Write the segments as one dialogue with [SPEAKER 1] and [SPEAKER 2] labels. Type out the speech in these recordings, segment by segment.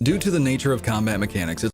[SPEAKER 1] Due to the nature of combat mechanics, it's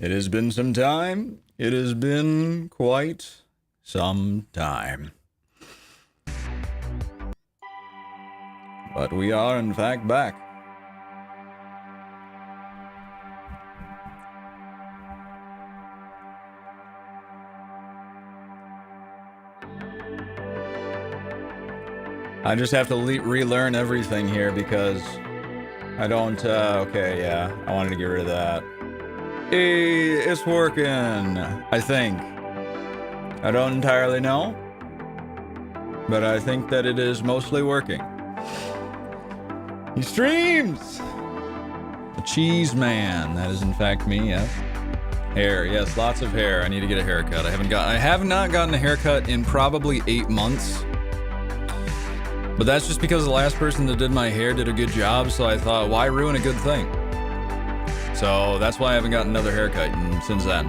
[SPEAKER 1] It has been some time. It has been quite some time. But we are, in fact, back. I just have to relearn everything here because I don't, okay, yeah, I wanted to get rid of that. Hey, it's working, I think. I don't entirely know, but I think that it is mostly working. He streams! The cheese man, that is in fact me, yes. Hair, yes, lots of hair. I need to get a haircut. I have not gotten a haircut in probably 8 months. But that's just because the last person that did my hair did a good job, so I thought, why ruin a good thing? So that's why I haven't gotten another haircut since then.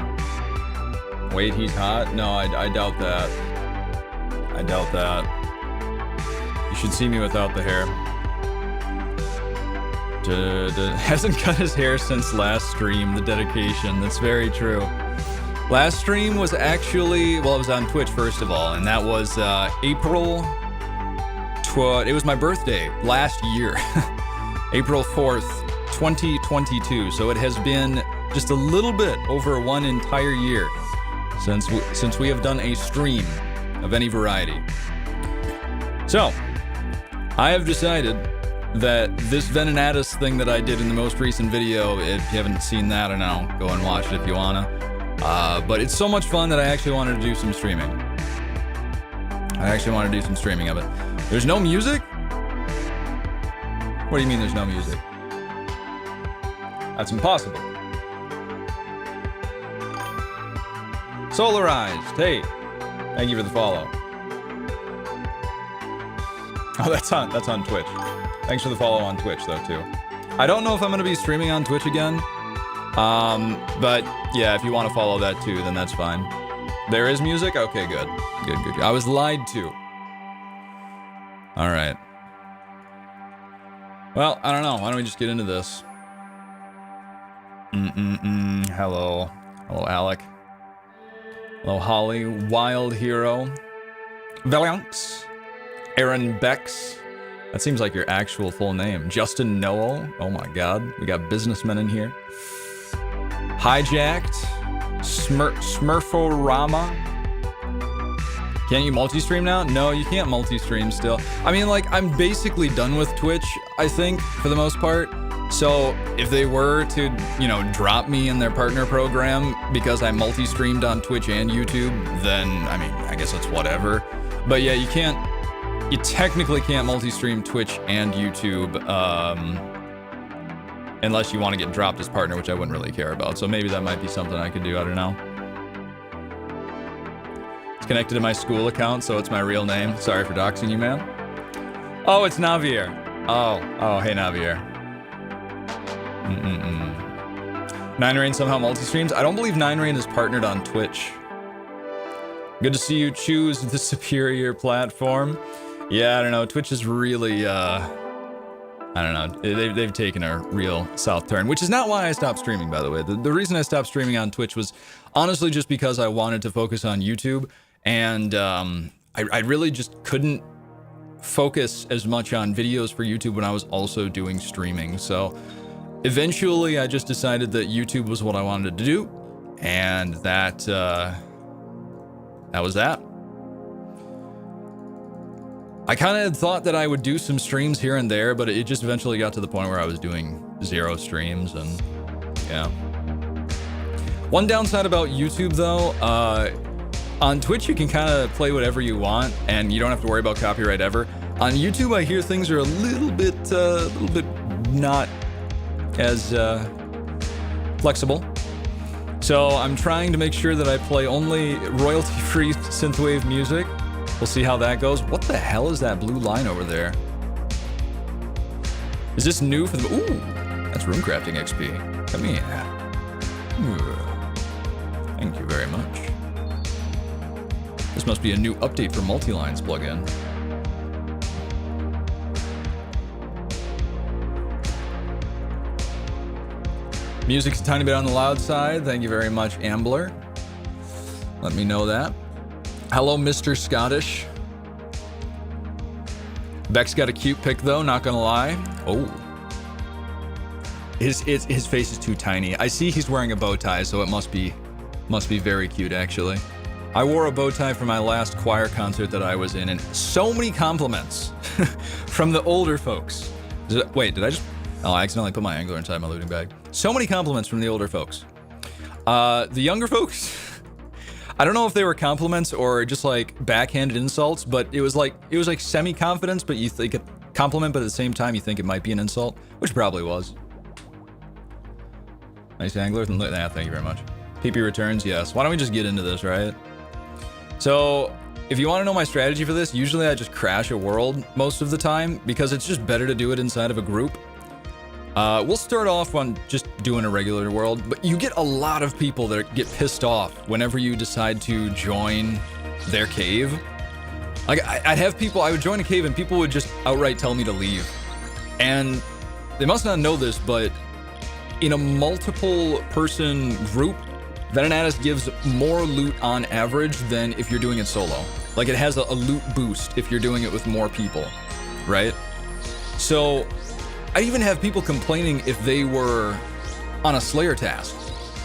[SPEAKER 1] Wait, he's hot? No, I doubt that. I doubt that. You should see me without the hair. Hasn't cut his hair since last stream, the dedication. That's very true. Last stream was actually, well, it was on Twitch first of all, and that was April. It was my birthday last year, April 4th, 2022. So it has been just a little bit over 1 entire year since we have done a stream of any variety. So I have decided that this Venenatus thing that I did in the most recent video, if you haven't seen that, I know, go and watch it if you wanna. But it's so much fun that I actually wanted to do some streaming. I actually want to do some streaming of it. There's no music? What do you mean there's no music? That's impossible. Solarized. Hey, thank you for the follow. Oh, that's on Twitch. Thanks for the follow on Twitch though too. I don't know if I'm going to be streaming on Twitch again. But yeah, if you want to follow that too, then that's fine. There is music? Okay, good. Good. I was lied to. All right. Well, I don't know. Why don't we just get into this? Hello. Hello, Alec. Hello, Holly. Wild Hero. Valianx. Aaron Bex. That seems like your actual full name. Justin Noel. Oh my god. We got businessmen in here. Hijacked. Smurforama. Can't you multi-stream now? No, you can't multi-stream still. I mean, like, I'm basically done with Twitch, I think, for the most part. So if they were to, you know, drop me in their partner program because I multi-streamed on Twitch and YouTube, then, I mean, I guess it's whatever. But yeah, you technically can't multi-stream Twitch and YouTube, unless you want to get dropped as partner, which I wouldn't really care about. So maybe that might be something I could do, I don't know. It's connected to my school account, so it's my real name. Sorry for doxing you, man. Oh, it's Navier. Oh, hey, Navier. Nine Rain somehow multi-streams. I don't believe Nine Rain is partnered on Twitch. Good to see you choose the superior platform. Yeah, I don't know. Twitch is really, I don't know. They've taken a real south turn, which is not why I stopped streaming, by the way. The reason I stopped streaming on Twitch was honestly just because I wanted to focus on YouTube, and I really just couldn't focus as much on videos for YouTube when I was also doing streaming. So eventually I just decided that YouTube was what I wanted to do, and that was that. I kind of thought that I would do some streams here and there, but it just eventually got to the point where I was doing 0 streams, and yeah. One downside about YouTube though, on Twitch you can kind of play whatever you want and you don't have to worry about copyright ever. On YouTube I hear things are a little bit not as flexible. So I'm trying to make sure that I play only royalty-free synthwave music. We'll see how that goes. What the hell is that blue line over there? Is this new for the... Ooh, that's runecrafting XP. Come here. Ooh. Thank you very much. This must be a new update for multi-lines plugin. Music's a tiny bit on the loud side. Thank you very much, Ambler. Let me know that. Hello, Mr. Scottish. Beck's got a cute pic though, not gonna lie. Oh. His face is too tiny. I see he's wearing a bow tie, so it must be very cute actually. I wore a bow tie for my last choir concert that I was in, and so many compliments from the older folks. Wait, did I just... Oh, I accidentally put my angler inside my looting bag. So many compliments from the older folks. The younger folks, I don't know if they were compliments or just like backhanded insults, but it was like semi-confidence, but you think a compliment, but at the same time you think it might be an insult, which probably was. Nice angler. Nah, thank you very much. PP returns, yes. Why don't we just get into this, right? So, if you want to know my strategy for this, usually I just crash a world most of the time because it's just better to do it inside of a group. We'll start off on just doing a regular world, but you get a lot of people that get pissed off whenever you decide to join their cave. Like, I'd have people, I would join a cave and people would just outright tell me to leave. And they must not know this, but in a multiple person group, Venenatis gives more loot on average than if you're doing it solo. Like, it has a loot boost if you're doing it with more people, right? So, I even have people complaining if they were on a Slayer task.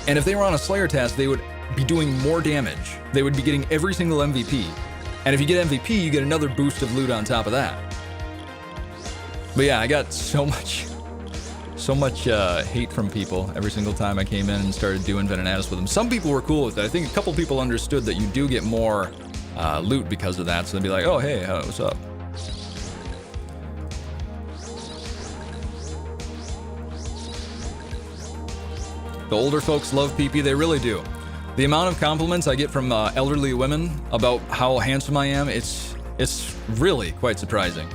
[SPEAKER 1] And if they were on a Slayer task, they would be doing more damage. They would be getting every single MVP. And if you get MVP, you get another boost of loot on top of that. But yeah, I got so much hate from people every single time I came in and started doing Venenatis with them. Some people were cool with it. I think a couple people understood that you do get more loot because of that. So they'd be like, oh, hey, what's up? The older folks love PP, they really do. The amount of compliments I get from elderly women about how handsome I am, it's really quite surprising.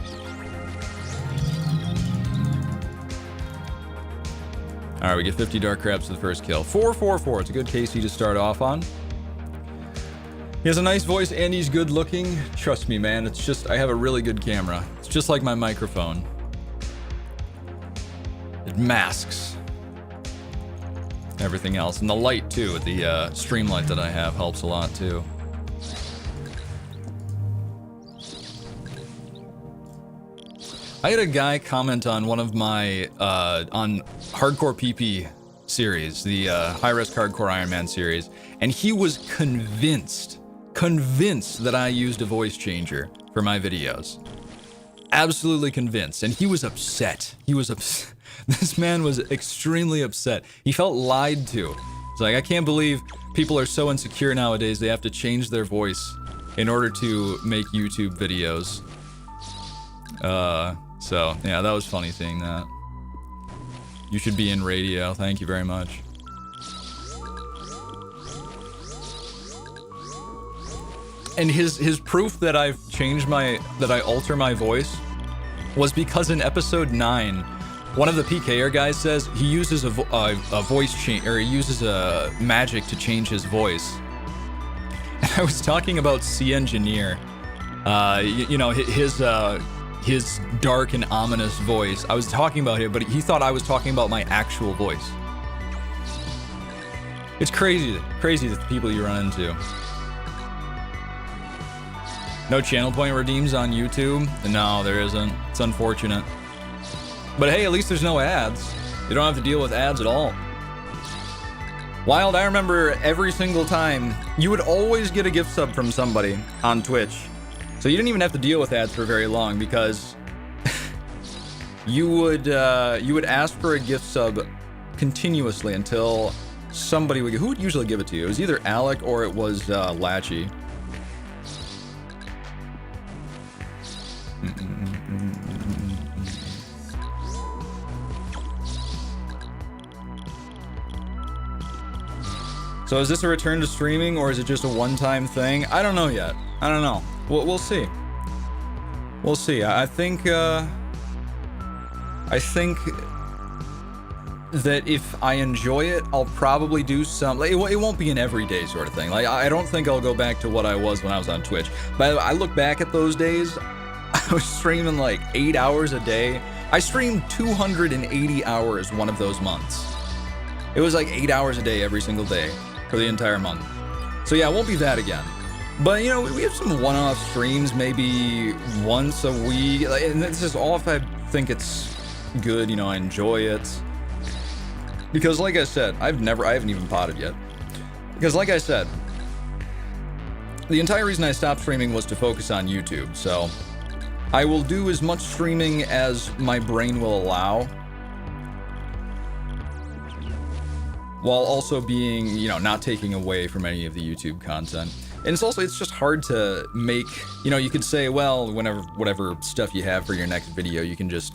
[SPEAKER 1] All right, we get 50 Dark Crabs for the first kill. 444, it's a good KC to start off on. He has a nice voice and he's good looking. Trust me, man, it's just, I have a really good camera. It's just like my microphone. It masks everything else. And the light too, the stream light that I have helps a lot too. I had a guy comment on one of my, on Hardcore PP series, the High Risk Hardcore Iron Man series, and he was convinced that I used a voice changer for my videos. Absolutely convinced, and he was upset. This man was extremely upset. He felt lied to. It's like, I can't believe people are so insecure nowadays they have to change their voice in order to make YouTube videos. So, yeah, that was funny seeing that. You should be in radio. Thank you very much. And his proof that I've changed that I alter my voice was because in episode 9, one of the PKer guys says he uses a voice change, or he uses a magic to change his voice. And I was talking about C Engineer, you know, his dark and ominous voice. I was talking about it, but he thought I was talking about my actual voice. It's crazy the people you run into. No channel point redeems on YouTube? No, there isn't. It's unfortunate. But hey, at least there's no ads. You don't have to deal with ads at all. Wild, I remember every single time, you would always get a gift sub from somebody on Twitch. So you didn't even have to deal with ads for very long because you would ask for a gift sub continuously until somebody would. Who would usually give it to you? It was either Alec or it was Latchy. So is this a return to streaming or is it just a one-time thing? I don't know yet. I don't know. We'll see. We'll see. I think that if I enjoy it, I'll probably do some. Like, it won't be an everyday sort of thing. Like, I don't think I'll go back to what I was when I was on Twitch. But I look back at those days. I was streaming like 8 hours a day. I streamed 280 hours one of those months. It was like 8 hours a day every single day for the entire month. So yeah, it won't be that again. But, you know, we have some one-off streams, maybe once a week. And this is all if I think it's good, you know, I enjoy it. Because like I said, I haven't even potted yet. Because like I said, the entire reason I stopped streaming was to focus on YouTube. So I will do as much streaming as my brain will allow, while also being, you know, not taking away from any of the YouTube content. And it's just hard to make, you know, you could say, well, whatever stuff you have for your next video, you can just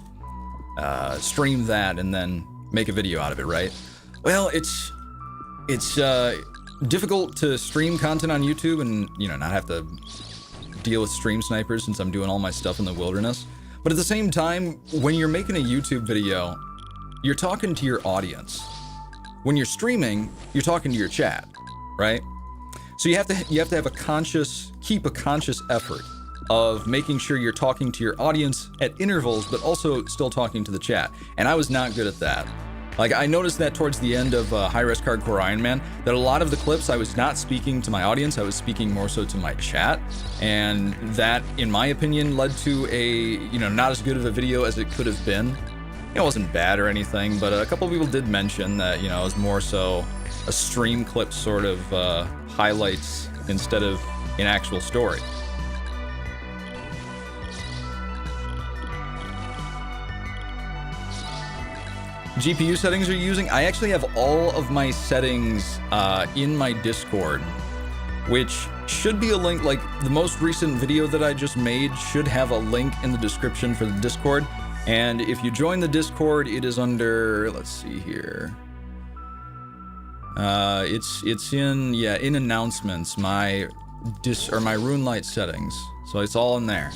[SPEAKER 1] stream that and then make a video out of it, right? Well, it's difficult to stream content on YouTube and, you know, not have to deal with stream snipers since I'm doing all my stuff in the wilderness. But at the same time, when you're making a YouTube video, you're talking to your audience. When you're streaming, you're talking to your chat, right? So you have to have keep a conscious effort of making sure you're talking to your audience at intervals, but also still talking to the chat. And I was not good at that. Like, I noticed that towards the end of High-Risk Hardcore Iron Man, that a lot of the clips, I was not speaking to my audience, I was speaking more so to my chat, and that, in my opinion, led to a, you know, not as good of a video as it could have been. It wasn't bad or anything, but a couple of people did mention that, you know, it was more so a stream clip sort of highlights instead of an actual story. GPU settings are you using? I actually have all of my settings in my Discord, which should be a link, like the most recent video that I just made should have a link in the description for the Discord. And if you join the Discord, it is under, let's see here. It's in, yeah, in announcements, my RuneLite settings. So it's all in there.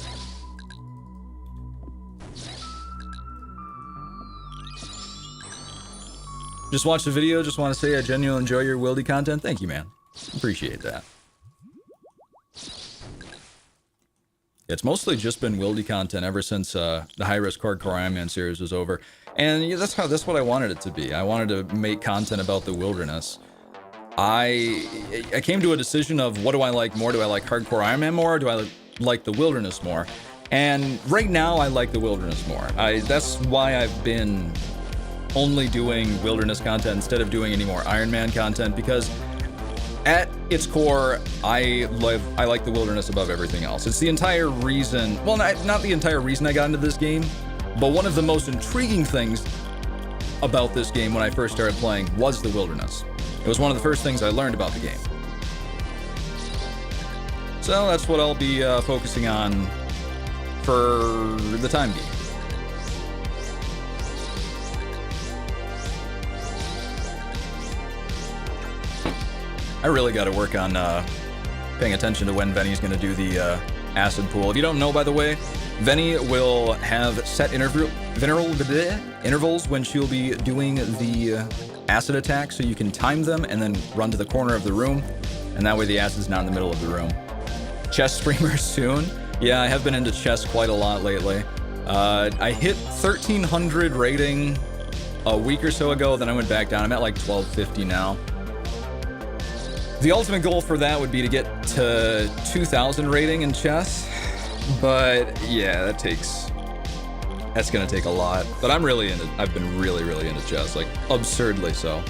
[SPEAKER 1] Just watched the video, just want to say I genuinely enjoy your Wildy content. Thank you, man. Appreciate that. It's mostly just been Wildy content ever since the High-Risk Hardcore Iron Man series was over. And yeah, that's what I wanted it to be. I wanted to make content about the wilderness. I came to a decision of what do I like more? Do I like Hardcore Iron Man more, or do I like the wilderness more? And right now I like the wilderness more. That's why I've been only doing wilderness content instead of doing any more Iron Man content, because at its core, I like the wilderness above everything else. It's the entire reason, well, not the entire reason I got into this game, but one of the most intriguing things about this game when I first started playing was the wilderness. It was one of the first things I learned about the game. So that's what I'll be focusing on for the time being. I really got to work on paying attention to when Vene's going to do the acid pool. If you don't know, by the way, Vene will have set intervals when she'll be doing the acid attack, so you can time them and then run to the corner of the room, and that way the acid's not in the middle of the room. Chess streamer soon. Yeah, I have been into chess quite a lot lately. I hit 1300 rating a week or so ago, then I went back down. I'm at like 1250 now. The ultimate goal for that would be to get to 2000 rating in chess, but yeah, that's gonna take a lot. But I've been really into chess, like absurdly so.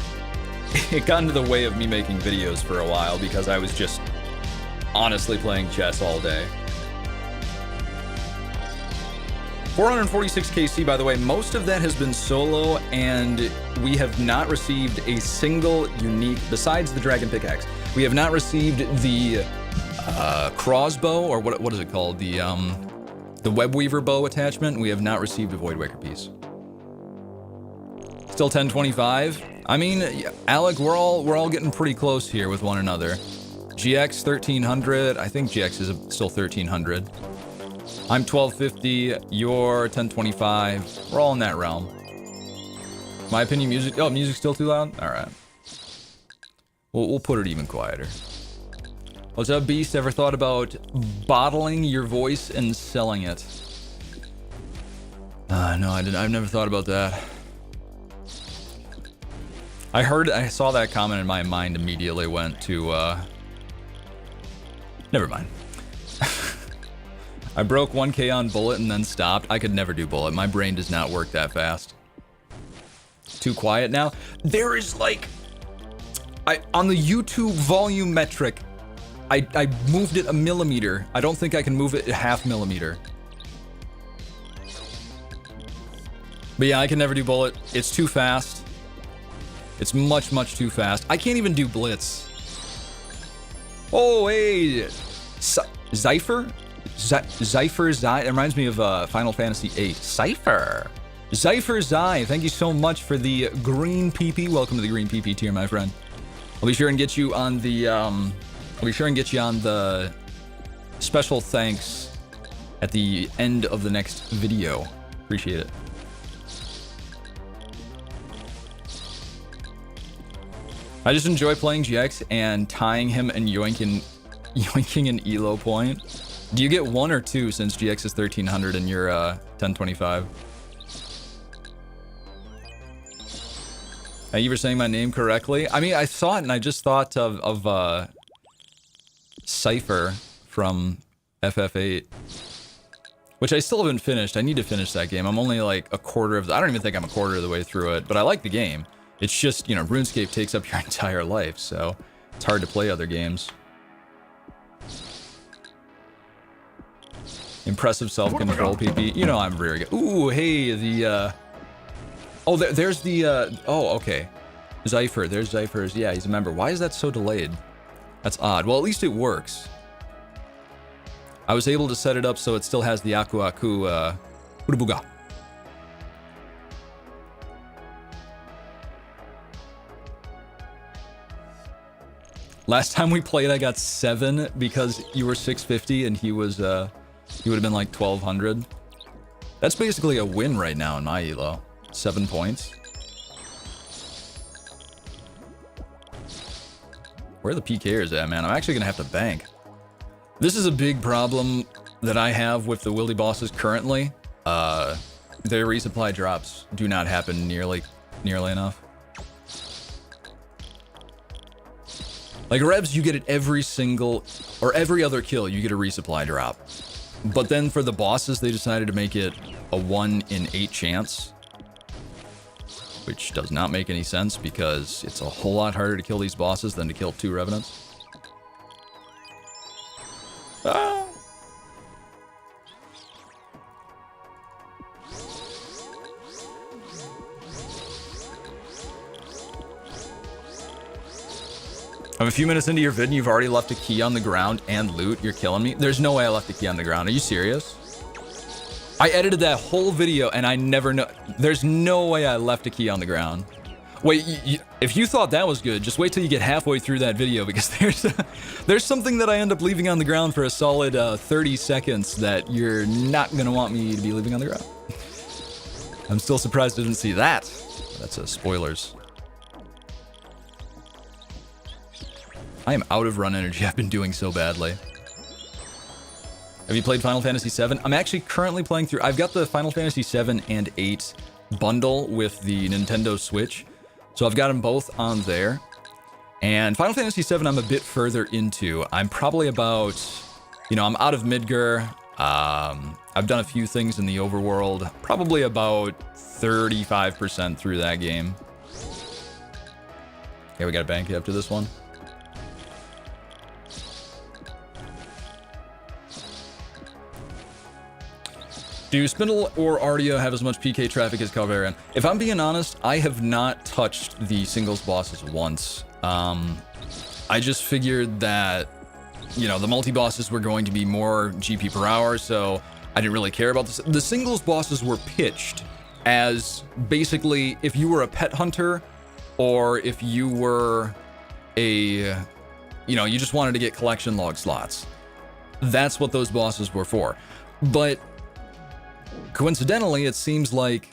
[SPEAKER 1] It got into the way of me making videos for a while because I was just honestly playing chess all day. 446 KC, by the way, most of that has been solo, and we have not received a single unique, besides the Dragon Pickaxe, we have not received the crossbow, or what is it called? The Web Weaver bow attachment. We have not received a Voidwaker piece. Still 1025. I mean, Alec, we're all getting pretty close here with one another. GX 1300. I think GX is still 1300. I'm 1250, you're 1025. We're all in that realm. My opinion, music's still too loud? Alright. We'll put it even quieter. What's up, Beast? Ever thought about bottling your voice and selling it? No, I didn't. I've never thought about that. I saw that comment and my mind immediately went to, never mind. I broke 1K on Bullet and then stopped. I could never do Bullet. My brain does not work that fast. Too quiet now. There is like, on the YouTube volume metric, I moved it a millimeter. I don't think I can move it a half millimeter. But yeah, I can never do Bullet. It's too fast. It's much too fast. I can't even do Blitz. Oh, hey, Zypher? It reminds me of Final Fantasy VIII. Cypher Zai, thank you so much for the green PP. Welcome to the green PP tier, my friend. I'll be sure and get you on the special thanks at the end of the next video. Appreciate it. I just enjoy playing GX and tying him and yoinking an elo point. Do you get 1 or 2 since GX is 1300 and you're 1025? You were saying my name correctly. I mean, I saw it and I just thought of Cypher from FF8, which I still haven't finished. I need to finish that game. I'm only like a quarter of the, I don't even think I'm a quarter of the way through it, but I like the game. It's just, you know, RuneScape takes up your entire life, so it's hard to play other games. Impressive self-control, PP. You know I'm very good. Ooh, hey, the, oh, there's the, oh, okay. Zypher, there's Zypher's. Yeah, he's a member. Why is that so delayed? That's odd. Well, at least it works. I was able to set it up so it still has the Aku Aku, Urubuga. Last time we played, I got 7 because you were 650 and he was, he would have been like 1200. That's basically a win right now in my elo. 7 points. Where are the PKers at, man? I'm actually gonna have to bank. This is a big problem that I have with the wildy bosses currently. Their resupply drops do not happen nearly enough. Like revs, you get it every single, or every other kill, you get a resupply drop. But then for the bosses, they decided to make it a 1 in 8 chance. Which does not make any sense because it's a whole lot harder to kill these bosses than to kill 2 revenants. Ah. I'm a few minutes into your vid and you've already left a key on the ground and loot. You're killing me. There's no way I left a key on the ground. Are you serious? I edited that whole video and I never know. There's no way I left a key on the ground. Wait, if you thought that was good, just wait till you get halfway through that video because there's something that I end up leaving on the ground for a solid 30 seconds that you're not gonna want me to be leaving on the ground. I'm still surprised I didn't see that. That's spoilers. I am out of run energy. I've been doing so badly. Have you played Final Fantasy VII? I'm actually currently playing through... I've got the Final Fantasy VII and 8 bundle with the Nintendo Switch. So I've got them both on there. And Final Fantasy VII I'm a bit further into. I'm probably about... You know, I'm out of Midgar. I've done a few things in the overworld. Probably about 35% through that game. Okay, we got a bank after this one. Do Spindle or Ardia have as much PK traffic as Calvarian? If I'm being honest, I have not touched the singles bosses once. I just figured that, you know, the multi-bosses were going to be more GP per hour, so I didn't really care about this. The singles bosses were pitched as basically if you were a pet hunter or if you were a, you know, you just wanted to get collection log slots. That's what those bosses were for. But coincidentally, it seems like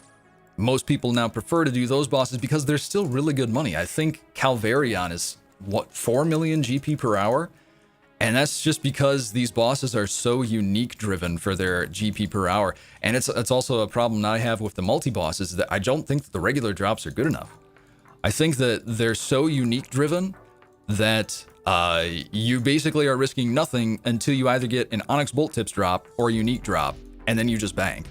[SPEAKER 1] most people now prefer to do those bosses because they're still really good money. I think Calvarion is, what, 4 million GP per hour? And that's just because these bosses are so unique driven for their GP per hour. And it's also a problem that I have with the multi-bosses that I don't think that the regular drops are good enough. I think that they're so unique driven that you basically are risking nothing until you either get an Onyx Bolt Tips drop or a unique drop, and then you just bank.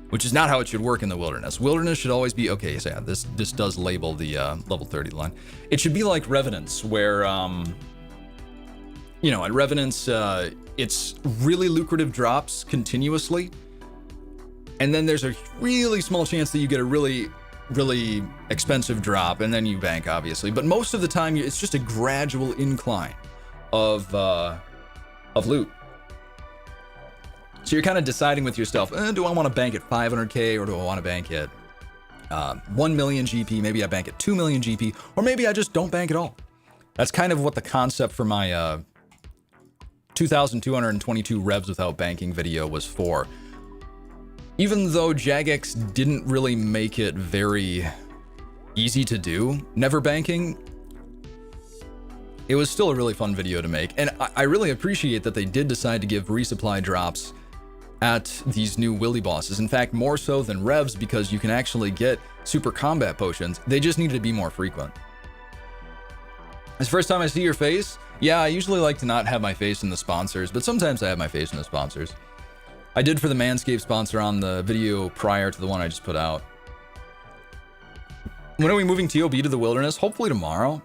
[SPEAKER 1] Which is not how it should work in the Wilderness. Wilderness should always be, okay, so yeah, this does label the level 30 line. It should be like Revenants, where, you know, at Revenants, it's really lucrative drops continuously, and then there's a really small chance that you get a really expensive drop, and then you bank, obviously. But most of the time, it's just a gradual incline of loot. So you're kind of deciding with yourself, do I want to bank at 500k or do I want to bank at 1 million GP? Maybe I bank at 2 million GP, or maybe I just don't bank at all. That's kind of what the concept for my 2,222 revs without banking video was for. Even though Jagex didn't really make it very easy to do, never banking, it was still a really fun video to make. And I really appreciate that they did decide to give resupply drops
[SPEAKER 2] at these new Willy bosses. In fact, more so than Revs, because you can actually get super combat potions. They just need to be more frequent. It's the first time I see your face. Yeah, I usually like to not have my face in the sponsors, but sometimes I have my face in the sponsors. I did for the Manscaped sponsor on the video prior to the one I just put out. When are we moving TOB to the wilderness? Hopefully tomorrow.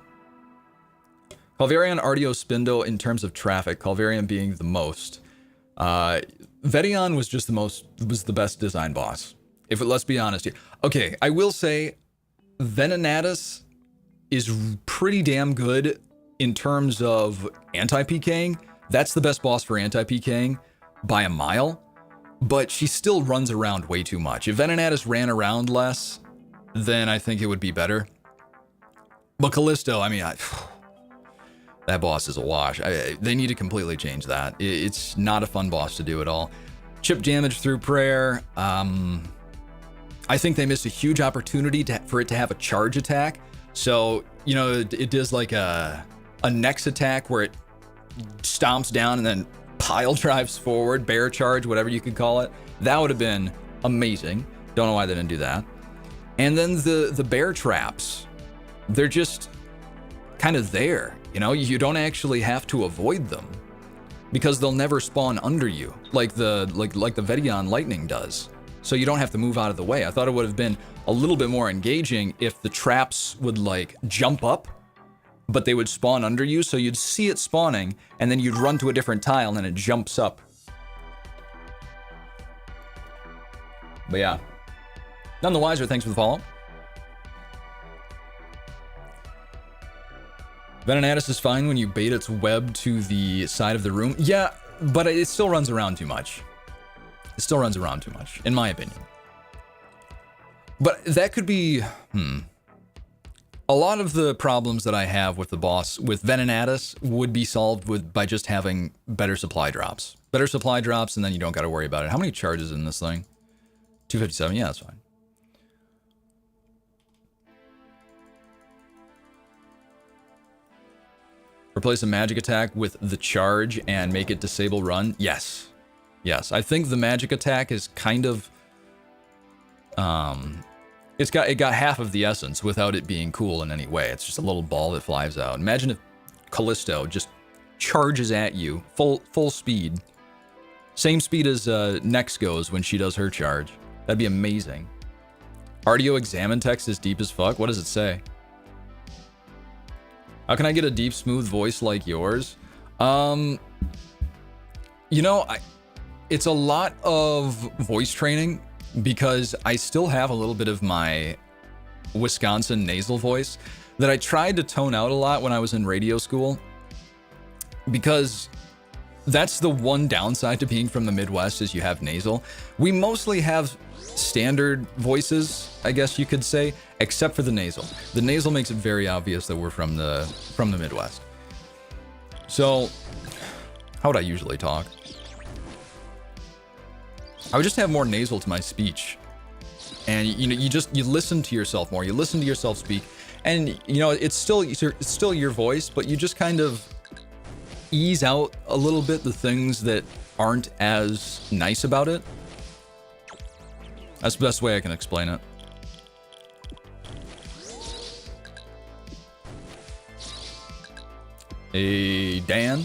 [SPEAKER 2] Calvarian, Artio, Spindo in terms of traffic, Calvarian being the most. Vedion was just the best design boss. Let's be honest here. Okay, I will say Venenatus is pretty damn good in terms of anti-PKing. That's the best boss for anti-PKing by a mile, but she still runs around way too much. If Venenatus ran around less, then I think it would be better. But Callisto, I mean, that boss is a wash. They need to completely change that. It's not a fun boss to do at all. Chip damage through prayer. I think they missed a huge opportunity for it to have a charge attack. So, you know, it does like a next attack where it stomps down and then pile drives forward, bear charge, whatever you could call it. That would have been amazing. Don't know why they didn't do that. And then the bear traps, they're just kind of there. You know, you don't actually have to avoid them because they'll never spawn under you like the Vedion lightning does. So you don't have to move out of the way. I thought it would have been a little bit more engaging if the traps would like jump up, but they would spawn under you. So you'd see it spawning and then you'd run to a different tile and then it jumps up. But yeah, none the wiser. Thanks for the follow. Venenatus is fine when you bait its web to the side of the room. Yeah, but it still runs around too much. It still runs around too much, in my opinion. But that could be, a lot of the problems that I have with the boss, with Venenatus, would be solved by just having better supply drops. Better supply drops, and then you don't got to worry about it. How many charges in this thing? 257, yeah, that's fine. Replace a magic attack with the charge and make it disable run? Yes. Yes, I think the magic attack is kind of... It got half of the essence without it being cool in any way. It's just a little ball that flies out. Imagine if Callisto just charges at you, full speed. Same speed as Nex goes when she does her charge. That'd be amazing. Artio examine text is deep as fuck? What does it say? How can I get a deep, smooth voice like yours? You know, it's a lot of voice training because I still have a little bit of my Wisconsin nasal voice that I tried to tone out a lot when I was in radio school, because that's the one downside to being from the Midwest is you have nasal. We mostly have standard voices, I guess you could say, except for the nasal. The nasal makes it very obvious that we're from the Midwest. So, how would I usually talk? I would just have more nasal to my speech. And you know, you listen to yourself more. You listen to yourself speak, and you know, it's still your voice, but you just kind of ease out a little bit the things that aren't as nice about it. That's the best way I can explain it. Hey, Dan.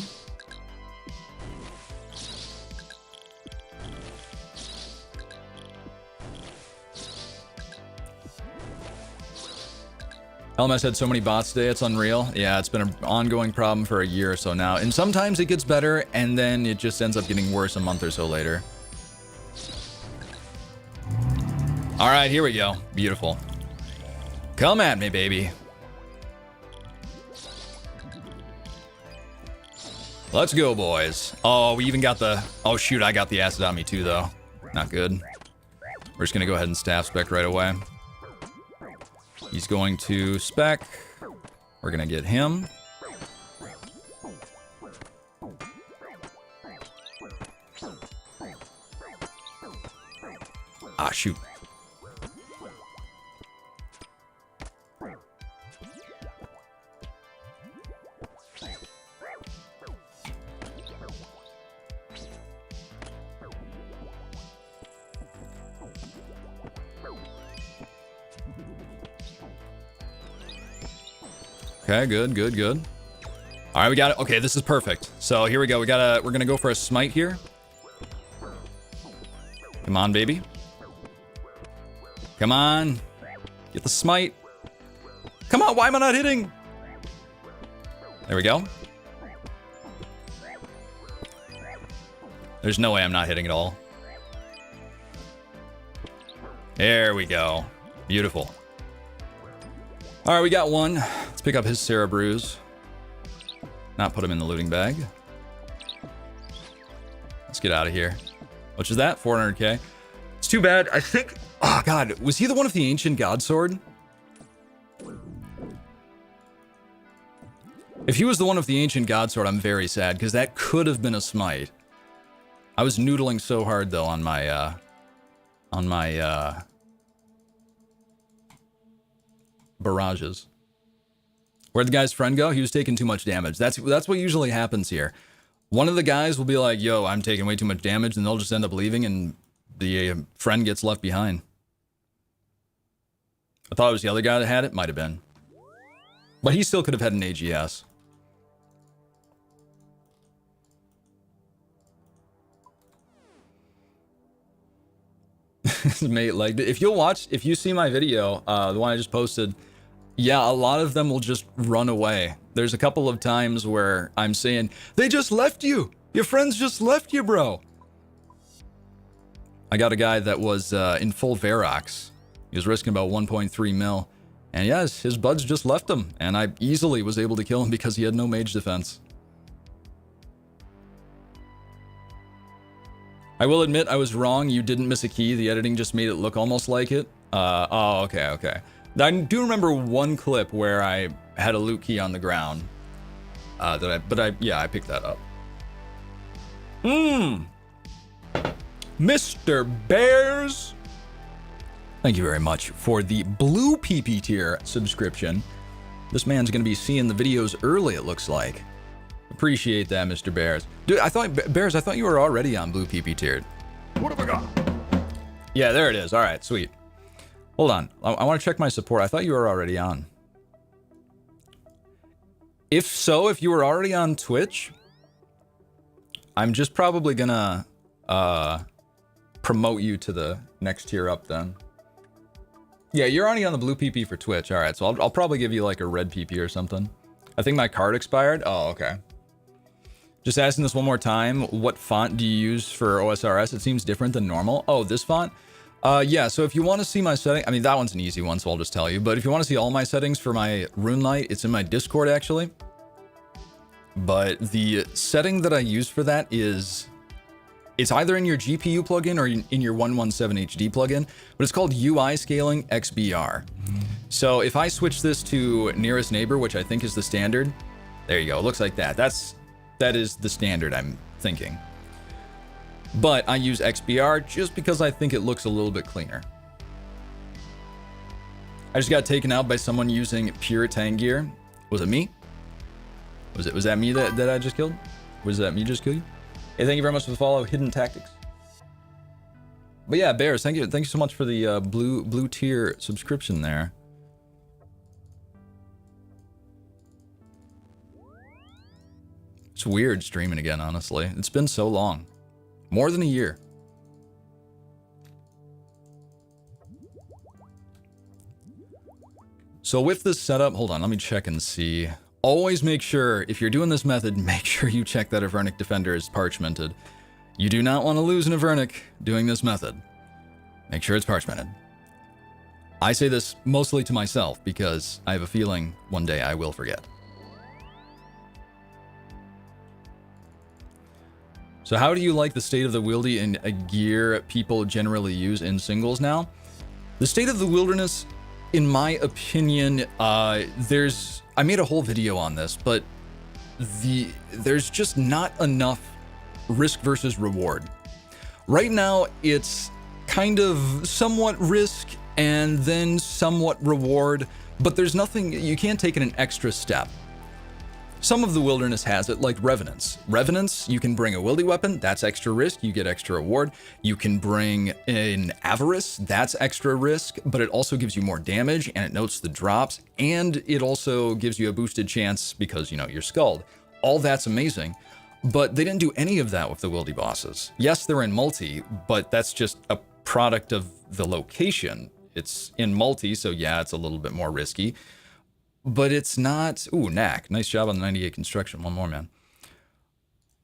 [SPEAKER 2] LMS had so many bots today, it's unreal. Yeah, it's been an ongoing problem for a year or so now. And sometimes it gets better, and then it just ends up getting worse a month or so later. All right, here we go. Beautiful. Come at me, baby. Let's go, boys. Oh, we even got the... Oh, shoot, I got the acid on me too, though. Not good. We're just going to go ahead and staff spec right away. He's going to spec. We're going to get him. Ah, shoot. Okay, good, good, good. All right, we got it. Okay, this is perfect. So here we go. We're gonna go for a smite here. Come on, baby. Come on. Get the smite. Come on, why am I not hitting? There we go. There's no way I'm not hitting at all. There we go. Beautiful. All right, we got one. Let's pick up his Sarah Brews. Not put him in the looting bag. Let's get out of here. Which is that? 400k. It's too bad. I think... Oh, God. Was he the one with the ancient god sword? If he was the one with the ancient god sword, I'm very sad, because that could have been a smite. I was noodling so hard, though, on my barrages. Where'd the guy's friend go? He was taking too much damage. That's what usually happens here. One of the guys will be like, yo, I'm taking way too much damage, and they'll just end up leaving, and the friend gets left behind. I thought it was the other guy that had it. Might have been. But he still could have had an AGS. Mate, like, if you see my video, the one I just posted, yeah, a lot of them will just run away. There's a couple of times where I'm saying, they just left you. Your friends just left you, bro. I got a guy that was in full Verox. He was risking about 1.3 mil. And yes, his buds just left him. And I easily was able to kill him because he had no mage defense. I will admit I was wrong. You didn't miss a key. The editing just made it look almost like it. Oh, okay. I do remember one clip where I had a loot key on the ground. I picked that up. Mr. Bears. Thank you very much for the blue PP tier subscription. This man's going to be seeing the videos early, it looks like. Appreciate that, Mr. Bears. Dude, I thought you were already on blue PP tiered. What have I got? Yeah, there it is. All right, sweet. Hold on. I want to check my support. I thought you were already on. If so, if you were already on Twitch, I'm just probably gonna promote you to the next tier up then. Yeah, you're already on the blue PP for Twitch. All right, so I'll probably give you like a red PP or something. I think my card expired. Oh, okay. Just asking this one more time. What font do you use for OSRS? It seems different than normal. Oh, this font? Yeah, so if you want to see my setting, I mean, that one's an easy one, so I'll just tell you. But if you want to see all my settings for my RuneLight, it's in my Discord, actually. But the setting that I use for that is... It's either in your GPU plugin or in your 117HD plugin, but it's called UI Scaling XBR. So if I switch this to Nearest Neighbor, which I think is the standard, there you go, it looks like that. That is the standard, I'm thinking. But I use XBR just because I think it looks a little bit cleaner. I just got taken out by someone using pure Tangier. Was it me? Was that me that I just killed? Was that me just killed you? Hey, thank you very much for the follow, Hidden Tactics. But yeah, Bears, thank you so much for the blue tier subscription there. It's weird streaming again, honestly. It's been so long. More than a year. So with this setup, hold on, let me check and see. Always make sure, if you're doing this method, make sure you check that Avernic Defender is parchmented. You do not want to lose an Avernic doing this method. Make sure it's parchmented. I say this mostly to myself because I have a feeling one day I will forget. So how do you like the State of the Wildy and a gear people generally use in singles now? The State of the Wilderness, in my opinion, I made a whole video on this, but there's just not enough risk versus reward. Right now, it's kind of somewhat risk and then somewhat reward, but there's nothing, you can't take it an extra step. Some of the wilderness has it, like Revenants. Revenants, you can bring a wildy weapon, that's extra risk, you get extra reward. You can bring an Avarice, that's extra risk, but it also gives you more damage, and it notes the drops, and it also gives you a boosted chance because, you know, you're Skulled. All that's amazing, but they didn't do any of that with the wildy bosses. Yes, they're in multi, but that's just a product of the location. It's in multi, so yeah, it's a little bit more risky. But it's not... Ooh, Knack. Nice job on the 98 construction. One more, man.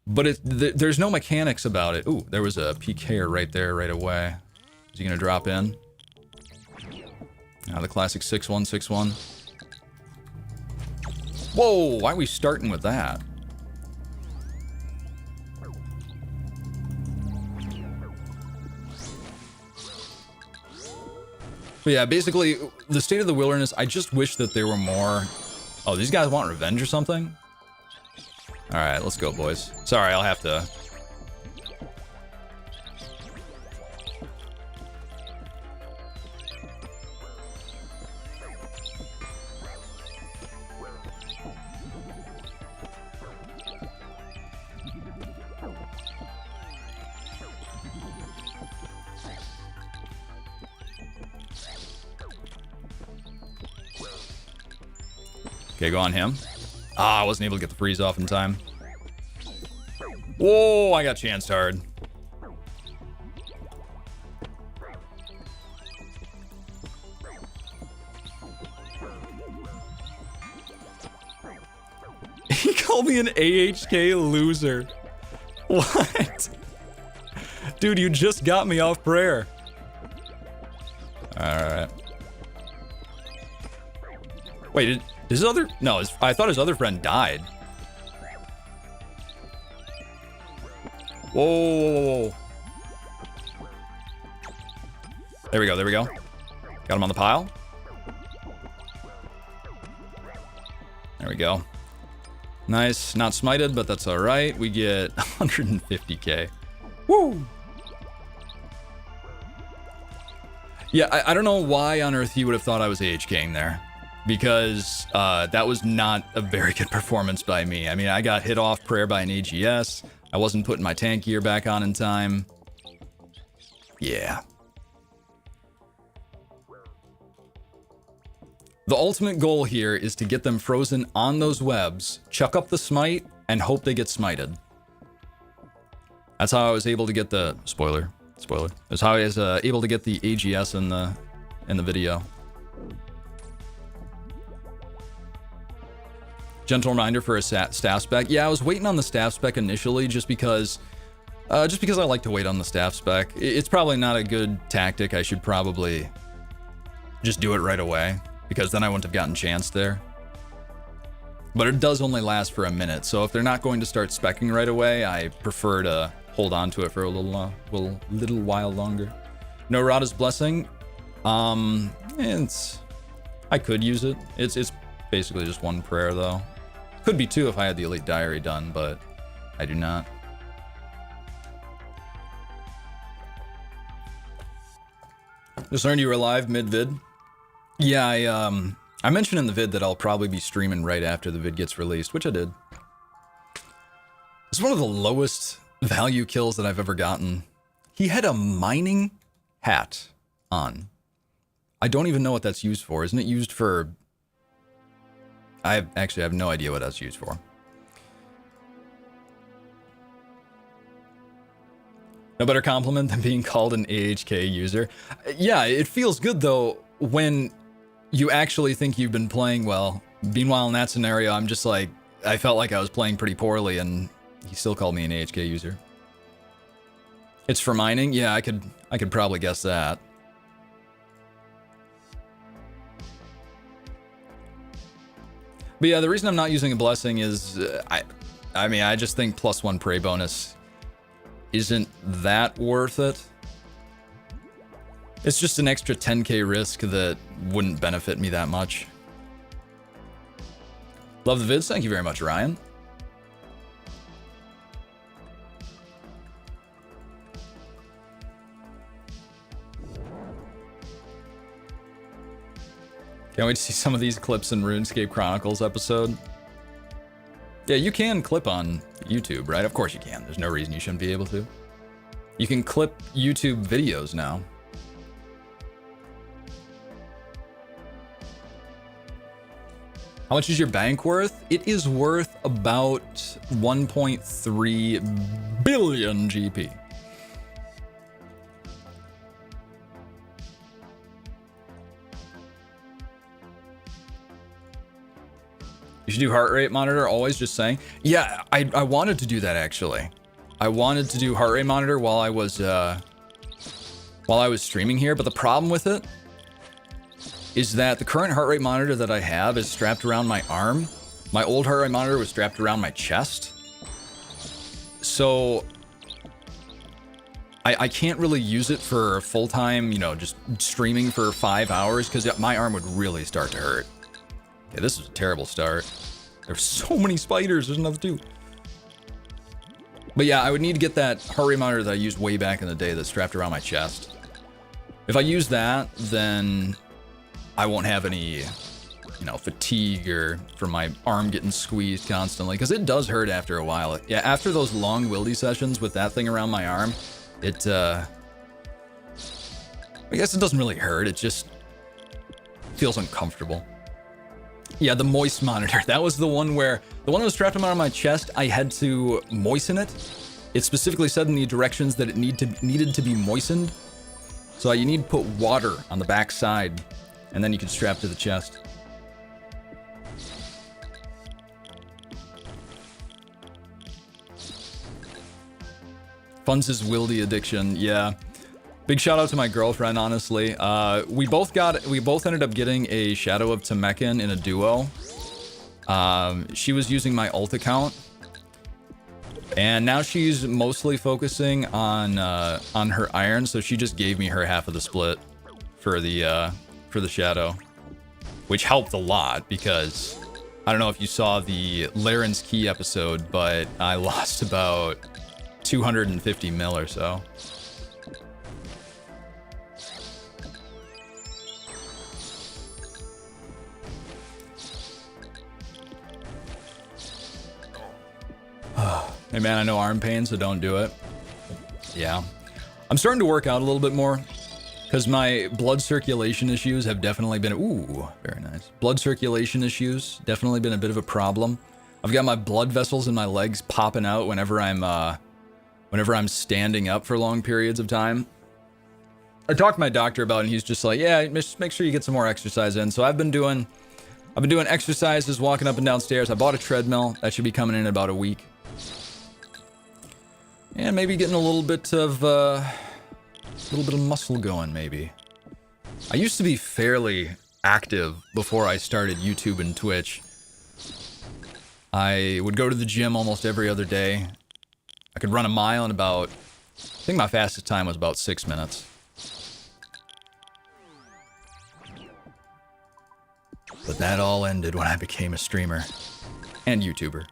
[SPEAKER 2] But there's no mechanics about it. Ooh, there was a PK right there right away. Is he going to drop in? The classic 6-1-6-1. Whoa, why are we starting with that? But yeah, basically, the state of the wilderness, I just wish that there were more... Oh, these guys want revenge or something? Alright, let's go, boys. Sorry, I'll have to... Okay, go on him. Ah, I wasn't able to get the freeze off in time. Whoa, I got chanced hard. He called me an AHK loser. What? Dude, you just got me off prayer. Alright. Wait, did his other... No, I thought his other friend died. Whoa. There we go, there we go. Got him on the pile. There we go. Nice, not smited, but that's alright. We get 150k. Woo! Yeah, I don't know why on earth he would have thought I was AHKing there. Because that was not a very good performance by me. I mean, I got hit off prayer by an AGS. I wasn't putting my tank gear back on in time. Yeah. The ultimate goal here is to get them frozen on those webs, chuck up the smite, and hope they get smited. That's how I was able to get the... Spoiler. That's how I was able to get the AGS in the video. Gentle reminder for a staff spec. Yeah, I was waiting on the staff spec initially just because I like to wait on the staff spec. It's probably not a good tactic. I should probably just do it right away because then I wouldn't have gotten chanced there. But it does only last for a minute, so if they're not going to start speccing right away, I prefer to hold on to it for a little while longer. No Rada's Blessing. I could use it. It's basically just one prayer though. Could be two if I had the Elite Diary done, but I do not. Just learned you were live mid-vid. Yeah, I mentioned in the vid that I'll probably be streaming right after the vid gets released, which I did. It's one of the lowest value kills that I've ever gotten. He had a mining hat on. I don't even know what that's used for. Isn't it used for... I actually have no idea what that's used for. No better compliment than being called an AHK user. Yeah, it feels good though when you actually think you've been playing well. Meanwhile, in that scenario, I'm just like, I felt like I was playing pretty poorly and he still called me an AHK user. It's for mining? Yeah, I could probably guess that. But yeah, the reason I'm not using a blessing is, I mean, I just think +1 prey bonus isn't that worth it. It's just an extra 10k risk that wouldn't benefit me that much. Love the vids, thank you very much, Ryan. Can't wait to see some of these clips in RuneScape Chronicles episode. Yeah, you can clip on YouTube, right? Of course you can. There's no reason you shouldn't be able to. You can clip YouTube videos now. How much is your bank worth? It is worth about 1.3 billion GP. You should do heart rate monitor, always, just saying. Yeah, I wanted to do that, actually. I wanted to do heart rate monitor while I was streaming here, but the problem with it is that the current heart rate monitor that I have is strapped around my arm. My old heart rate monitor was strapped around my chest. So I can't really use it for full-time, you know, just streaming for 5 hours, because my arm would really start to hurt. Okay, this is a terrible start. There's so many spiders, there's nothing to do. But yeah, I would need to get that heart rate monitor that I used way back in the day that's strapped around my chest. If I use that, then I won't have any, you know, fatigue or for my arm getting squeezed constantly, because it does hurt after a while. Yeah, after those long wildy sessions with that thing around my arm, it, I guess it doesn't really hurt, it just feels uncomfortable. Yeah, the moist monitor, that was the one where, the one that was strapped around my chest, I had to moisten it. It specifically said in the directions that it needed to be moistened. So you need to put water on the back side, and then you can strap to the chest. Funds' wildy addiction, yeah. Big shout out to my girlfriend, honestly. We both ended up getting a Shadow of Temekin in a duo. She was using my ult account, and now she's mostly focusing on her iron, so she just gave me her half of the split for the Shadow, which helped a lot, because I don't know if you saw the Laren's Key episode, but I lost about 250 mil or so. Hey man, I know arm pain, so don't do it. Yeah. I'm starting to work out a little bit more, because my blood circulation issues have definitely been, ooh, very nice. Blood circulation issues, definitely been a bit of a problem. I've got my blood vessels in my legs popping out whenever I'm standing up for long periods of time. I talked to my doctor about it, and he's just like, yeah, just make sure you get some more exercise in. So I've been doing exercises, walking up and down stairs. I bought a treadmill. That should be coming in about a week. And maybe getting a little bit of muscle going, maybe. I used to be fairly active before I started YouTube and Twitch. I would go to the gym almost every other day. I could run a mile in about, I think my fastest time was about 6 minutes. But that all ended when I became a streamer and YouTuber.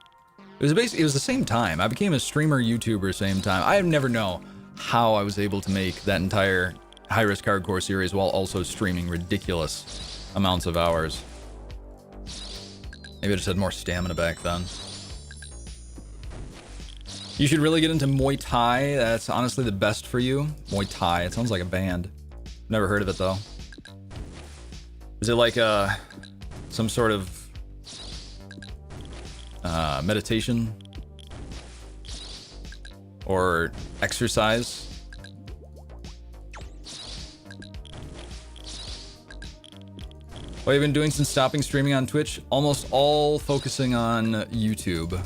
[SPEAKER 2] It was the same time. I became a streamer, YouTuber, same time. I never know how I was able to make that entire High Risk Hardcore series while also streaming ridiculous amounts of hours. Maybe I just had more stamina back then. You should really get into Muay Thai. That's honestly the best for you. Muay Thai. It sounds like a band. Never heard of it though. Is it like some sort of meditation or exercise? What have you been doing since stopping streaming on Twitch? Almost all focusing on YouTube.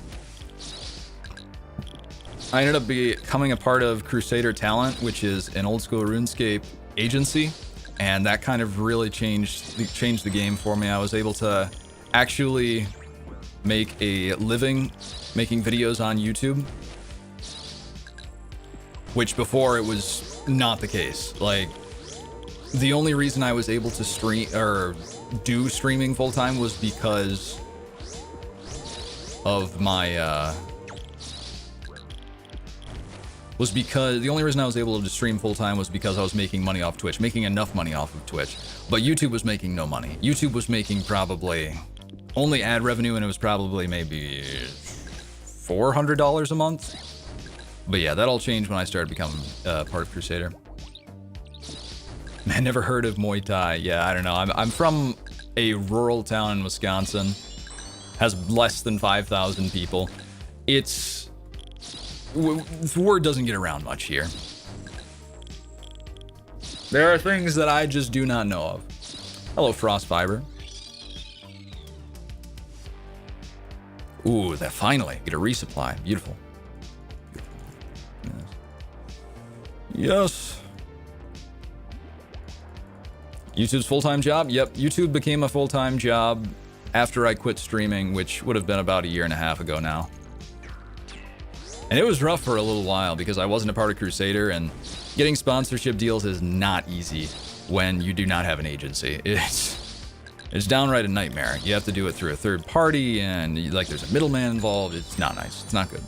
[SPEAKER 2] I ended up becoming a part of Crusader Talent, which is an old school RuneScape agency, and that kind of really changed the game for me. I was able to actually make a living making videos on YouTube, which before it was not the case. Like, the only reason I was able to stream or do streaming full time was because of my the only reason I was able to stream full time was because I was making money off Twitch, making enough money off of Twitch. But YouTube was making no money. YouTube was making probably only ad revenue, and it was probably maybe $400 a month. But yeah, that all changed when I started becoming part of Crusader. I never heard of Muay Thai. Yeah, I don't know. I'm from a rural town in Wisconsin. Has less than 5,000 people. It's... word doesn't get around much here. There are things that I just do not know of. Hello, Frost Fiber. Ooh, that finally get a resupply. Beautiful. Yes. YouTube's full-time job? Yep, YouTube became a full-time job after I quit streaming, which would have been about a year and a half ago now. And it was rough for a little while because I wasn't a part of Crusader, and getting sponsorship deals is not easy when you do not have an agency. It's downright a nightmare. You have to do it through a third party, and like there's a middleman involved. It's not nice. It's not good.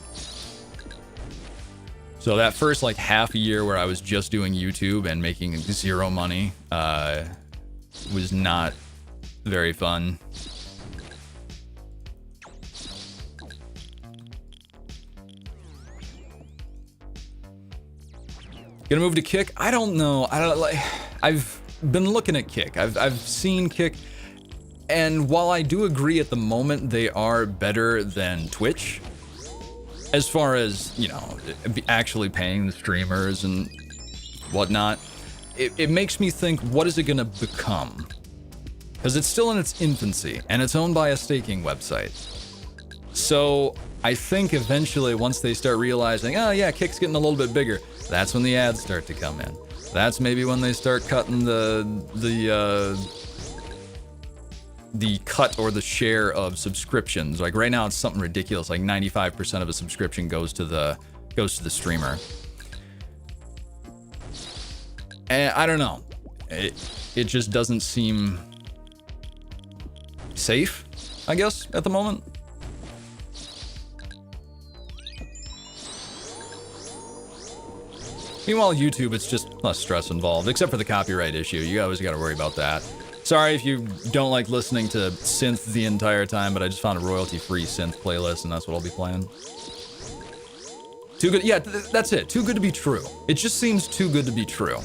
[SPEAKER 2] So that first like half a year where I was just doing YouTube and making zero money was not very fun. Gonna move to Kick? I don't know. I've been looking at Kick. I've seen Kick, and while I do agree at the moment they are better than Twitch, as far as, you know, actually paying the streamers and whatnot, it makes me think, what is it gonna become? Because it's still in its infancy, and it's owned by a staking website. So I think eventually, once they start realizing, oh yeah, Kick's getting a little bit bigger, that's when the ads start to come in. That's maybe when they start cutting the cut or the share of subscriptions. Like right now, it's something ridiculous. Like 95% of a subscription goes to the streamer. And I don't know. It just doesn't seem safe, I guess, at the moment. Meanwhile, YouTube, it's just less stress involved, except for the copyright issue. You always got to worry about that. Sorry if you don't like listening to synth the entire time, but I just found a royalty-free synth playlist, and that's what I'll be playing. Too good. Yeah, that's it. Too good to be true. It just seems too good to be true,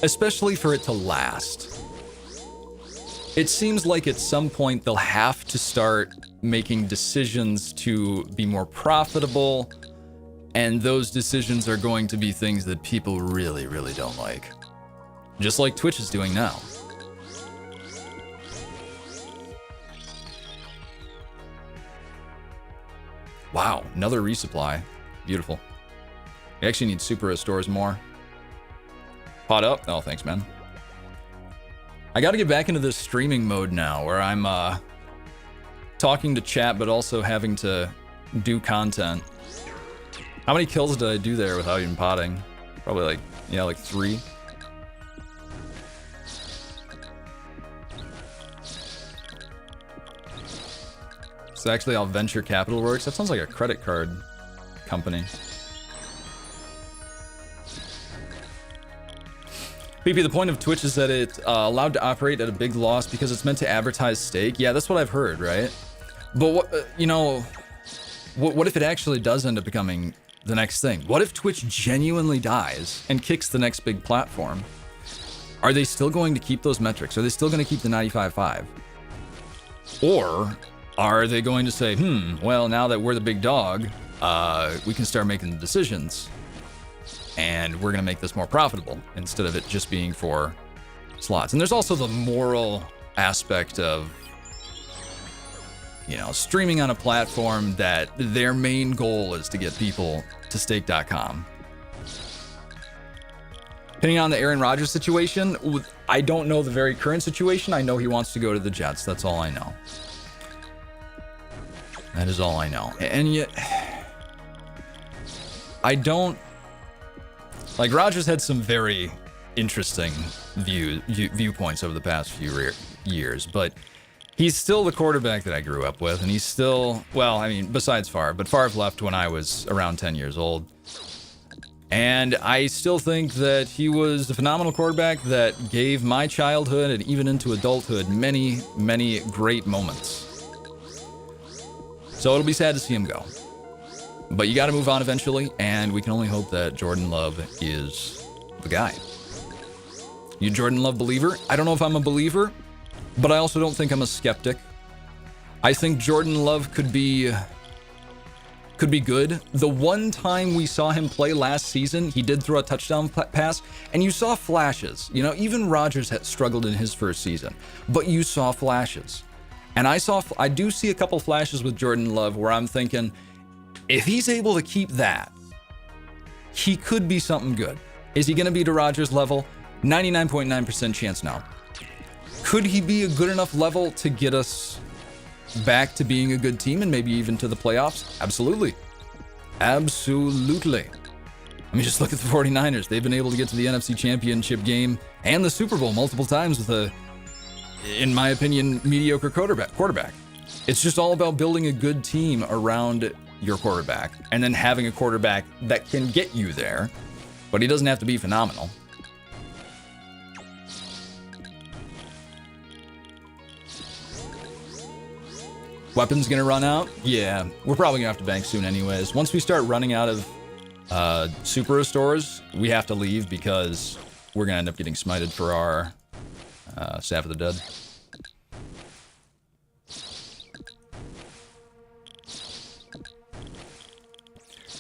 [SPEAKER 2] especially for it to last. It seems like at some point they'll have to start making decisions to be more profitable, and those decisions are going to be things that people really, really don't like. Just like Twitch is doing now. Wow, another resupply. Beautiful. We actually need super restores more. Pot up? Oh, thanks, man. I gotta get back into this streaming mode now, where I'm talking to chat, but also having to do content. How many kills did I do there without even potting? Probably like, yeah, like 3. It's actually how venture capital works. That sounds like a credit card company. PP, the point of Twitch is that it's allowed to operate at a big loss because it's meant to advertise stake. Yeah, that's what I've heard, right? But what, you know, what if it actually does end up becoming the next thing? What if Twitch genuinely dies and kicks the next big platform? Are they still going to keep those metrics? Are they still going to keep the 95.5? Or are they going to say, well, now that we're the big dog, we can start making the decisions, and we're going to make this more profitable instead of it just being for slots? And there's also the moral aspect of, you know, streaming on a platform that their main goal is to get people to stake.com. Depending on the Aaron Rodgers situation, I don't know the very current situation. I know he wants to go to the Jets. That's all I know. That is all I know. And yet, I don't... Like, Rodgers had some very interesting viewpoints over the past few years, but he's still the quarterback that I grew up with, and he's still, well, I mean, besides Favre, but Favre left when I was around 10 years old. And I still think that he was a phenomenal quarterback that gave my childhood and even into adulthood many, many great moments. So it'll be sad to see him go. But you got to move on eventually, and we can only hope that Jordan Love is the guy. You a Jordan Love believer? I don't know if I'm a believer, but I also don't think I'm a skeptic. I think Jordan Love could be good. The one time we saw him play last season, he did throw a touchdown pass, and you saw flashes. You know, even Rodgers had struggled in his first season, but you saw flashes. And I do see a couple flashes with Jordan Love where I'm thinking, if he's able to keep that, he could be something good. Is he going to be to Rodgers' level? 99.9% chance now. Could he be a good enough level to get us back to being a good team and maybe even to the playoffs? Absolutely. Absolutely. I mean, just look at the 49ers. They've been able to get to the NFC Championship game and the Super Bowl multiple times with a, in my opinion, mediocre quarterback. It's just all about building a good team around your quarterback and then having a quarterback that can get you there, but he doesn't have to be phenomenal. Weapons gonna run out? Yeah, we're probably gonna have to bank soon anyways. Once we start running out of super restores, we have to leave because we're gonna end up getting smited for our Staff of the Dead.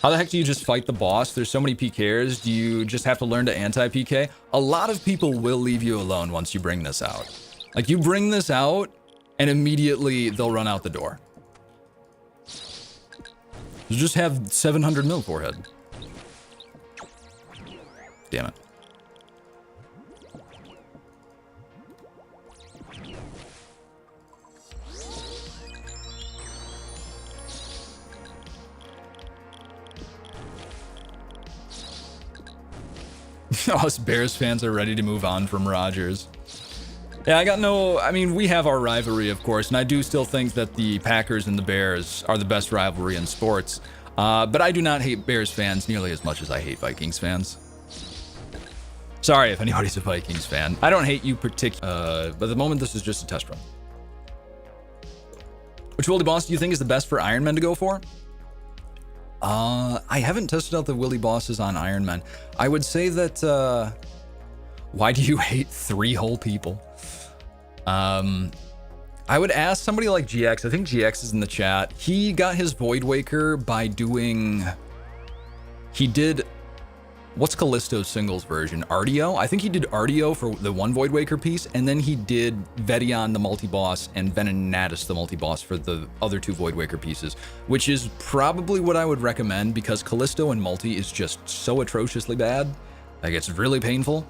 [SPEAKER 2] How the heck do you just fight the boss? There's so many PKers. Do you just have to learn to anti-PK? A lot of people will leave you alone once you bring this out. Like, you bring this out, and immediately they'll run out the door. You just have 700 mil forehead. Damn it. Us Bears fans are ready to move on from Rodgers. Yeah, I mean, we have our rivalry, of course, and I do still think that the Packers and the Bears are the best rivalry in sports. But I do not hate Bears fans nearly as much as I hate Vikings fans. Sorry if anybody's a Vikings fan. I don't hate you particularly, but at the moment this is just a test run. Which Willy Boss do you think is the best for Iron Man to go for? I haven't tested out the Willy Bosses on Iron Man. I would say that, why do you hate 3 whole people? I would ask somebody like GX. I think GX is in the chat. He got his Void Waker by doing... He did... What's Callisto's singles version? Artio? I think he did Artio for the one Void Waker piece, and then he did Vedion the multi-boss and Venenatus the multi-boss for the other 2 Void Waker pieces, which is probably what I would recommend because Callisto and multi is just so atrociously bad. Like, it's really painful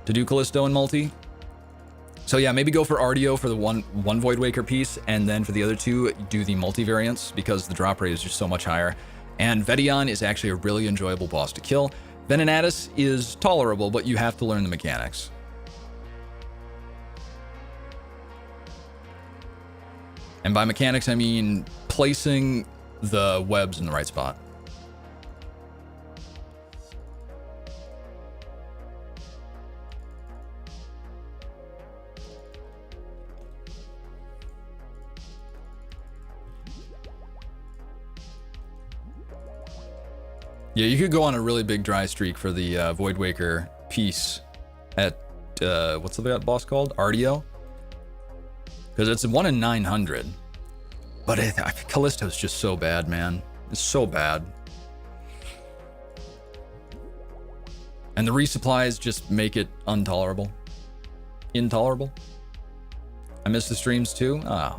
[SPEAKER 2] to do Callisto and multi. So yeah, maybe go for Artio for the one Void Waker piece, and then for the other 2, do the multi variants because the drop rate is just so much higher. And Vedion is actually a really enjoyable boss to kill. Venenatus is tolerable, but you have to learn the mechanics. And by mechanics, I mean placing the webs in the right spot. Yeah, you could go on a really big dry streak for the Void Waker piece at, what's the boss called? Artio? Because it's 1 in 900. But Callisto's just so bad, man. It's so bad. And the resupplies just make it intolerable. I miss the streams too? Oh,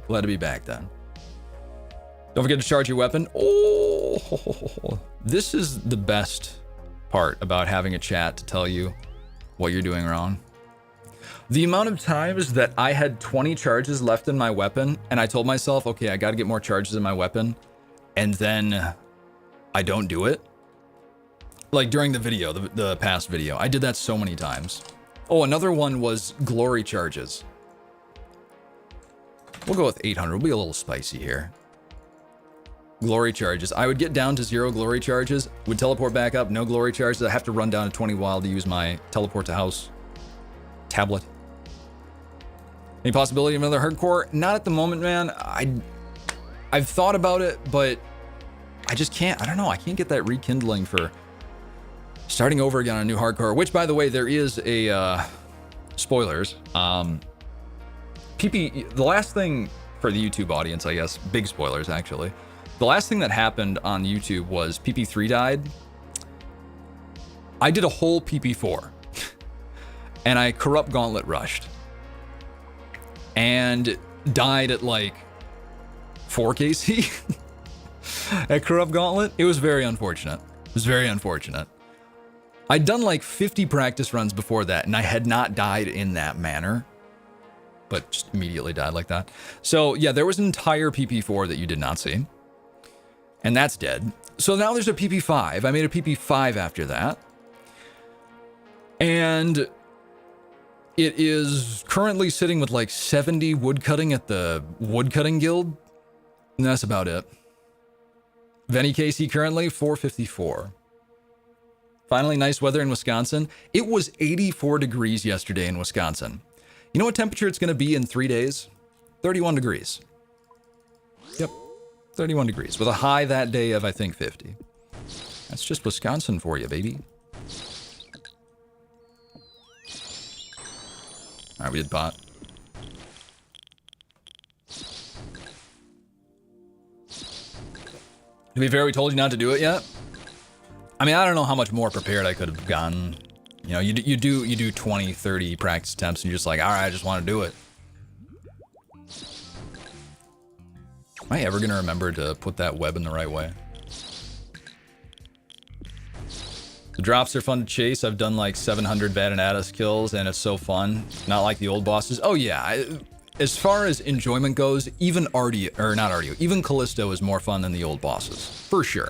[SPEAKER 2] glad to be back then. Don't forget to charge your weapon. Oh, this is the best part about having a chat to tell you what you're doing wrong. The amount of times that I had 20 charges left in my weapon, and I told myself, okay, I got to get more charges in my weapon, and then I don't do it. Like during the video, the past video, I did that so many times. Oh, another one was glory charges. We'll go with 800. We'll be a little spicy here. Glory charges. I would get down to 0 glory charges, would teleport back up, no glory charges. I have to run down to 20 wild to use my teleport to house tablet. Any possibility of another hardcore? Not at the moment, man. I've thought about it, but I just can't, I don't know, I can't get that rekindling for starting over again on a new hardcore, which, by the way, there is a, spoilers, PP, the last thing for the YouTube audience, I guess, big spoilers, actually. The last thing that happened on YouTube was PP3 died. I did a whole PP4, and I corrupt gauntlet rushed, and died at like 4 KC at corrupt gauntlet. It was very unfortunate. It was very unfortunate. I'd done like 50 practice runs before that, and I had not died in that manner, but just immediately died like that. So yeah, there was an entire PP4 that you did not see, and that's dead. So now there's a PP5. I made a PP5 after that, and it is currently sitting with like 70 woodcutting at the woodcutting guild, and that's about it. Vene KC currently 454. Finally, nice weather in Wisconsin. It was 84 degrees yesterday in Wisconsin. You know what temperature it's going to be in 3 days? 31 degrees. Yep, 31 degrees, with a high that day of, I think, 50. That's just Wisconsin for you, baby. All right, we did pot. To be fair, we told you not to do it yet. I mean, I don't know how much more prepared I could have gotten. You know, you do 20, 30 practice attempts, and you're just like, all right, I just want to do it. Am I ever gonna remember to put that web in the right way? The drops are fun to chase. I've done like 700 Vadanatus kills, and it's so fun. Not like the old bosses. Oh yeah, as far as enjoyment goes, even Ardio, or not Ardio, even Callisto is more fun than the old bosses, for sure.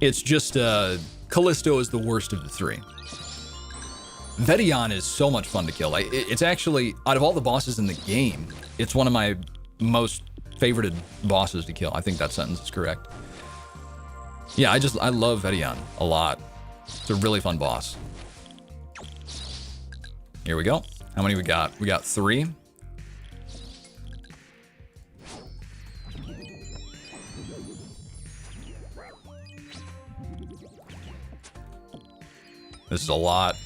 [SPEAKER 2] It's just, Callisto is the worst of the 3. Vedion is so much fun to kill. It's actually, out of all the bosses in the game, it's one of my most favorited bosses to kill. I think that sentence is correct. Yeah, I love Vedion a lot. It's a really fun boss. Here we go. How many we got? We got 3. This is a lot.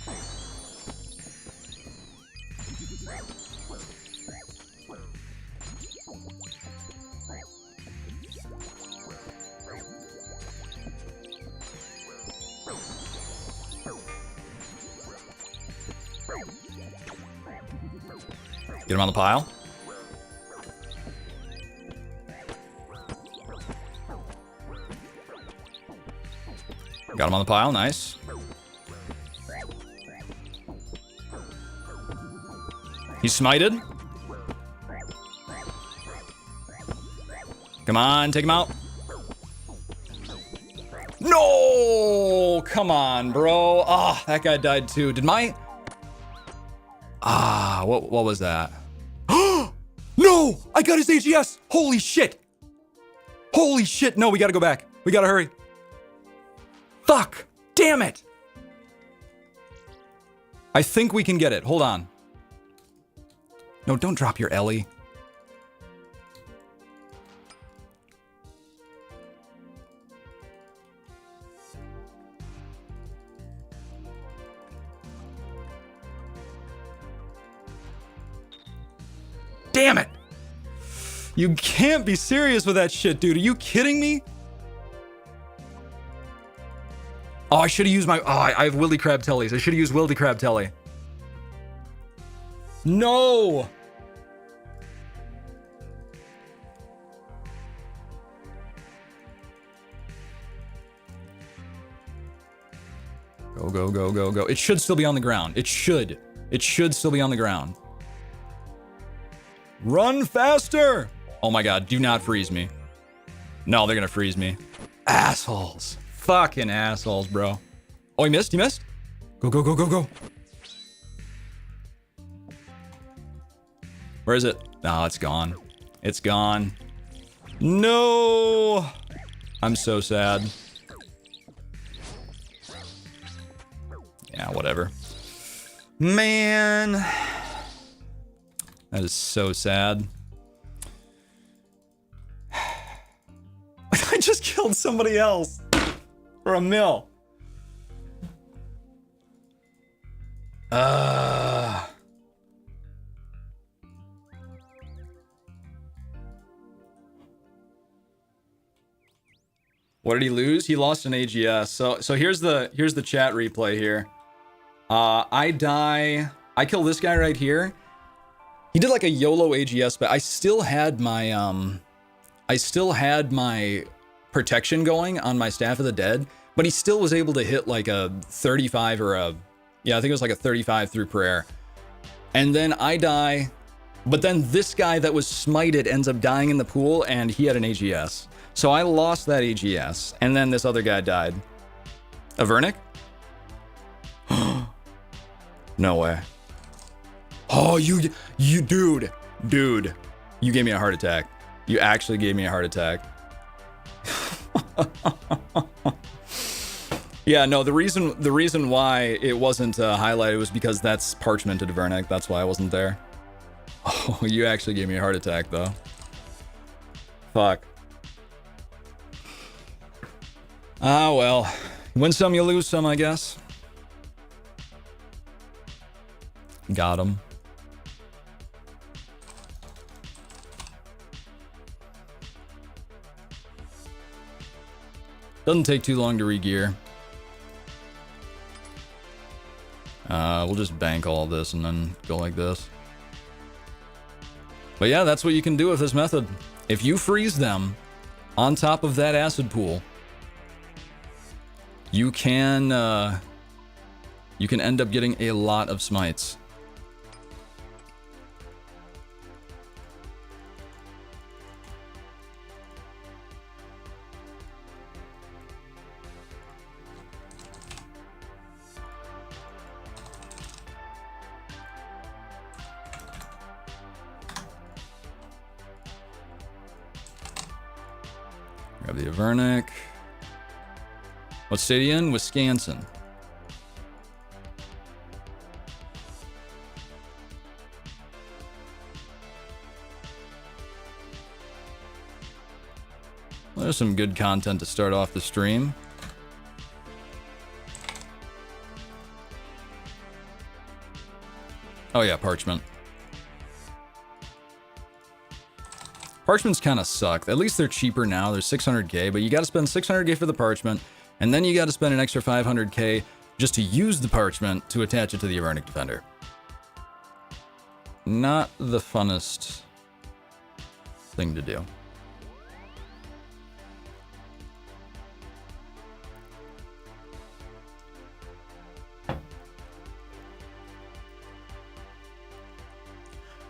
[SPEAKER 2] Get him on the pile. Got him on the pile, nice. He's smited. Come on, take him out. No! Come on, bro. Ah, that guy died too. Did my... Ah, what was that? No! I got his AGS! Holy shit! Holy shit! No, we gotta go back. We gotta hurry. Fuck! Damn it! I think we can get it. Hold on. No, don't drop your Ellie. Damn it! You can't be serious with that shit, dude. Are you kidding me? Oh, I should have used my... Oh, I have Willy Crab Tellies. I should have used Wildy Crab Telly. No! Go, go, go, go, go. It should still be on the ground. It should. It should still be on the ground. Run faster! Oh my god, do not freeze me. No, they're gonna freeze me. Assholes. Fucking assholes, bro. Oh, he missed? He missed? Go, go, go, go, go. Where is it? No, it's gone. It's gone. No! I'm so sad. Yeah, whatever. Man. That is so sad.
[SPEAKER 1] killed somebody else for a mill. What did he lose? He lost an AGS. So here's the chat replay here. I die. I kill this guy right here. He did like a YOLO AGS, but I still had my protection going on my Staff of the Dead, but he still was able to hit like a 35 or I think it was like a 35 through prayer. And then I die, but then this guy that was smited ends up dying in the pool, and he had an AGS. So I lost that AGS, and then this other guy died. A Vernic? No way. Oh, you dude, you gave me a heart attack. You actually gave me a heart attack. Yeah, no, the reason why it wasn't highlighted was because that's parchmented Vernic. That's why I wasn't there. Oh, you actually gave me a heart attack, though. Fuck. Ah, well. Win some, you lose some, I guess. Got him. Doesn't take too long to re-gear. We'll just bank all this and then go like this. But yeah, that's what you can do with this method. If you freeze them on top of that acid pool, you can end up getting a lot of smites. Grab the Avernic. What state are you in? Wisconsin. Well, there's some good content to start off the stream. Oh yeah, Parchment. Parchments kind of suck. At least they're cheaper now. They're 600k, but you got to spend 600k for the Parchment, and then you got to spend an extra 500k just to use the Parchment to attach it to the Avernic Defender. Not the funnest thing to do.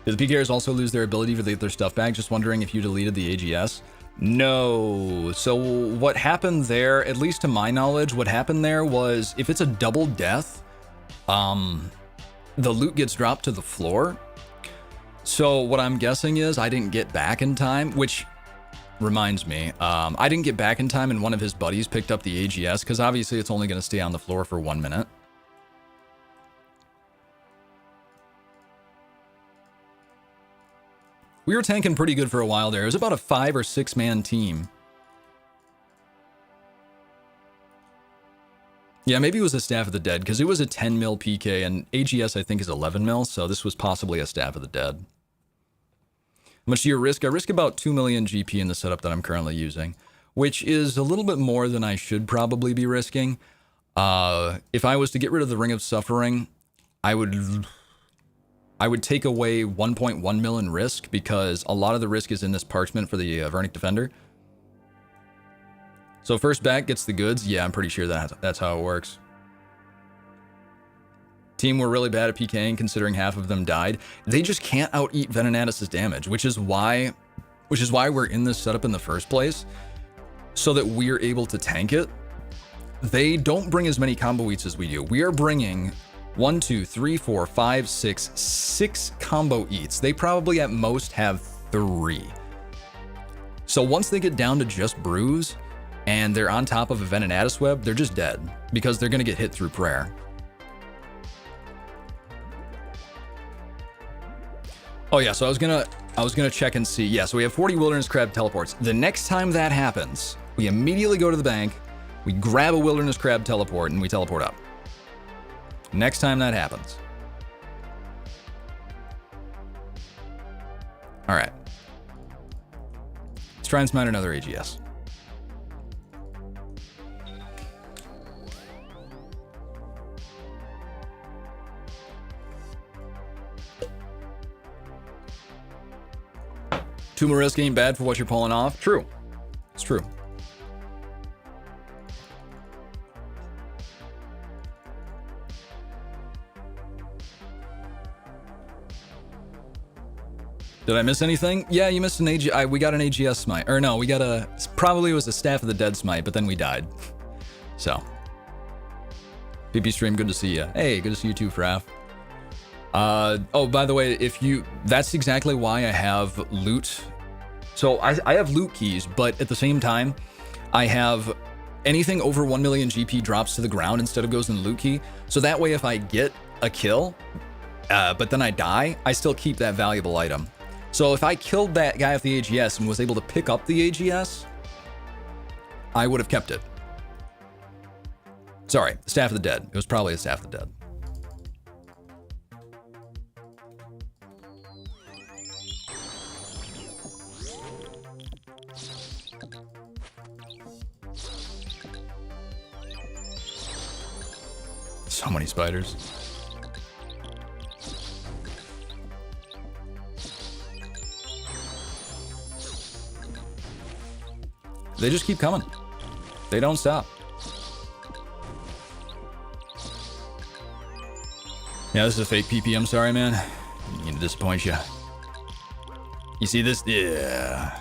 [SPEAKER 1] Do the PKers also lose their ability to delete their stuff bag? Just wondering if you deleted the AGS. No. So what happened there, at least to my knowledge, what happened there was if it's a double death, the loot gets dropped to the floor. So what I'm guessing is I didn't get back in time, which reminds me, I didn't get back in time and one of his buddies picked up the AGS because obviously it's only going to stay on the floor for 1 minute. We were tanking pretty good for a while there. It was about a 5 or 6 man team. Yeah, maybe it was a Staff of the Dead, because it was a 10 mil PK, and AGS I think is 11 mil, so this was possibly a Staff of the Dead. How much do you risk? I risk about 2 million GP in the setup that I'm currently using, which is a little bit more than I should probably be risking. If I was to get rid of the Ring of Suffering, I would take away 1.1 mil in risk, because a lot of the risk is in this Parchment for the Avernic Defender. So first back gets the goods. Yeah, I'm pretty sure that's how it works. Team were really bad at PKing, considering half of them died. They just can't out-eat Venenatus' damage, which is why we're in this setup in the first place, so that we're able to tank it. They don't bring as many combo eats as we do. We are bringing 1, 2, 3, 4, 5, 6 combo eats. They probably at most have 3. So once they get down to just bruise and they're on top of a Venenatus web, they're just dead because they're gonna get hit through prayer. Oh yeah, so I was gonna check and see. Yeah, so we have 40 Wilderness Crab teleports. The next time that happens,
[SPEAKER 2] We immediately go to the bank, we grab a wilderness crab teleport, and we teleport up. Next time that happens. All right. Let's try and smite another AGS. Too much risk ain't bad for what you're pulling off. True. It's true. Did I miss anything? Yeah, you missed an AG. We got an AGS smite. Or no, we got a... Probably was a Staff of the Dead smite, but then we died. So. PP stream, good to see you. Hey, good to see you too, Fraff. Oh, by the way, if you... That's exactly why I have loot. So I have loot keys, but at the same time, I have anything over 1 million GP drops to the ground instead of goes in the loot key. So that way, if I get a kill, but then I die, I still keep that valuable item. So if I killed that guy with the AGS and was able to pick up the AGS, I would have kept it. Sorry, Staff of the Dead. It was probably a Staff of the Dead. So many spiders. They just keep coming. They don't stop. Yeah, this is a fake PP. I'm sorry, man. I'm gonna disappoint you. You see this? Yeah.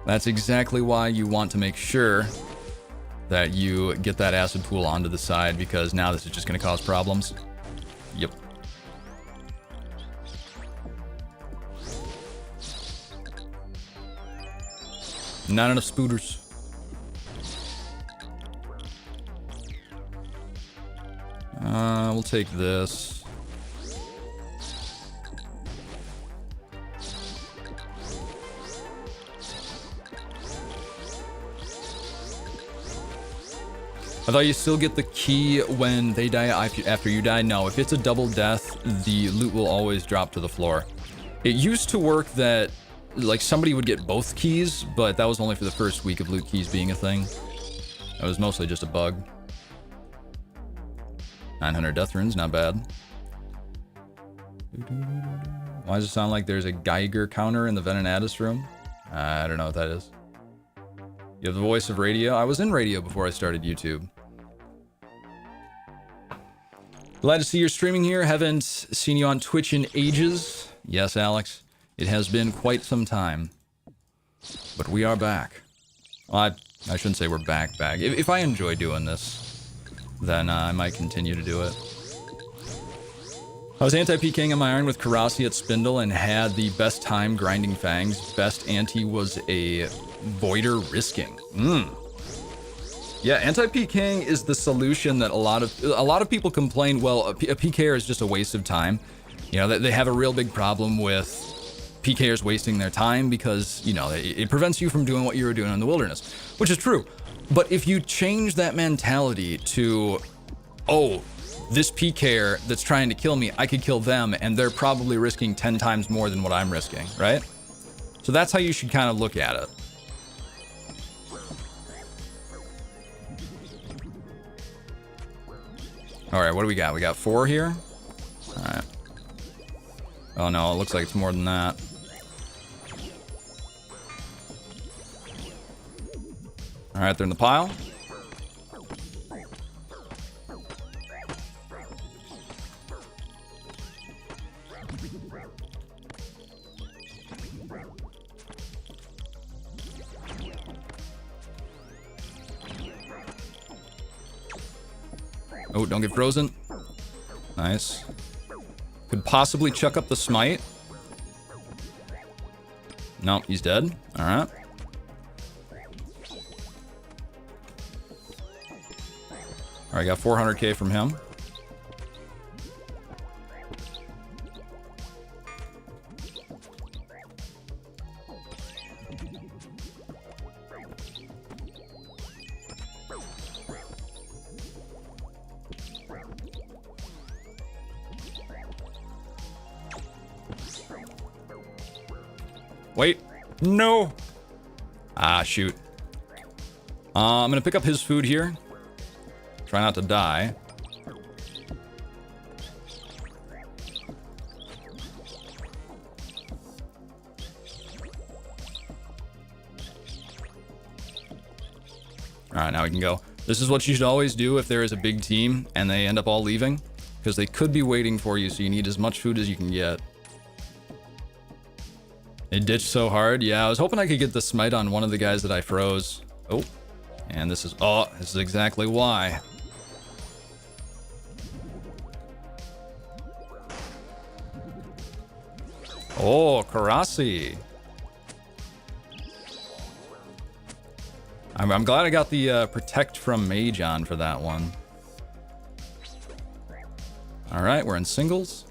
[SPEAKER 2] That's exactly why you want to make sure that you get that acid pool onto the side, because now this is just going to cause problems. Yep. Not enough spooters. We'll take this. I thought you still get the key when they die after you die. No, if it's a double death, the loot will always drop to the floor. It used to work that like somebody would get both keys, but that was only for the first week of loot keys being a thing. That was mostly just a bug. 900 death runes, not bad. Why does it sound like there's a Geiger counter in the Venenatus room? I don't know what that is. You have the voice of radio? I was in radio before I started YouTube. Glad to see you're streaming here. Haven't seen you on Twitch in ages. Yes, Alex. It has been quite some time. But we are back. Well, I shouldn't say we're back. If I enjoy doing this, then I might continue to do it. I was anti-Pking on my iron with Karasi at Spindle and had the best time grinding fangs. Best anti was a Voider risking. Yeah, anti-Pking is the solution that a lot of people complain, well, a PKer is just a waste of time. You know, they have a real big problem with PKers wasting their time because, you know, it prevents you from doing what you were doing in the wilderness, which is true. But if you change that mentality to, oh, this PKer that's trying to kill me, I could kill them, and they're probably risking 10 times more than what I'm risking, right? So that's how you should kind of look at it. All right, what do we got? We got 4 here. All right. Oh no, it looks like it's more than that. All right, they're in the pile. Oh, don't get frozen. Nice. Could possibly chuck up the smite. Nope, he's dead. All right. All right, got 400k from him. Wait. No. Ah, shoot. I'm gonna pick up his food here. Try not to die. All right, now we can go. This is what you should always do if there is a big team and they end up all leaving, because they could be waiting for you, so you need as much food as you can get. They ditched so hard. Yeah, I was hoping I could get the smite on one of the guys that I froze. Oh, and this is exactly why. Oh, Karasi. I'm glad I got the protect from mage on for that one. All right, we're in singles.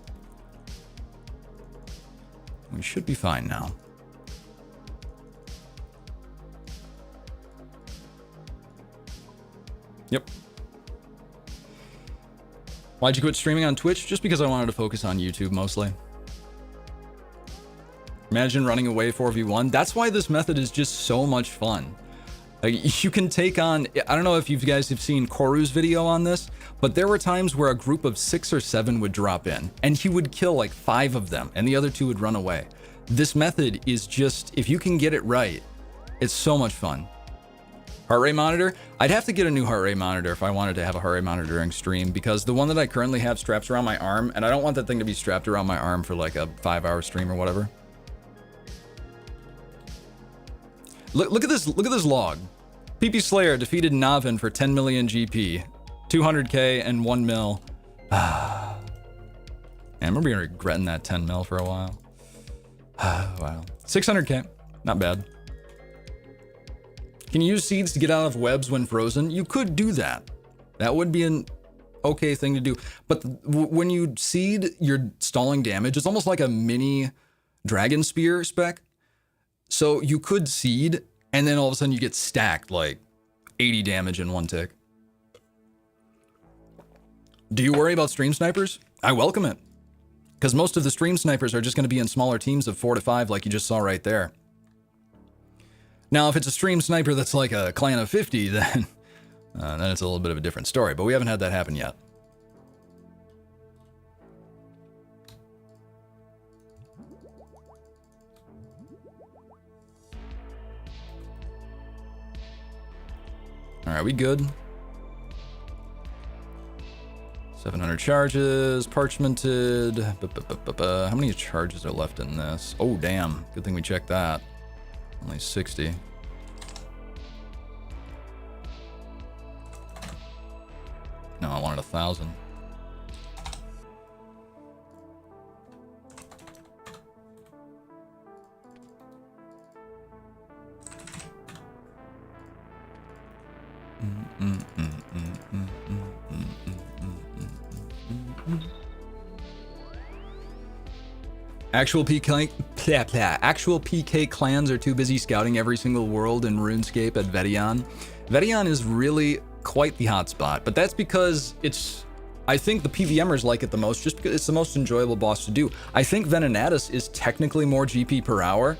[SPEAKER 2] We should be fine now. Yep. Why'd you quit streaming on Twitch? Just because I wanted to focus on YouTube mostly. Imagine running away 4v1. That's why this method is just so much fun. Like, you can take on, I don't know if you guys have seen Koru's video on this, but there were times where a group of 6 or 7 would drop in, and he would kill like 5 of them, and the other 2 would run away. This method is just, if you can get it right, it's so much fun. Heart rate monitor? I'd have to get a new heart rate monitor if I wanted to have a heart rate monitor during stream, because the one that I currently have straps around my arm, and I don't want that thing to be strapped around my arm for like a 5-hour stream or whatever. Look at this log. PP Slayer defeated Navin for 10 million GP, 200k and 1 mil. Man, I'm gonna be regretting that 10 mil for a while. Wow. 600k, not bad. Can you use seeds to get out of webs when frozen? You could do that. That would be an okay thing to do. But when you seed, you're stalling damage. It's almost like a mini dragon spear spec. So you could seed, and then all of a sudden you get stacked like 80 damage in one tick. Do you worry about stream snipers? I welcome it. Because most of the stream snipers are just going to be in smaller teams of 4 to 5 like you just saw right there. Now, if it's a stream sniper that's like a clan of 50, then it's a little bit of a different story. But we haven't had that happen yet. All right, we good? 700 charges, parchmented. How many charges are left in this? Oh, damn. Good thing we checked that. Only 60. No, I wanted 1,000. Actual PK clans are too busy scouting every single world in RuneScape at Vedion. Vedion is really quite the hotspot, but that's because I think the PVMers like it the most just because it's the most enjoyable boss to do. I think Venenatus is technically more GP per hour,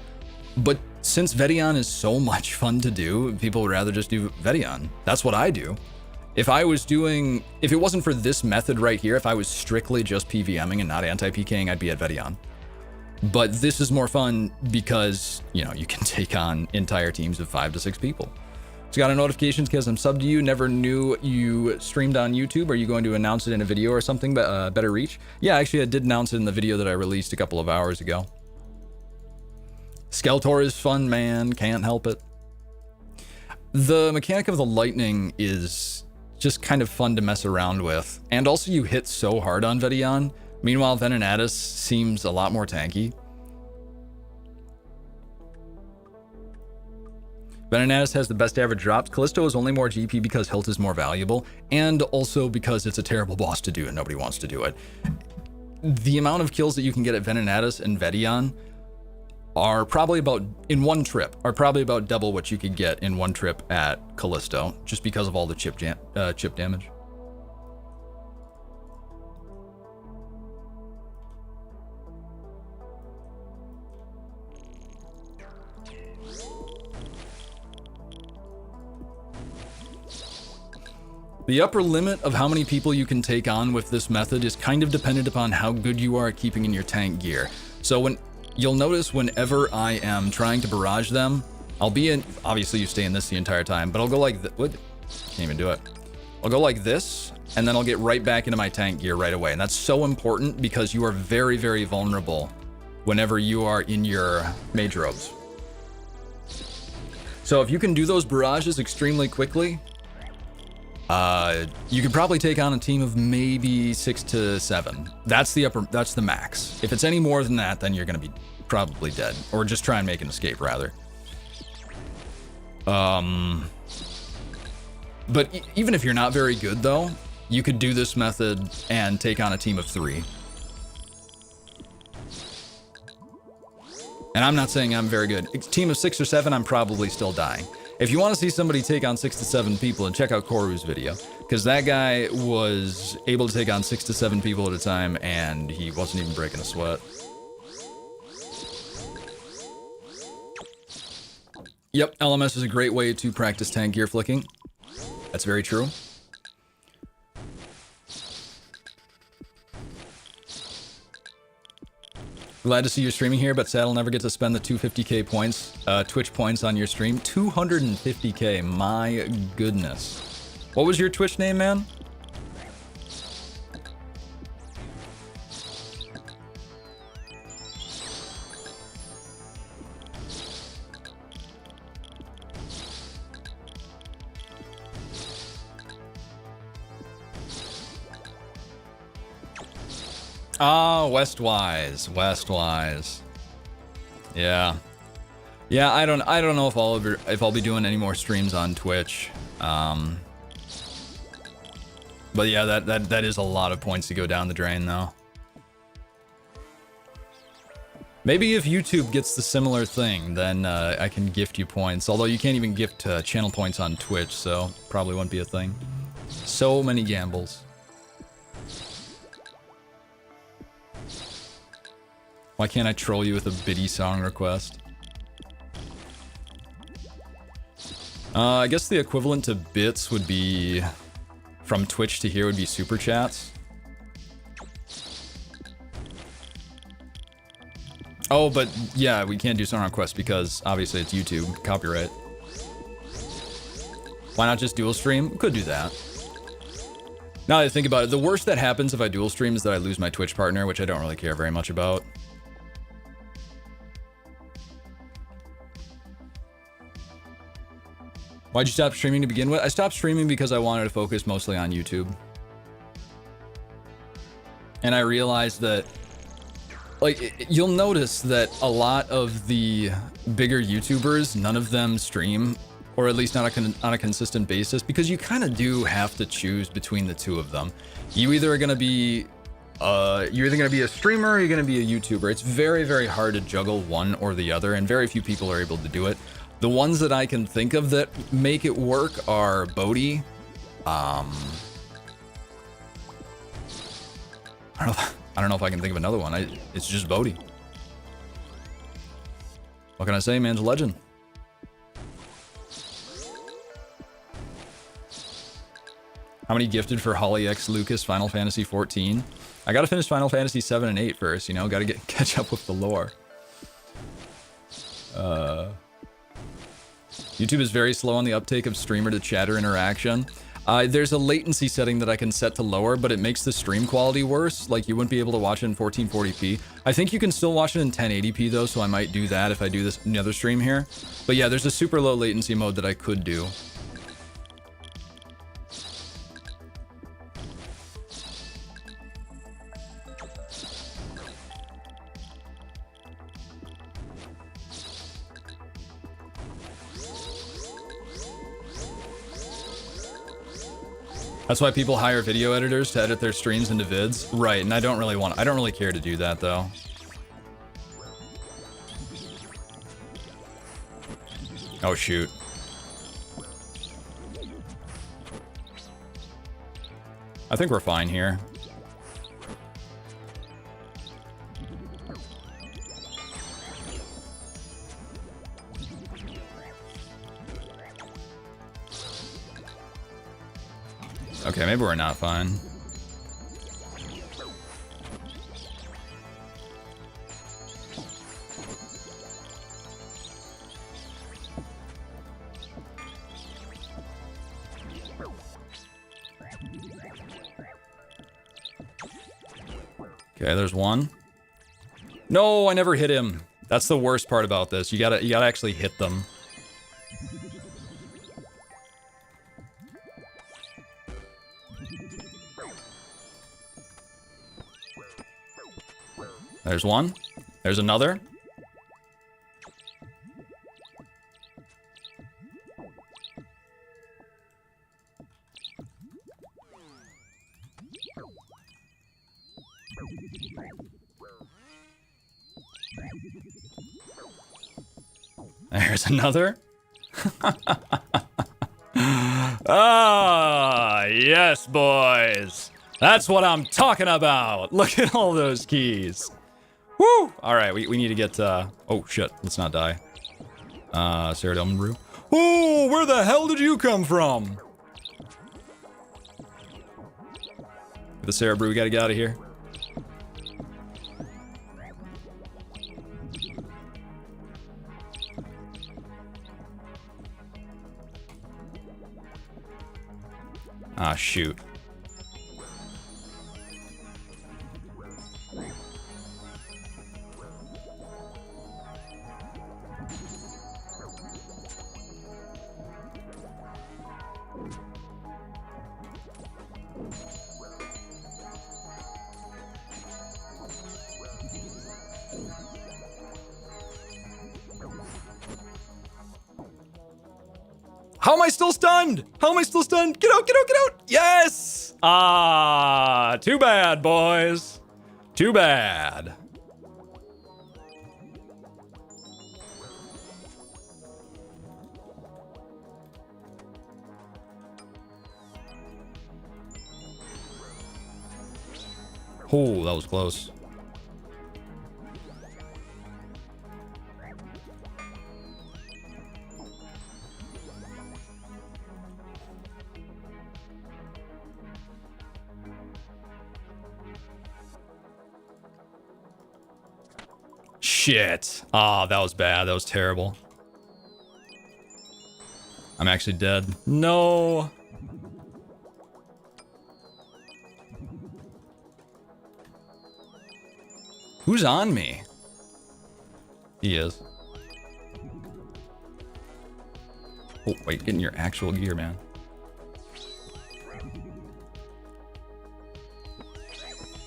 [SPEAKER 2] but since Vedion is so much fun to do, people would rather just do Vedion. That's what I do. If it wasn't for this method right here, if I was strictly just PVMing and not anti-PKing, I'd be at Vedion. But this is more fun because, you know, you can take on entire teams of 5 to 6 people. Just got a notification because I'm subbed to you. Never knew you streamed on YouTube. Are you going to announce it in a video or something? Better reach? Yeah, actually, I did announce it in the video that I released a couple of hours ago. Skeletor is fun, man. Can't help it. The mechanic of the lightning is just kind of fun to mess around with. And also, you hit so hard on Vedion. Meanwhile, Venenatus seems a lot more tanky. Venenatus has the best average drops. Callisto is only more GP because Hilt is more valuable, and also because it's a terrible boss to do and nobody wants to do it. The amount of kills that you can get at Venenatus and Vedion are probably in one trip, double what you could get in one trip at Callisto, just because of all the chip damage. The upper limit of how many people you can take on with this method is kind of dependent upon how good you are at keeping in your tank gear. So you'll notice whenever I am trying to barrage them, I'll be in, obviously you stay in this the entire time, but I'll go like, what? Can't even do it. I'll go like this, and then I'll get right back into my tank gear right away. And that's so important because you are very, very vulnerable whenever you are in your mage robes. So if you can do those barrages extremely quickly, you could probably take on a team of maybe 6 to 7. That's the max. If it's any more than that, then you're gonna be probably dead. Or just try and make an escape, rather. But even if you're not very good, though, you could do this method and take on a team of 3. And I'm not saying I'm very good. A team of 6 or 7, I'm probably still dying. If you want to see somebody take on 6 to 7 people, and check out Koru's video, because that guy was able to take on 6 to 7 people at a time, and he wasn't even breaking a sweat. Yep, LMS is a great way to practice tank gear flicking. That's very true. Glad to see you streaming here, but sad I'll never get to spend the 250k points, Twitch points on your stream. 250k, my goodness. What was your Twitch name, man? Ah, Westwise. Yeah. Yeah, I don't know if I'll be doing any more streams on Twitch. But yeah, that is a lot of points to go down the drain, though. Maybe if YouTube gets the similar thing, then I can gift you points. Although you can't even gift channel points on Twitch, so probably won't be a thing. So many gambles. Why can't I troll you with a biddy song request? I guess the equivalent to bits would be, from Twitch to here would be super chats. Oh, but yeah, we can't do song requests because obviously it's YouTube, copyright. Why not just dual stream? Could do that. Now that I think about it, the worst that happens if I dual stream is that I lose my Twitch partner, which I don't really care very much about. Why'd you stop streaming to begin with? I stopped streaming because I wanted to focus mostly on YouTube. And I realized that, like, you'll notice that a lot of the bigger YouTubers, none of them stream, or at least not on a consistent basis, because you kind of do have to choose between the two of them. You either are going to be, you're either going to be a streamer or you're going to be a YouTuber. It's very, very hard to juggle one or the other, and very few people are able to do it. The ones that I can think of that make it work are Bodhi. I don't know if I can think of another one. It's just Bodhi. What can I say? Man's a legend. How many gifted for Holly X Lucas Final Fantasy 14? I gotta finish Final Fantasy 7 and 8 first, you know? Gotta catch up with the lore. YouTube is very slow on the uptake of streamer to chatter interaction. There's a latency setting that I can set to lower, but it makes the stream quality worse. Like, you wouldn't be able to watch it in 1440p. I think you can still watch it in 1080p though, so I might do that if I do this another stream here. But yeah, there's a super low latency mode that I could do. That's why people hire video editors to edit their streams into vids. Right, and I don't really care to do that though. Oh shoot. I think we're fine here. Okay, maybe we're not fine. Okay, there's one. No, I never hit him. That's the worst part about this. You gotta actually hit them. There's one. There's another. There's another. Ah, yes, boys. That's what I'm talking about. Look at all those keys. Woo! All right, we need to get, oh, shit. Let's not die. Sarah Delman Brew. Oh, where the hell did you come from? The Sarah Brew, we gotta get out of here. Ah, shoot. How am I still stunned? How am I still stunned? Get out, get out, get out! Yes! Ah, too bad, boys. Too bad. Oh, that was close. Shit. Ah, that was bad. That was terrible. I'm actually dead. No. Who's on me? He is. Oh, wait. Get in your actual gear, man.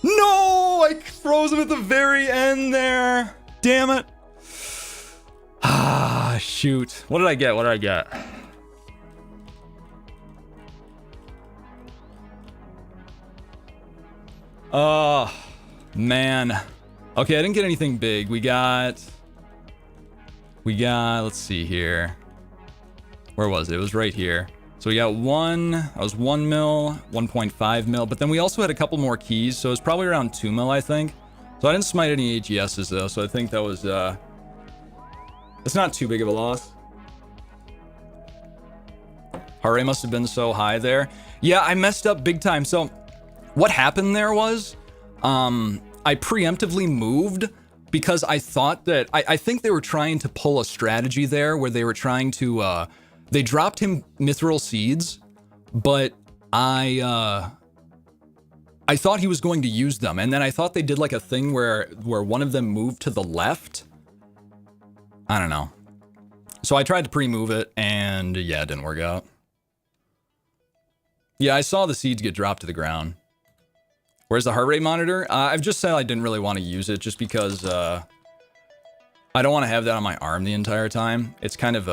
[SPEAKER 2] No! I froze him at the very end there. Damn it. Ah, shoot. What did I get? What did I get? Oh, man. Okay, I didn't get anything big. We got, let's see here. Where was it? It was right here. So we got one, that was 1 mil, 1.5 mil, but then we also had a couple more keys, so it's probably around 2 mil, I think. So I didn't smite any AGSs though, so I think that was, it's not too big of a loss. Heart rate must have been so high there. Yeah, I messed up big time. So what happened there was, I preemptively moved because I thought that, I think they were trying to pull a strategy there where they were trying to, they dropped him mithril seeds, but I thought he was going to use them, and then I thought they did like a thing where one of them moved to the left. I don't know. So I tried to pre-move it, and yeah, it didn't work out. Yeah, I saw the seeds get dropped to the ground. Where's the heart rate monitor? I've just said I didn't really want to use it just because I don't want to have that on my arm the entire time. It's kind of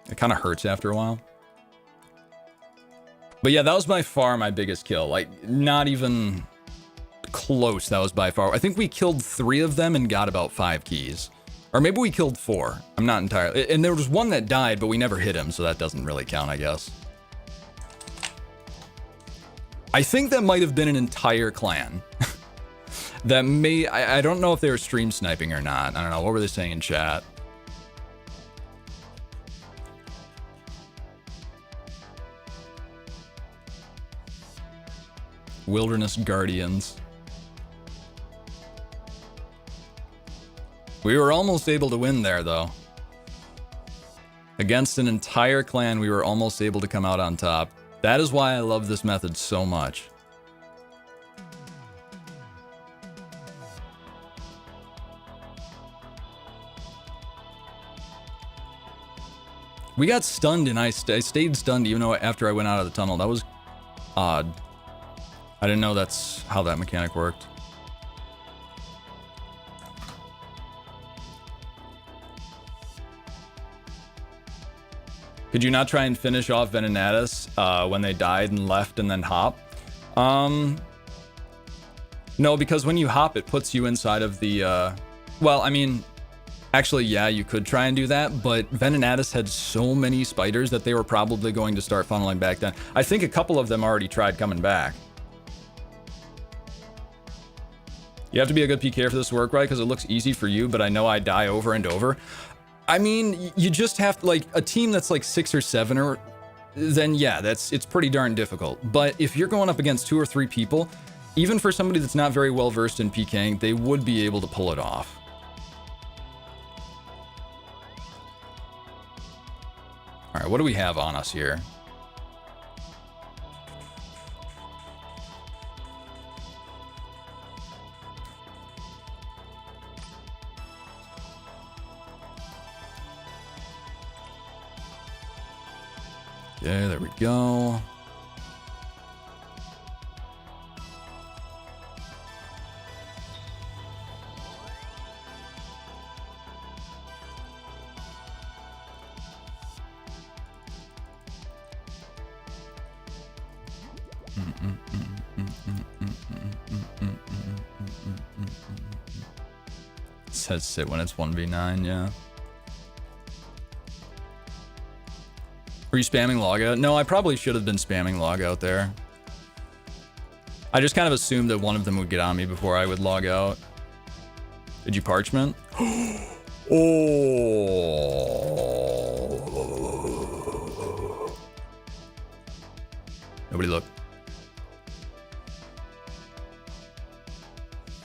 [SPEAKER 2] it kind of hurts after a while. But yeah, that was by far my biggest kill. Like, not even close. That was by far. I think we killed 3 of them and got about 5 keys. Or maybe we killed 4. I'm not entirely... And there was one that died, but we never hit him, so that doesn't really count, I guess. I think that might have been an entire clan. That may... I don't know if they were stream sniping or not. I don't know. What were they saying in chat? Wilderness Guardians. We were almost able to win there, though. Against an entire clan, we were almost able to come out on top. That is why I love this method so much. We got stunned, and I stayed stunned even though after I went out of the tunnel. That was odd. I didn't know that's how that mechanic worked. Could you not try and finish off Venenatus when they died and left and then hop? No, because when you hop, it puts you inside of the... well, I mean... Actually, yeah, you could try and do that, but Venenatus had so many spiders that they were probably going to start funneling back down. I think a couple of them already tried coming back. You have to be a good PKer for this to work, right? Because it looks easy for you, but I know I die over and over. I mean, you just have to, like, a team that's like 6 or 7 or... Then yeah, it's pretty darn difficult. But if you're going up against 2 or 3 people, even for somebody that's not very well versed in Pking, they would be able to pull it off. All right, what do we have on us here? Okay, there we go. It says sit when it's 1v9, yeah. Were you spamming logout? No, I probably should have been spamming logout there. I just kind of assumed that one of them would get on me before I would log out. Did you parchment? Oh. Nobody look.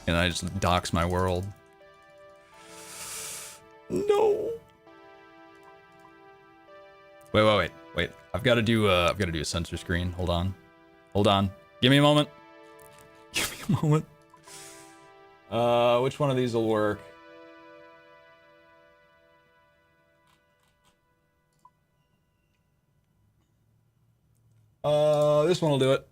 [SPEAKER 2] And I just dox my world. No. Wait. I've got to do a sensor screen. Hold on. Give me a moment. Which one of these will work? This one will do it.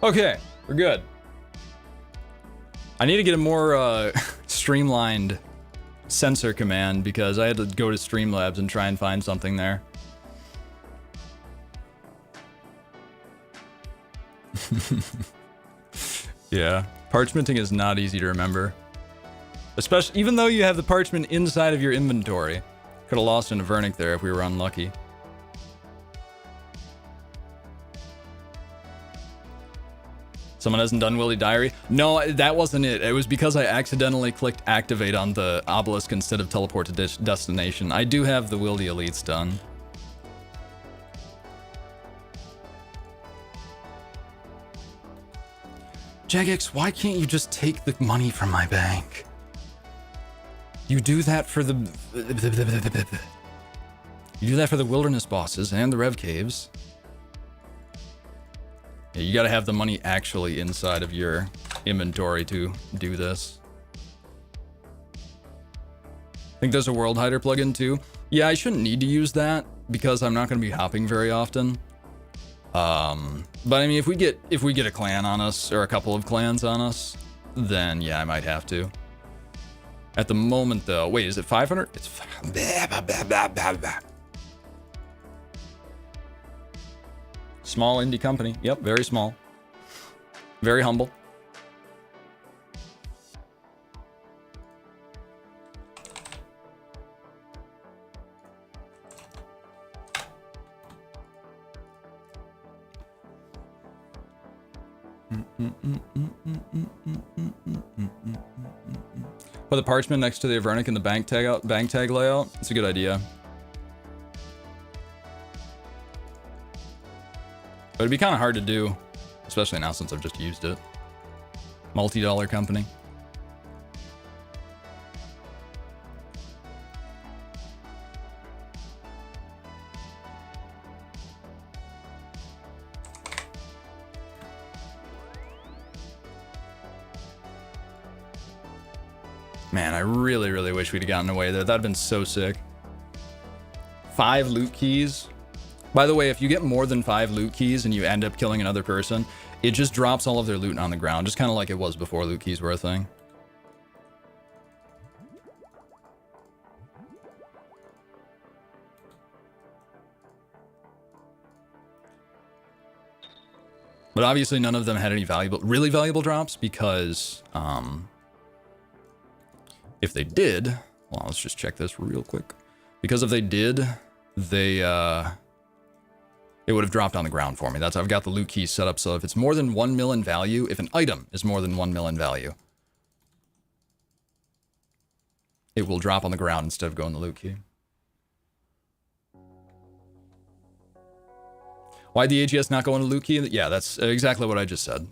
[SPEAKER 2] Okay, we're good. I need to get a more streamlined sensor command because I had to go to Streamlabs and try and find something there. Yeah, parchmenting is not easy to remember. Especially, even though you have the parchment inside of your inventory. Could have lost an Avernic there if we were unlucky. Someone hasn't done Willy Diary? No, that wasn't it. It was because I accidentally clicked activate on the obelisk instead of teleport to destination. I do have the Wildy Elites done. Jagex, why can't you just take the money from my bank? You do that for the... You do that for the wilderness bosses and the Rev Caves. Yeah, you gotta have the money actually inside of your inventory to do this. I think there's a World Hider plugin too. Yeah, I shouldn't need to use that because I'm not gonna be hopping very often. But I mean, if we get a clan on us or a couple of clans on us, then yeah, I might have to. At the moment, though, wait, is it 500? It's small indie company. Yep, very small. Very humble. Put the parchment next to the Avernic in the bank tag layout. It's a good idea. But it'd be kind of hard to do, especially now since I've just used it. Multi-dollar company. Man, I really, really wish we'd have gotten away there. That'd been so sick. 5 loot keys. By the way, if you get more than 5 loot keys and you end up killing another person, it just drops all of their loot on the ground, just kind of like it was before loot keys were a thing. But obviously none of them had any really valuable drops because, if they did, well, let's just check this real quick. Because if they did, they, it would have dropped on the ground for me. I've got the loot keys set up so if it's more than 1 mil in value, if an item is more than 1 mil in value, it will drop on the ground instead of going the loot key. Why'd the AGS not go into loot key? Yeah, that's exactly what I just said.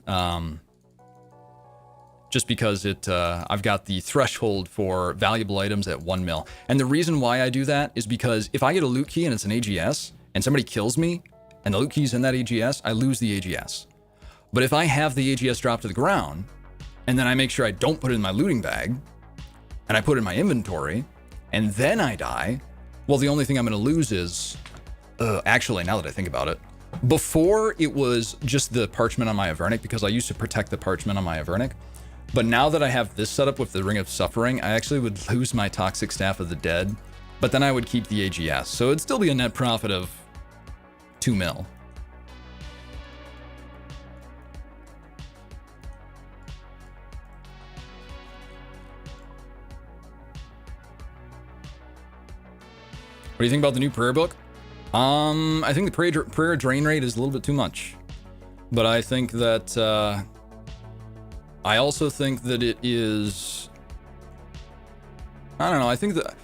[SPEAKER 2] Just because I've got the threshold for valuable items at 1 mil. And the reason why I do that is because if I get a loot key and it's an AGS and somebody kills me and the loot key's in that AGS, I lose the AGS. But if I have the AGS drop to the ground and then I make sure I don't put it in my looting bag and I put it in my inventory and then I die, well, the only thing I'm going to lose is, actually, now that I think about it, before it was just the parchment on my Avernic because I used to protect the parchment on my Avernic. But now that I have this set up with the Ring of Suffering, I actually would lose my Toxic Staff of the Dead, but then I would keep the AGS. So it'd still be a net profit of 2 mil. What do you think about the new prayer book? I think the prayer drain rate is a little bit too much. But I think that, I also think that it is, I don't know, I think that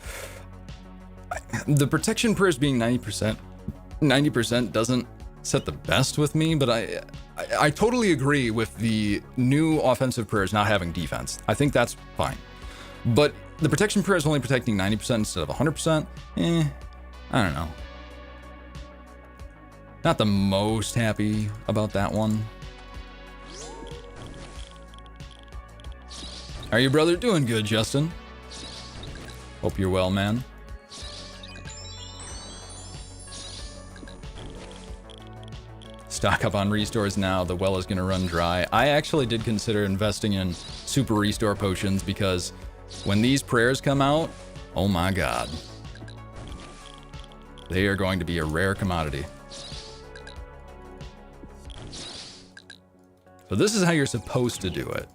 [SPEAKER 2] the protection prayers being 90% doesn't set the best with me, but I totally agree with the new offensive prayers not having defense. I think that's fine. But the protection prayer is only protecting 90% instead of 100%. I don't know. Not the most happy about that one. How are you, brother? Doing good, Justin. Hope you're well, man. Stock up on restores now. The well is going to run dry. I actually did consider investing in super restore potions because when these prayers come out, oh my god. They are going to be a rare commodity. So this is how you're supposed to do it.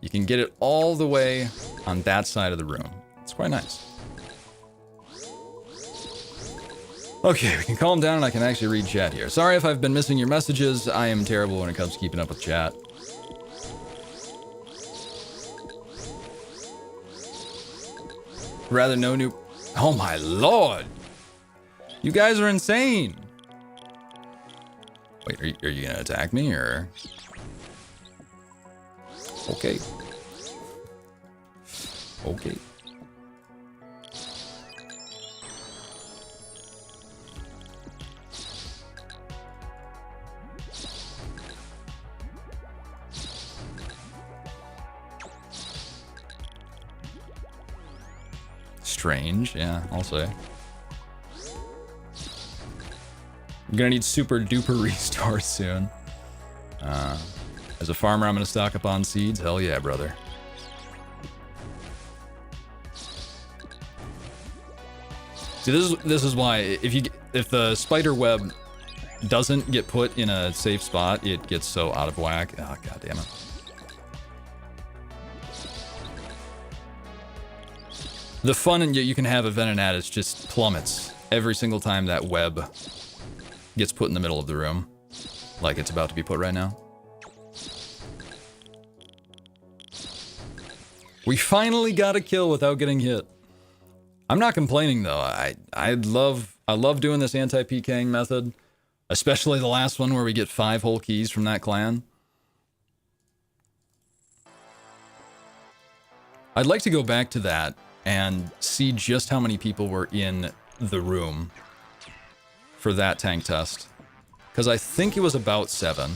[SPEAKER 2] You can get it all the way on that side of the room. It's quite nice. Okay, we can calm down and I can actually read chat here. Sorry if I've been missing your messages. I am terrible when it comes to keeping up with chat. Rather no new... Oh my lord! You guys are insane! Wait, are you gonna attack me, or...? Okay. Okay. Strange, yeah, I'll say. I'm gonna need super duper restore soon. As a farmer, I'm gonna stock up on seeds. Hell yeah, brother. See, this is why if the spider web doesn't get put in a safe spot, it gets so out of whack. Oh, god damn it. The fun you can have of Venenatis just plummets every single time that web gets put in the middle of the room, like it's about to be put right now. We finally got a kill without getting hit. I'm not complaining though. I love doing this anti-Pking method, especially the last one where we get 5 whole keys from that clan. I'd like to go back to that and see just how many people were in the room for that tank test, because I think it was about 7.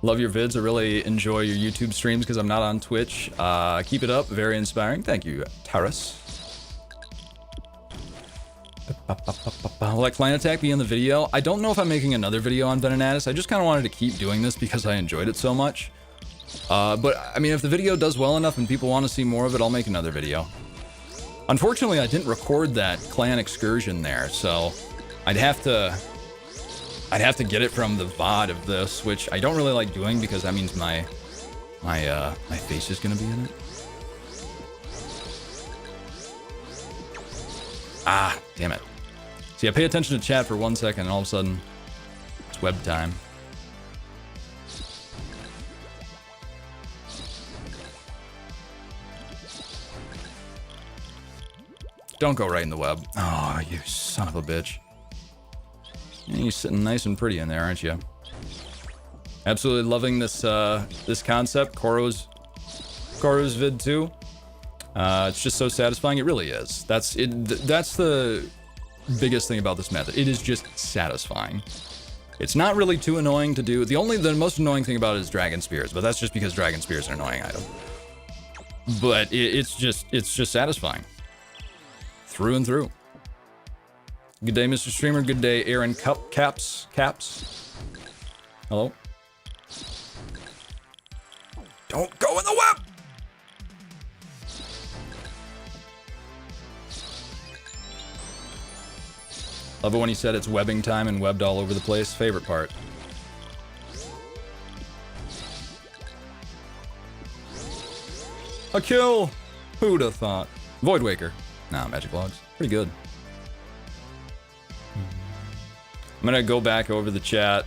[SPEAKER 2] Love your vids. I really enjoy your YouTube streams because I'm not on Twitch. Keep it up. Very inspiring. Thank you, Taurus. Will that clan attack be in the video? I don't know if I'm making another video on Venenatis. I just kind of wanted to keep doing this because I enjoyed it so much. But, I mean, if the video does well enough and people want to see more of it, I'll make another video. Unfortunately, I didn't record that clan excursion there, so I'd have to get it from the VOD of this, which I don't really like doing because that means my face is gonna be in it. Ah, damn it. See, I pay attention to chat for 1 second and all of a sudden it's web time. Don't go right in the web. Oh, you son of a bitch. Yeah, you're sitting nice and pretty in there, aren't you? Absolutely loving this this concept. Koro's vid too. It's just so satisfying. It really is. That's it. That's the biggest thing about this method. It is just satisfying. It's not really too annoying to do. The most annoying thing about it is dragon spears, but that's just because dragon spears are an annoying item. But it's just satisfying through and through. Good day, Mr. Streamer. Good day, Aaron Caps. Hello. Don't go in the web! Love it when he said it's webbing time and webbed all over the place. Favorite part. A kill! Who'd have thought? Void Waker. Nah, Magic Logs. Pretty good. I'm gonna go back over the chat.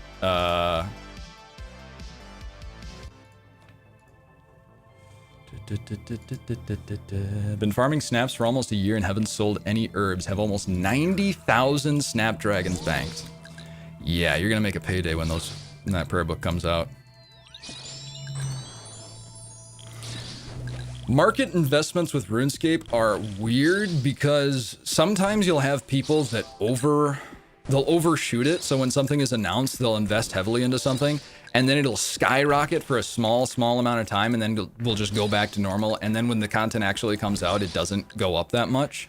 [SPEAKER 2] Been farming snaps for almost a year and haven't sold any herbs. Have almost 90,000 snapdragons banked. Yeah, you're gonna make a payday when that prayer book comes out. Market investments with RuneScape are weird because sometimes you'll have people that they'll overshoot it. So when something is announced, they'll invest heavily into something and then it'll skyrocket for a small amount of time and then we'll just go back to normal. And then when the content actually comes out, it doesn't go up that much.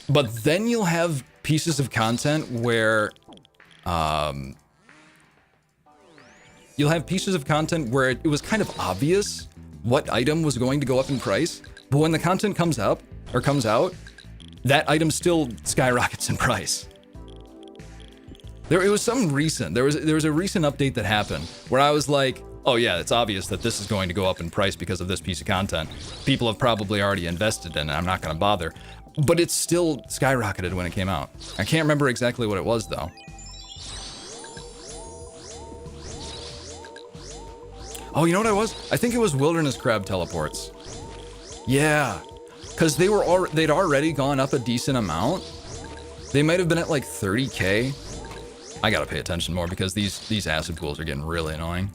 [SPEAKER 2] But then you'll have pieces of content where, it was kind of obvious what item was going to go up in price. But when the content comes out, that item still skyrockets in price. There was a recent update that happened where I was like, oh yeah, it's obvious that this is going to go up in price because of this piece of content. People have probably already invested in it. I'm not going to bother. But it still skyrocketed when it came out. I can't remember exactly what it was though. Oh, you know what I was? I think it was Wilderness Crab teleports. Yeah, because they'd already gone up a decent amount. They might have been at like 30k. I gotta pay attention more because these acid pools are getting really annoying.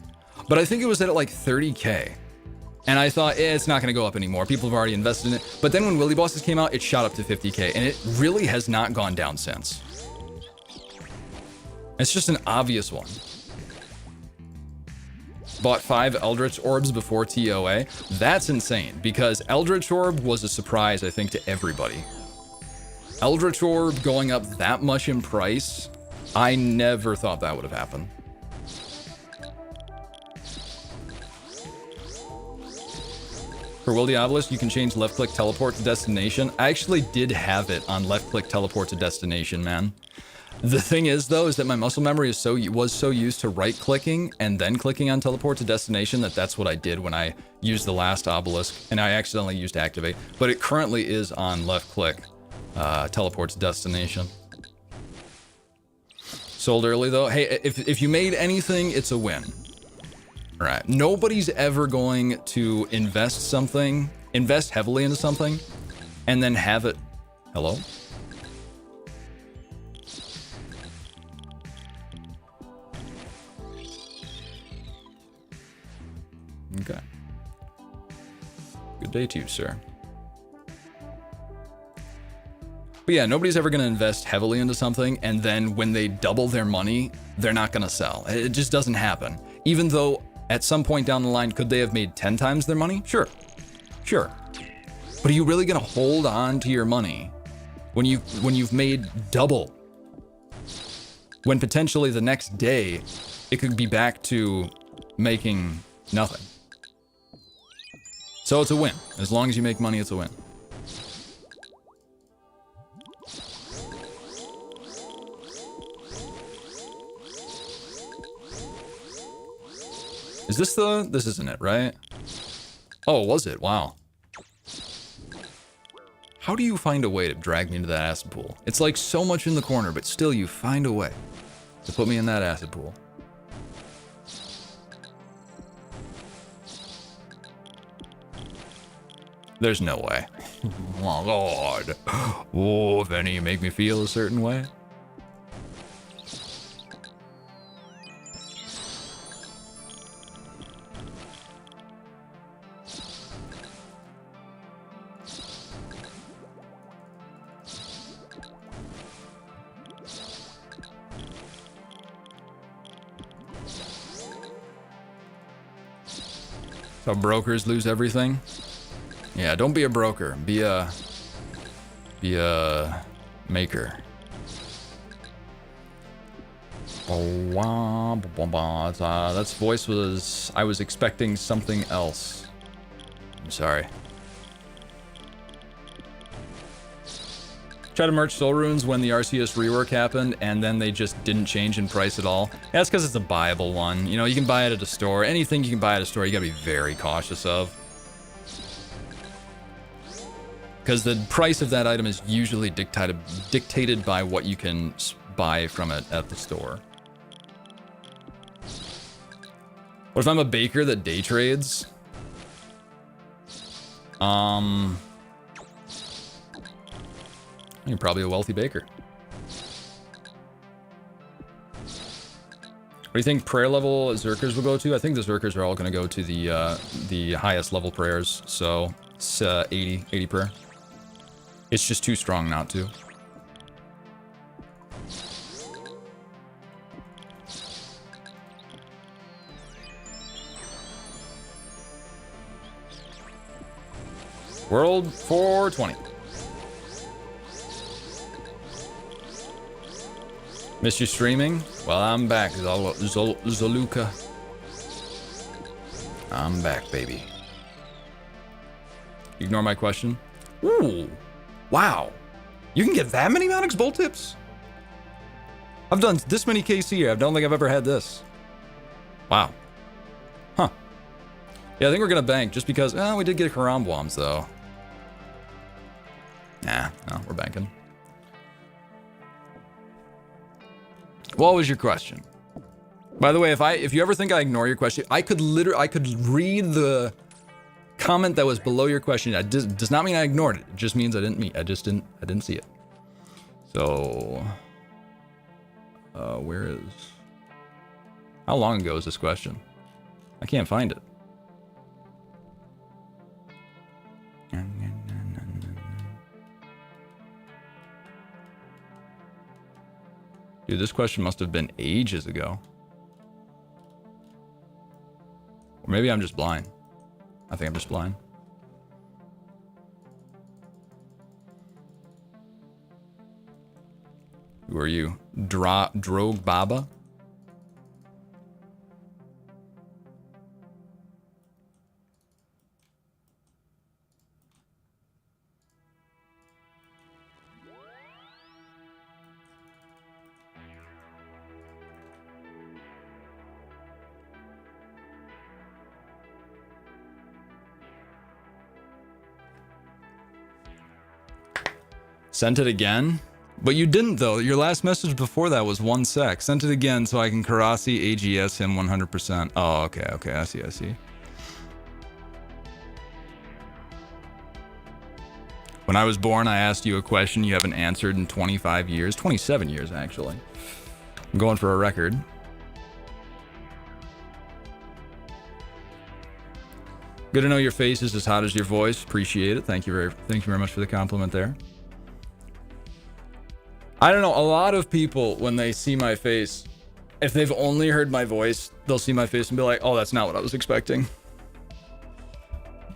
[SPEAKER 2] But I think it was at like 30k. And I thought, it's not going to go up anymore. People have already invested in it. But then when Willy Bosses came out, it shot up to 50K. And it really has not gone down since. It's just an obvious one. Bought 5 Eldritch Orbs before TOA. That's insane, because Eldritch Orb was a surprise, I think, to everybody. Eldritch Orb going up that much in price, I never thought that would have happened. For Will Diabolus, you can change left-click teleport to destination. I actually did have it on left-click teleport to destination, man. The thing is, though, is that my muscle memory was so used to right-clicking and then clicking on teleport to destination that that's what I did when I used the last obelisk, and I accidentally used activate. But it currently is on left-click teleport to destination. Sold early, though. Hey, if you made anything, it's a win. Right. Nobody's ever going to invest heavily into something, and then have it... Hello? Okay. Good day to you, sir. But yeah, nobody's ever going to invest heavily into something, and then when they double their money, they're not going to sell. It just doesn't happen. Even though at some point down the line, could they have made 10 times their money? Sure. Sure. But are you really going to hold on to your money when you've made double? When potentially the next day, it could be back to making nothing. So it's a win. As long as you make money, it's a win. Is this this isn't it, right? Oh, was it? Wow. How do you find a way to drag me into that acid pool? It's like so much in the corner, but still you find a way to put me in that acid pool. There's no way. Oh, God. Oh, Vene, you make me feel a certain way. So brokers lose everything? Yeah, don't be a broker. Be a maker. That's voice was... I was expecting something else. I'm sorry. Try to merge Soul Runes when the RCS rework happened, and then they just didn't change in price at all. Yeah, that's because it's a buyable one. You know, you can buy it at a store. Anything you can buy at a store, you gotta be very cautious of. Because the price of that item is usually dictated by what you can buy from it at the store. What if I'm a baker that day trades? You're probably a wealthy baker. What do you think prayer level Zerkers will go to? I think the Zerkers are all going to go to the highest level prayers. So it's 80 prayer. It's just too strong not to. World 420. Missed you streaming? Well, I'm back, Zoluka. I'm back, baby. Ignore my question. Ooh, wow. You can get that many Monix Bolt tips? I've done this many KC here. I don't think I've ever had this. Wow. Huh. Yeah, I think we're gonna bank just because, we did get Haram Bombs though. Nah, no, we're banking. What was your question? By the way, if you ever think I ignore your question, I could read the comment that was below your question. That does not mean I ignored it. It just means I didn't see it. So, where is? How long ago is this question? I can't find it. Dude, this question must have been ages ago. Or maybe I'm just blind. I think I'm just blind. Who are you? Drogue Baba? Sent it again? But you didn't, though. Your last message before that was 1 sec. Sent it again so I can Karasi AGS him 100%. Oh, okay, okay. I see. When I was born, I asked you a question you haven't answered in 25 years. 27 years, actually. I'm going for a record. Good to know your face is as hot as your voice. Appreciate it. Thank you very much for the compliment there. I don't know, a lot of people, when they see my face, if they've only heard my voice, they'll see my face and be like, oh, that's not what I was expecting.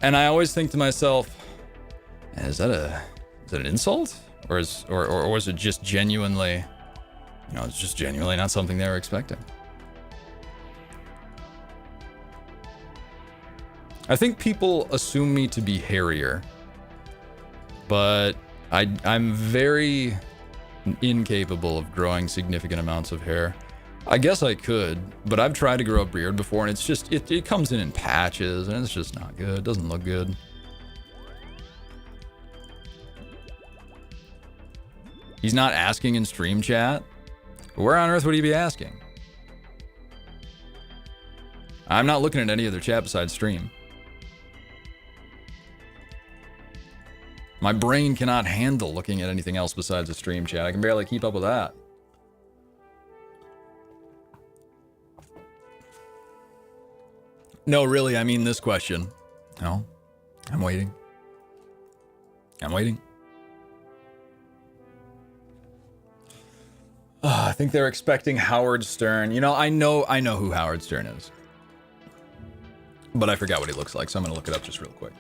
[SPEAKER 2] And I always think to myself, is that an insult? Or was it just genuinely, it's just genuinely not something they were expecting? I think people assume me to be hairier, but I'm very incapable of growing significant amounts of hair. I guess I could, but I've tried to grow a beard before, and it's just it comes in patches, and it's just not good. It doesn't look good. He's not asking in stream chat. Where on earth would he be asking? I'm not looking at any other chat besides stream. My brain cannot handle looking at anything else besides a stream chat. I can barely keep up with that. No, really, I mean this question. No, I'm waiting. I think they're expecting Howard Stern. I know who Howard Stern is. But I forgot what he looks like, so I'm gonna look it up just real quick.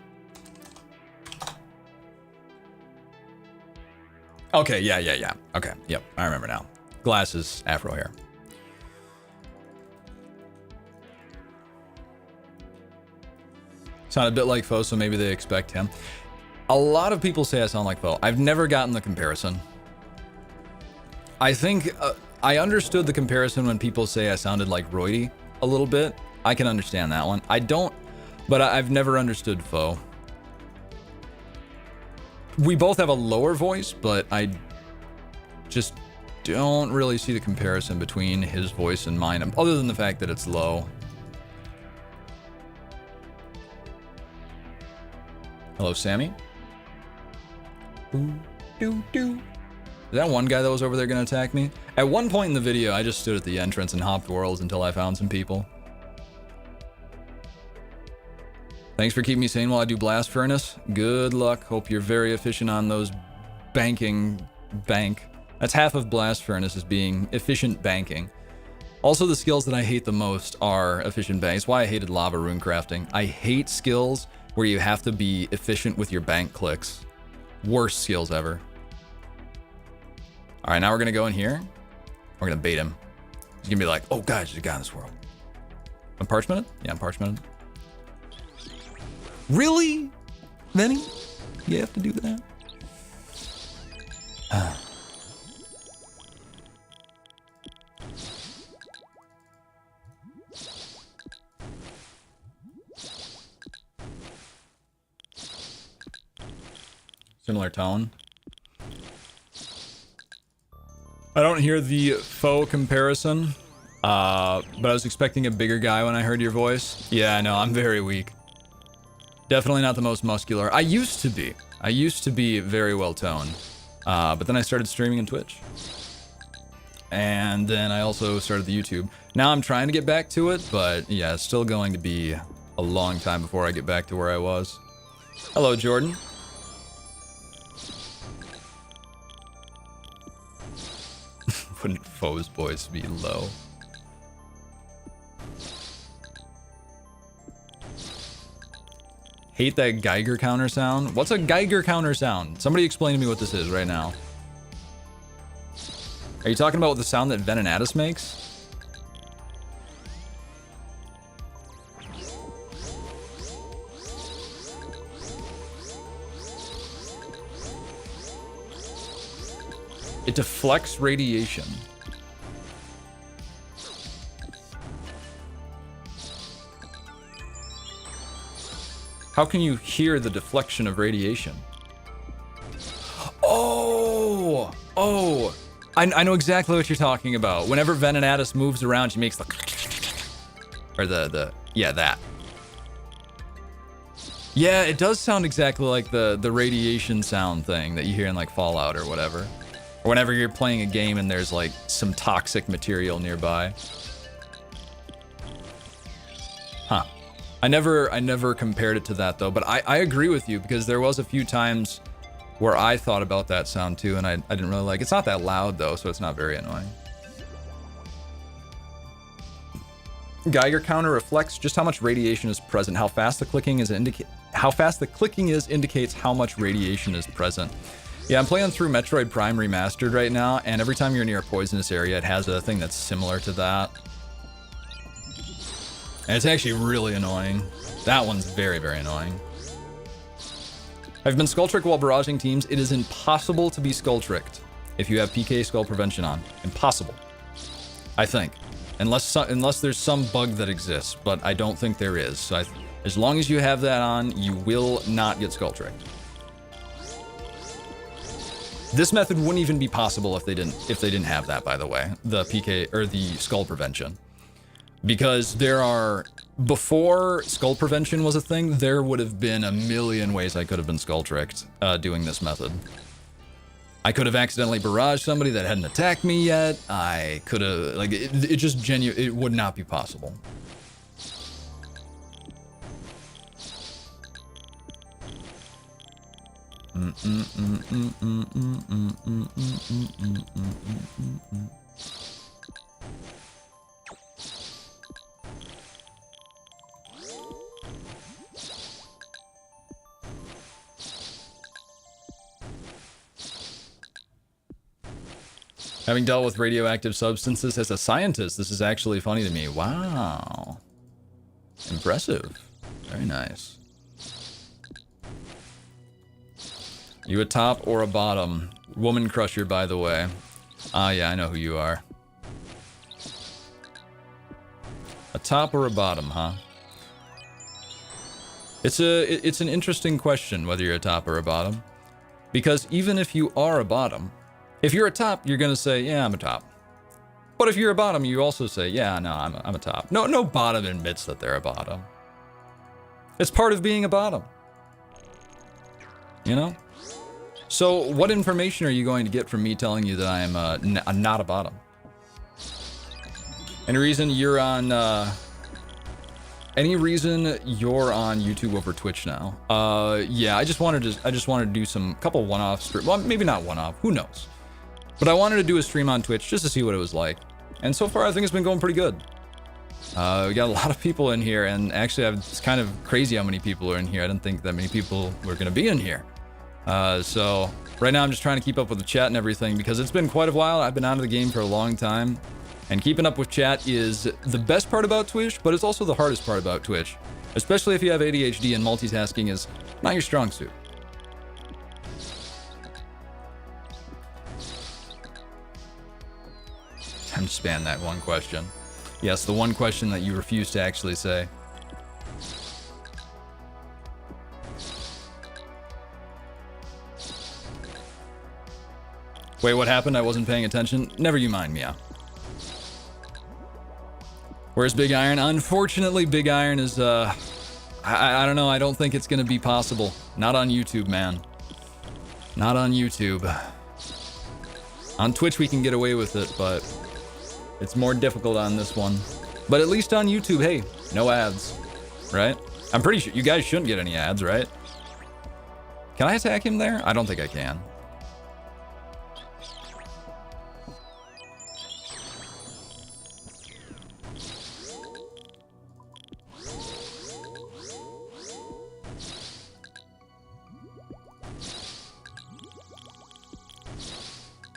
[SPEAKER 2] Okay, yeah. Okay, yep, I remember now. Glasses, afro hair. Sound a bit like Foe, so maybe they expect him. A lot of people say I sound like Foe. I've never gotten the comparison. I think I understood the comparison when people say I sounded like Roydy a little bit. I can understand that one. I don't, but I've never understood Foe. We both have a lower voice, but I just don't really see the comparison between his voice and mine, other than the fact that it's low. Hello, Sammy. Is that one guy that was over there gonna attack me? At one point in the video, I just stood at the entrance and hopped worlds until I found some people. Thanks for keeping me sane while I do Blast Furnace. Good luck. Hope you're very efficient on those bank. That's half of Blast Furnace is being efficient banking. Also, the skills that I hate the most are efficient bank. It's why I hated lava rune crafting. I hate skills where you have to be efficient with your bank clicks. Worst skills ever. All right, now we're gonna go in here. We're gonna bait him. He's gonna be like, oh, guys, there's a guy in this world. I'm parchmented? Yeah, I'm parchmented. Really? Vene? You have to do that? Similar tone. I don't hear the Foe comparison, but I was expecting a bigger guy when I heard your voice. Yeah, I know, I'm very weak. Definitely not the most muscular. I used to be very well toned, but then I started streaming on Twitch. And then I also started the YouTube. Now I'm trying to get back to it, but yeah, it's still going to be a long time before I get back to where I was. Hello, Jordan. Wouldn't foes voice be low? Hate that Geiger counter sound. What's a Geiger counter sound? Somebody explain to me what this is right now. Are you talking about the sound that Vene makes? It deflects radiation. How can you hear the deflection of radiation? Oh! Oh! I know exactly what you're talking about. Whenever Venenatus moves around, she makes the... Or yeah, that. Yeah, it does sound exactly like the radiation sound thing that you hear in like Fallout or whatever. Or whenever you're playing a game and there's like some toxic material nearby. Huh. I never compared it to that though, but I agree with you because there was a few times where I thought about that sound too and I didn't really like it. It's not that loud though, so it's not very annoying. Geiger counter reflects just how much radiation is present. How fast the clicking is indicates how much radiation is present. Yeah, I'm playing through Metroid Prime Remastered right now, and every time you're near a poisonous area, it has a thing that's similar to that. And it's actually really annoying. That one's very, very annoying. I've been skull tricked while barraging teams. It is impossible to be skull tricked if you have PK skull prevention on. Impossible. I think. Unless there's some bug that exists, but I don't think there is. So as long as you have that on, you will not get skull tricked. This method wouldn't even be possible if they didn't have that, by the way, the PK or the skull prevention. Because before skull prevention was a thing, there would have been a million ways I could have been skull tricked doing this method. I could have accidentally barraged somebody that hadn't attacked me yet. I could have, like, it just it would not be possible. Having dealt with radioactive substances as a scientist, this is actually funny to me. Wow. Impressive. Very nice. You a top or a bottom? Woman crusher, by the way. Ah, yeah, I know who you are. A top or a bottom, huh? It's an interesting question whether you're a top or a bottom. Because even if you are a bottom, if you're a top, you're gonna say, yeah, I'm a top. But if you're a bottom, you also say, yeah, no, I'm a top. No bottom admits that they're a bottom. It's part of being a bottom. You know? So what information are you going to get from me telling you that I am not a bottom? Any reason you're on YouTube over Twitch now? Yeah, I just wanted to do some couple one-off stream. Well, maybe not one-off, who knows? But I wanted to do a stream on Twitch just to see what it was like. And so far I think it's been going pretty good. We got a lot of people in here, and actually it's kind of crazy how many people are in here. I didn't think that many people were gonna be in here. So right now I'm just trying to keep up with the chat and everything because it's been quite a while. I've been out of the game for a long time, and keeping up with chat is the best part about Twitch, but it's also the hardest part about Twitch, especially if you have ADHD and multitasking is not your strong suit. Time to span that one question. Yes, the one question that you refuse to actually say. Wait, what happened? I wasn't paying attention. Never you mind, Mia. Where's Big Iron? Unfortunately, Big Iron is, I don't know. I don't think it's gonna be possible. Not on YouTube, man. Not on YouTube. On Twitch, we can get away with it, but it's more difficult on this one. But at least on YouTube, hey, no ads, right? I'm pretty sure you guys shouldn't get any ads, right? Can I attack him there? I don't think I can.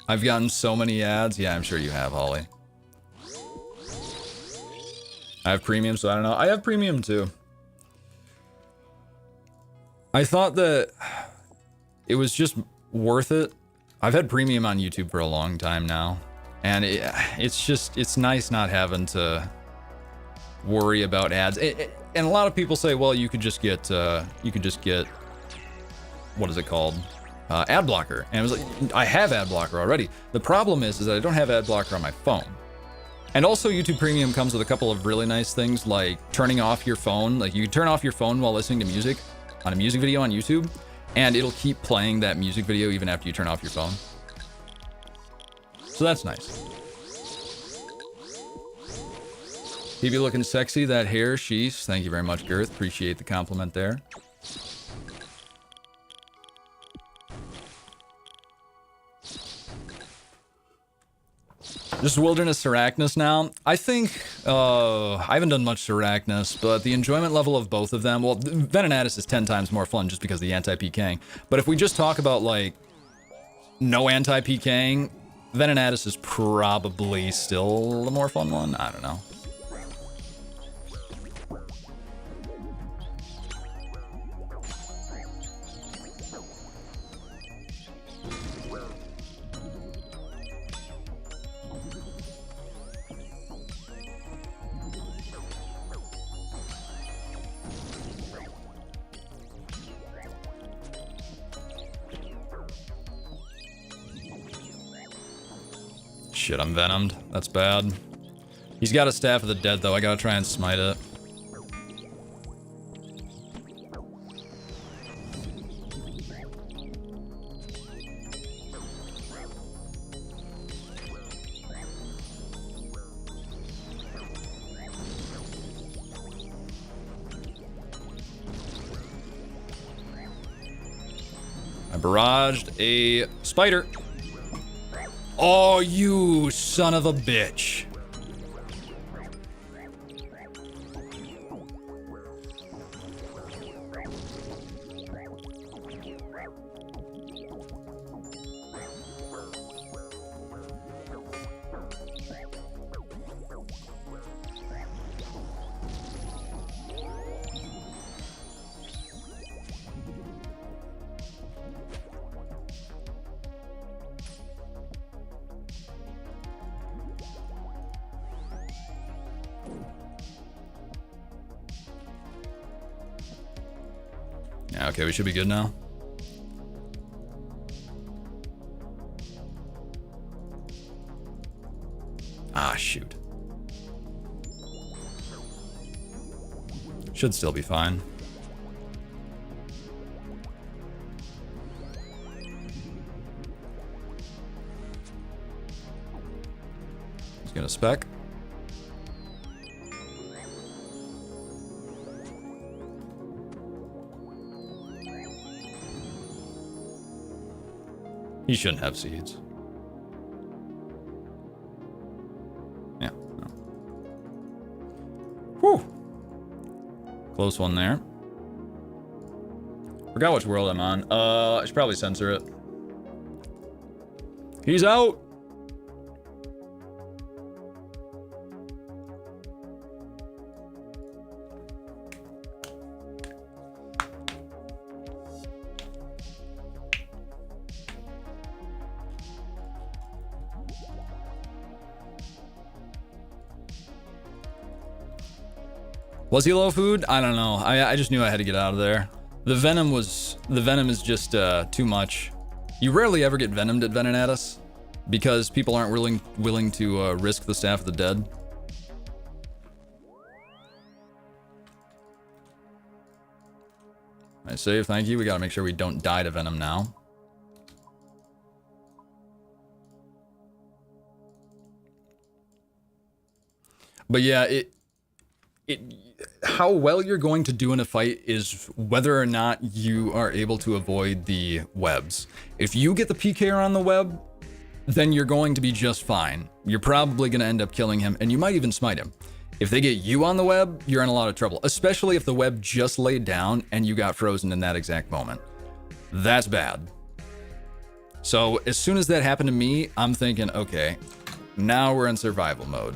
[SPEAKER 2] I've gotten so many ads. Yeah, I'm sure you have, Holly. I have premium, so I don't know. I have premium too. I thought that it was just worth it. I've had premium on YouTube for a long time now, and it's nice not having to worry about ads. And a lot of people say, well, you could just get what is it called? Ad blocker. And I was like, I have ad blocker already. The problem is that I don't have ad blocker on my phone. And also YouTube Premium comes with a couple of really nice things, like turning off your phone. Like you can turn off your phone while listening to music on a music video on YouTube, and it'll keep playing that music video even after you turn off your phone. So that's nice. He be looking sexy, that hair, sheesh. Thank you very much, Girth. Appreciate the compliment there. Just Wilderness Arachnus now. I think, I haven't done much Arachnus, but the enjoyment level of both of them, well, Venenatis is 10 times more fun just because of the anti-Pking. But if we just talk about, like, no anti-Pking, Venenatis is probably still the more fun one. I don't know. Shit, I'm venomed. That's bad. He's got a Staff of the Dead, though. I gotta try and smite it. I barraged a spider. Oh, you son of a bitch. Yeah, okay, we should be good now. Ah, shoot. Should still be fine. He's gonna spec. He shouldn't have seeds. Yeah. No. Whew. Close one there. Forgot which world I'm on. I should probably censor it. He's out! Was he low food? I don't know. I just knew I had to get out of there. The venom is just too much. You rarely ever get venomed at Venenatis because people aren't willing to risk the Staff of the Dead. Nice save, thank you. We gotta make sure we don't die to venom now. But yeah, how well you're going to do in a fight is whether or not you are able to avoid the webs. If you get the PKer on the web, then you're going to be just fine. You're probably going to end up killing him, and you might even smite him. If they get you on the web, you're in a lot of trouble, especially if the web just laid down and you got frozen in that exact moment. That's bad. So as soon as that happened to me, I'm thinking, okay, now we're in survival mode.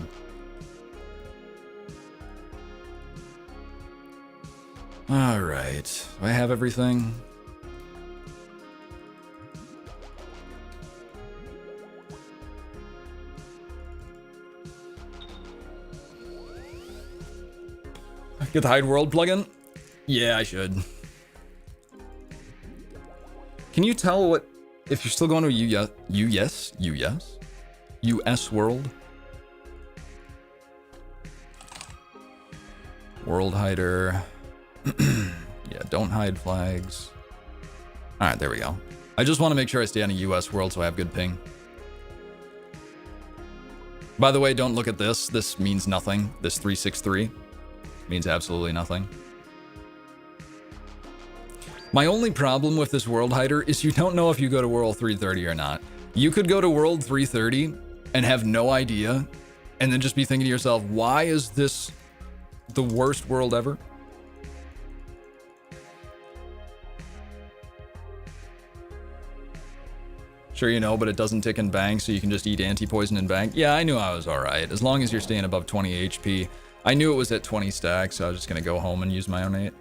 [SPEAKER 2] All right, do I have everything? Get the hide world plugin? Yeah, I should. Can you tell what if you're still going to US world? World hider. Yeah, don't hide flags. All right, there we go. I just want to make sure I stay on a US world so I have good ping. By the way, don't look at this. This means nothing. This 363 means absolutely nothing. My only problem with this world hider is you don't know if you go to world 330 or not. You could go to world 330 and have no idea and then just be thinking to yourself, why is this the worst world ever? Sure, you know, but it doesn't tick and bang, so you can just eat anti-poison and bang. Yeah, I knew I was alright. As long as you're staying above 20 HP. I knew it was at 20 stacks, so I was just gonna go home and use my own 8.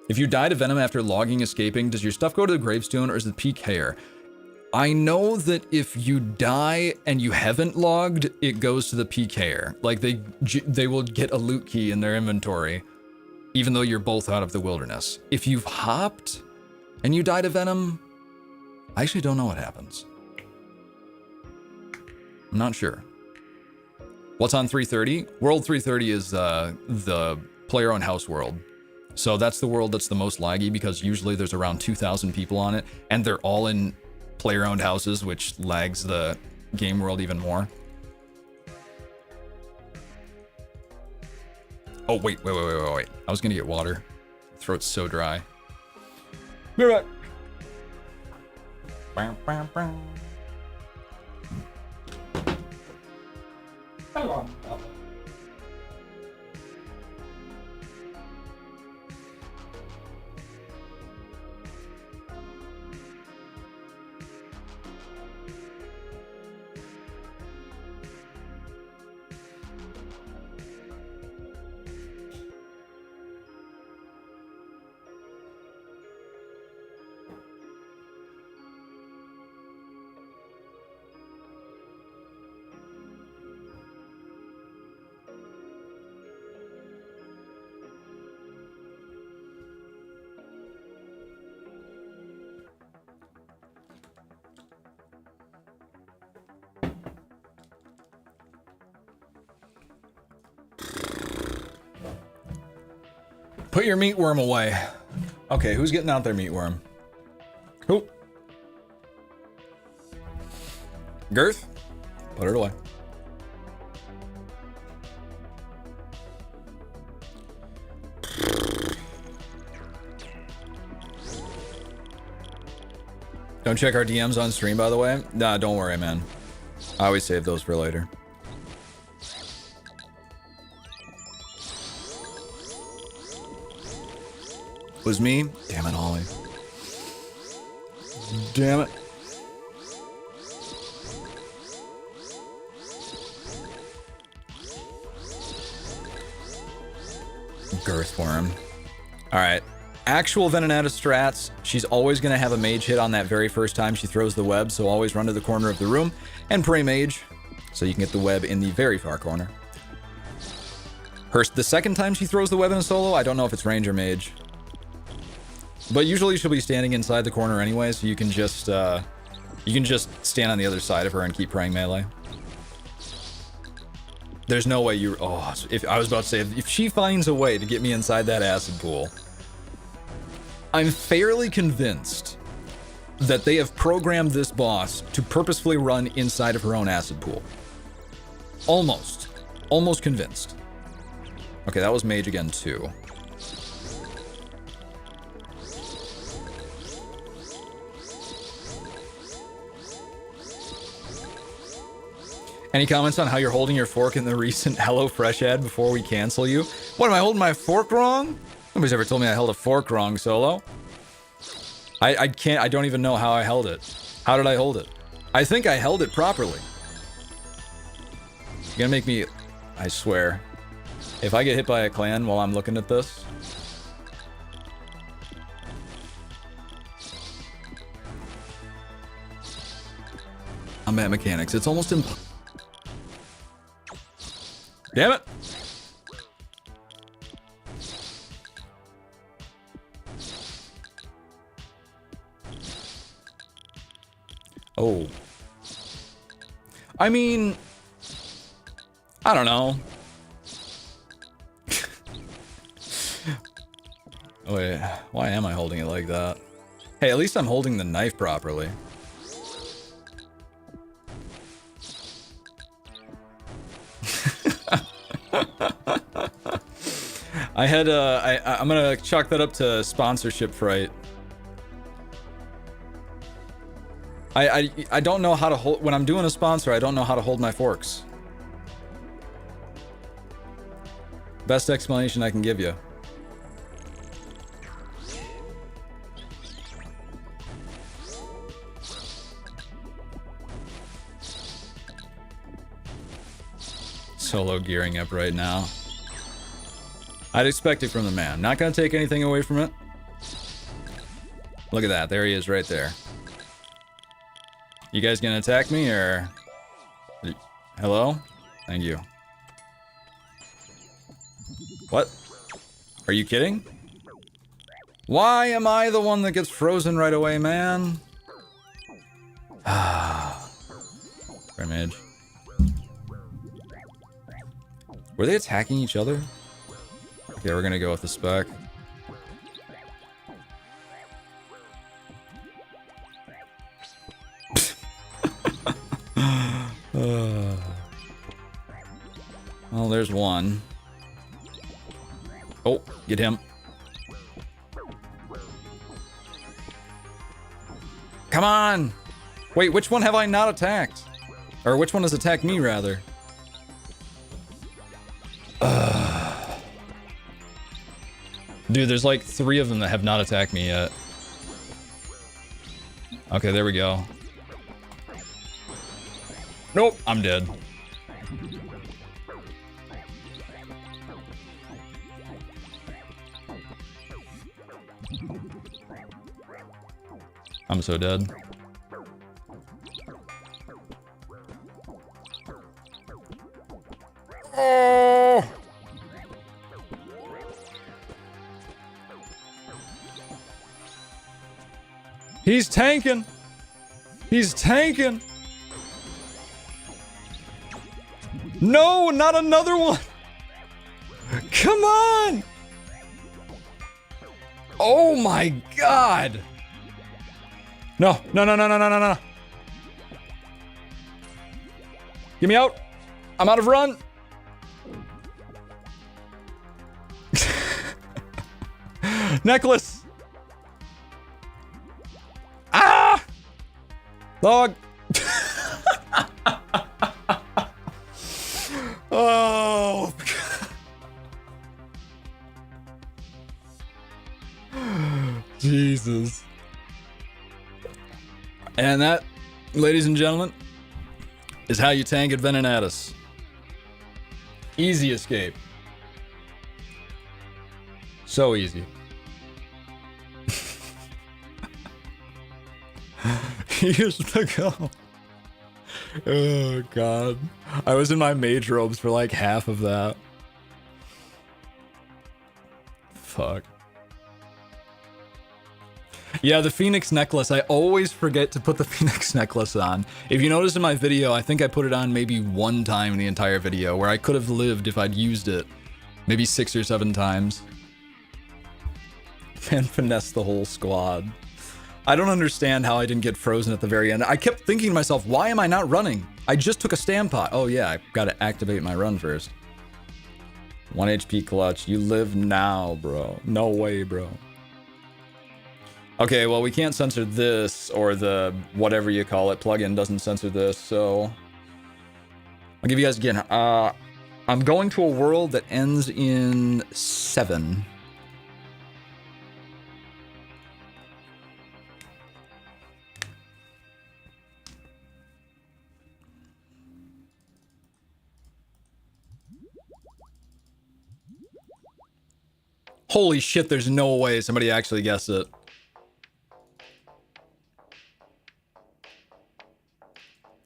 [SPEAKER 2] If you die to Venom after logging escaping, does your stuff go to the gravestone or is it peak hair? I know that if you die and you haven't logged, it goes to the PKer. Like they will get a loot key in their inventory, even though you're both out of the wilderness. If you've hopped and you die to Venom, I actually don't know what happens. I'm not sure. What's on 330? World 330 is the player-owned house world. So that's the world that's the most laggy because usually there's around 2,000 people on it, and they're all in player-owned houses, which lags the game world even more. Oh, wait. I was gonna get water. Throat's so dry. Be right back. Hello. Put your meat worm away. Okay, who's getting out their meat worm? Who? Girth? Put it away. Don't check our DMs on stream, by the way. Nah, don't worry, man. I always save those for later. Was me? Damn it, Ollie. Damn it. Girth worm. Alright. Actual Venonata strats. She's always going to have a mage hit on that very first time she throws the web, so always run to the corner of the room and pray mage, so you can get the web in the very far corner. The second time she throws the web in a solo, I don't know if it's range or mage. But usually she'll be standing inside the corner anyway, so you can just stand on the other side of her and keep praying melee. There's no way you... Oh, if I was about to say, if she finds a way to get me inside that acid pool, I'm fairly convinced that they have programmed this boss to purposefully run inside of her own acid pool. Almost. Almost convinced. Okay, that was mage again too. Any comments on how you're holding your fork in the recent HelloFresh ad before we cancel you? What, am I holding my fork wrong? Nobody's ever told me I held a fork wrong, Solo. I don't even know how I held it. How did I hold it? I think I held it properly. You're gonna make me, I swear. If I get hit by a clan while I'm looking at this. I'm at mechanics. It's almost impossible. Damn it! Oh. I mean, I don't know. Wait, why am I holding it like that? Hey, at least I'm holding the knife properly. I'm gonna chalk that up to sponsorship fright. I don't know how to hold, when I'm doing a sponsor, I don't know how to hold my forks. Best explanation I can give you. Solo gearing up right now. I'd expect it from the man. Not gonna take anything away from it. Look at that. There he is right there. You guys gonna attack me or... Hello? Thank you. What? Are you kidding? Why am I the one that gets frozen right away, man? Ah. Mage. Were they attacking each other? Okay, we're gonna go with the spec. Well, there's one. Oh, get him. Come on! Wait, which one have I not attacked? Or which one has attacked me, rather? Dude, there's like 3 of them that have not attacked me yet. Okay, there we go. Nope, I'm dead. I'm so dead. Oh! He's tanking. He's tanking. No, not another one. Come on. Oh my God. No, no, no, no, no, no, no, no. Get me out. I'm out of run. Necklace. Ah! Log. Oh. Jesus. And that, ladies and gentlemen, is how you tank at Venenatus. Easy escape. So easy. Years to go. Oh God. I was in my mage robes for like half of that. Fuck. Yeah, the Phoenix necklace. I always forget to put the Phoenix necklace on. If you notice in my video, I think I put it on maybe 1 time in the entire video, where I could have lived if I'd used it. Maybe 6 or 7 times. And finesse the whole squad. I don't understand how I didn't get frozen at the very end. I kept thinking to myself, why am I not running? I just took a stand pot. Oh yeah, I gotta activate my run first. 1 HP clutch. You live now, bro. No way, bro. Okay, well, we can't censor this, or the whatever you call it. Plugin doesn't censor this, so... I'll give you guys again. I'm going to a world that ends in 7. Holy shit, there's no way somebody actually guessed it.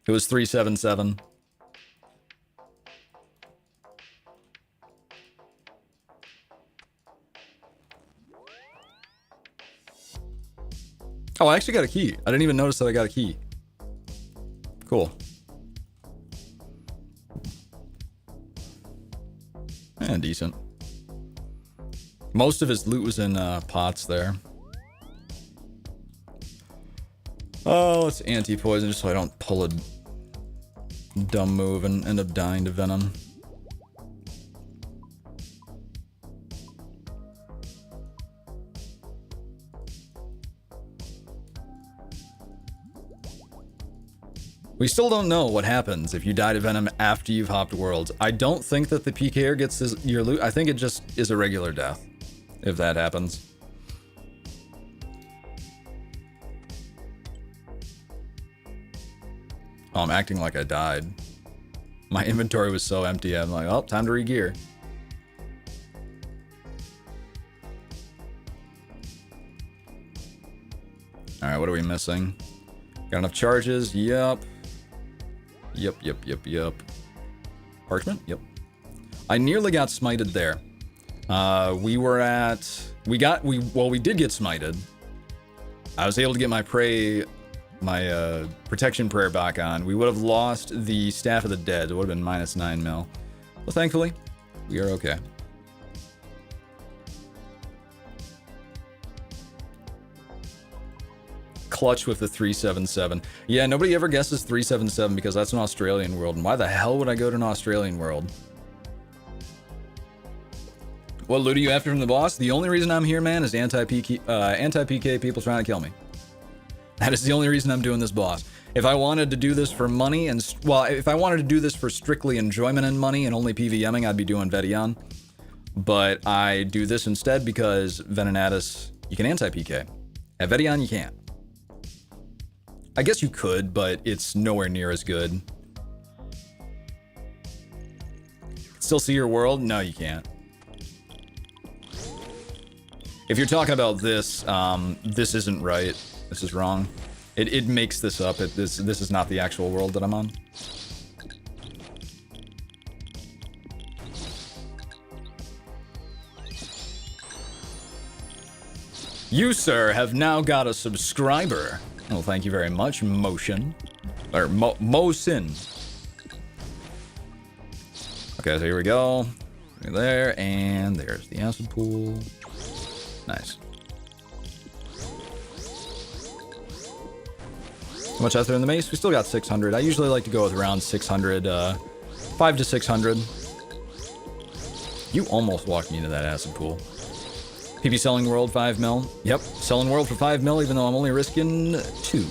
[SPEAKER 2] It was 377. Oh, I actually got a key. I didn't even notice that I got a key. Cool. Eh, decent. Most of his loot was in pots there. Oh, let's anti-poison just so I don't pull a dumb move and end up dying to venom. We still don't know what happens if you die to venom after you've hopped worlds. I don't think that the PKer gets your loot. I think it just is a regular death, if that happens. Oh, I'm acting like I died. My inventory was so empty, I'm like, oh, time to re-gear. Alright, what are we missing? Got enough charges? Yep. Yep. Parchment? Yep. I nearly got smited there. We did get smited. I was able to get my protection prayer back on. We would have lost the Staff of the Dead. It would have been minus 9 mil. But thankfully, we are okay. Clutch with the 377. Yeah, nobody ever guesses 377 because that's an Australian world. And why the hell would I go to an Australian world? What loot are you after from the boss? The only reason I'm here, man, is anti-PK people trying to kill me. That is the only reason I'm doing this boss. If I wanted to do this for money and... Well, if I wanted to do this for strictly enjoyment and money and only PVMing, I'd be doing Vedion. But I do this instead because Venenatus, you can anti-PK. At Vedion, you can't. I guess you could, but it's nowhere near as good. Still see your world? No, you can't. If you're talking about this, this isn't right. This is wrong. It makes this up. This is not the actual world that I'm on. You, sir, have now got a subscriber. Well, thank you very much, Motion. Or Mosin. Okay, so here we go. There, and there's the acid pool. Nice. How much after in the mace? We still got 600. I usually like to go with around 600, 5 to 600. You almost walked me into that acid pool. PP selling world 5 mil. Yep, selling world for 5 mil, even though I'm only risking 2.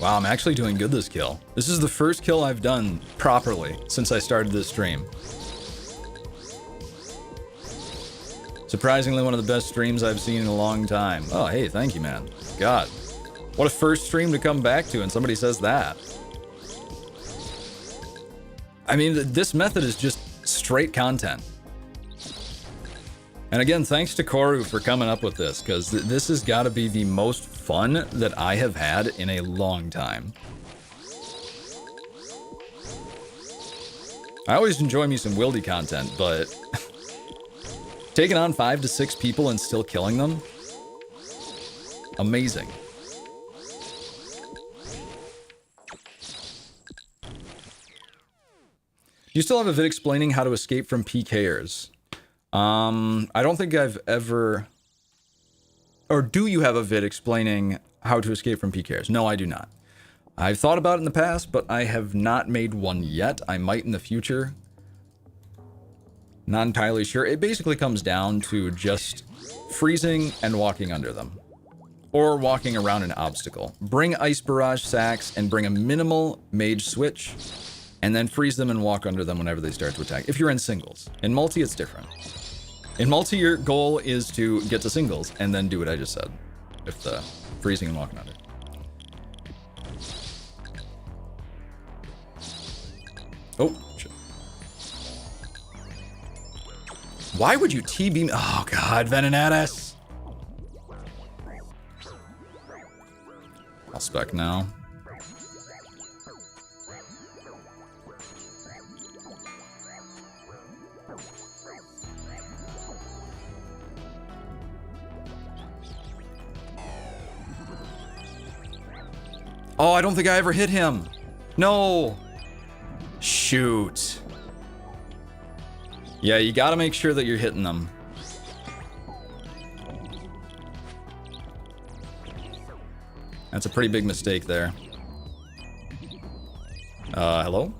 [SPEAKER 2] Wow, I'm actually doing good this kill. This is the first kill I've done properly since I started this stream. Surprisingly, one of the best streams I've seen in a long time. Oh, hey, thank you, man. God, what a first stream to come back to, and somebody says that. I mean, this method is just straight content. And again, thanks to Koru for coming up with this, because this has got to be the most fun that I have had in a long time. I always enjoy me some wildy content, but taking on 5 to 6 people and still killing them? Amazing. You still have a vid explaining how to escape from PKers? I don't think I've ever... Or do you have a vid explaining how to escape from PKers? No, I do not. I've thought about it in the past, but I have not made one yet. I might in the future. Not entirely sure. It basically comes down to just freezing and walking under them. Or walking around an obstacle. Bring ice barrage sacks and bring a minimal mage switch. And then freeze them and walk under them whenever they start to attack. If you're in singles. In multi, it's different. In multi, your goal is to get to singles and then do what I just said. With the freezing and walking under. Oh, shit. Why would you TB me? Oh, God, Venenatus. I'll spec now. Oh, I don't think I ever hit him. No. Shoot. Yeah, you gotta make sure that you're hitting them. That's a pretty big mistake there. Hello?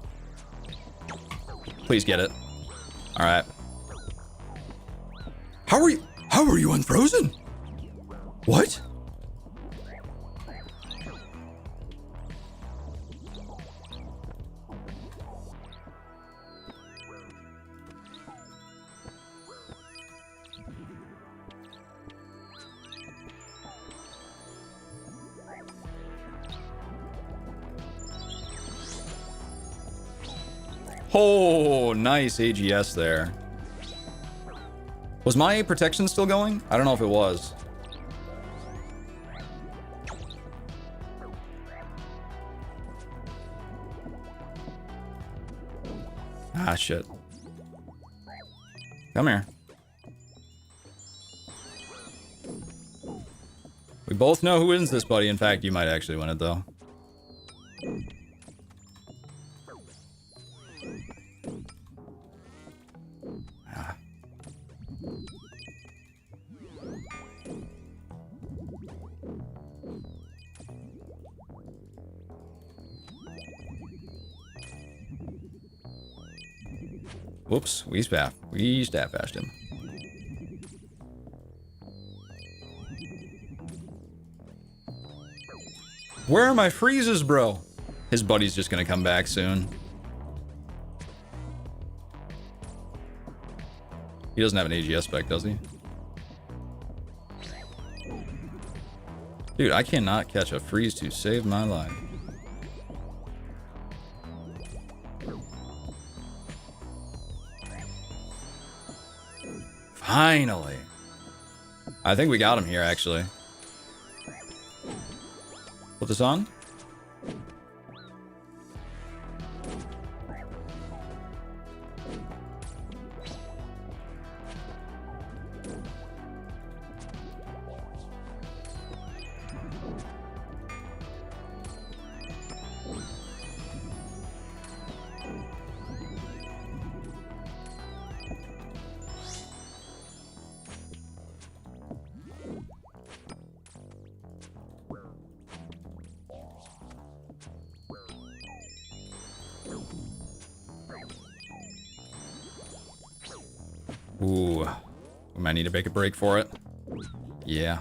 [SPEAKER 2] Please get it. Alright. How are you unfrozen? What? Oh, nice AGS there. Was my protection still going? I don't know if it was. Ah, shit. Come here. We both know who wins this, buddy. In fact, you might actually win it, though. Whoops, we stab bashed him. Where are my freezes, bro? His buddy's just gonna come back soon. He doesn't have an AGS spec, does he? Dude, I cannot catch a freeze to save my life. Finally. I think we got him here, actually. Put this on. Ooh, we might need to make a break for it. Yeah.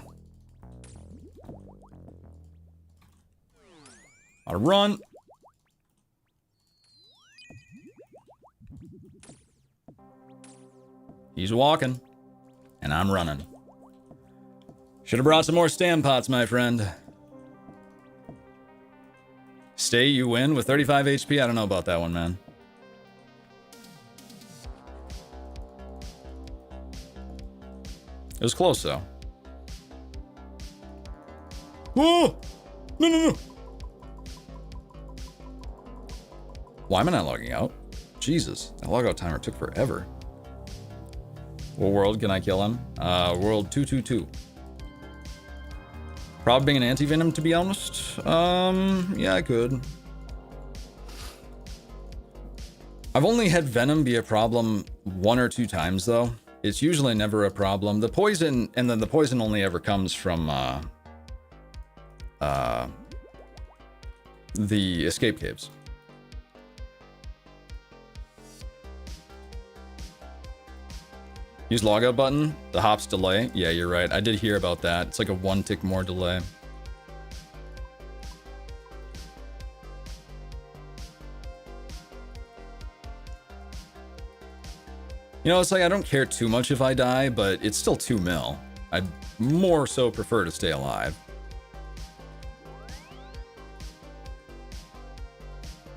[SPEAKER 2] Gotta run. He's walking, and I'm running. Should have brought some more stand pots, my friend. Stay, you win with 35 HP? I don't know about that one, man. It was close, though. Whoa! No, no, no! Why am I not logging out? Jesus, that logout timer took forever. What world can I kill him? World 222. Probably being an anti-venom, to be honest. Yeah, I could. I've only had venom be a problem 1 or 2 times, though. It's usually never a problem. The poison, and then the poison only ever comes from, the escape caves. Use logout button, the hops delay. Yeah, you're right. I did hear about that. It's like a 1 tick more delay. You know, it's like I don't care too much if I die, but it's still 2 mil. I'd more so prefer to stay alive.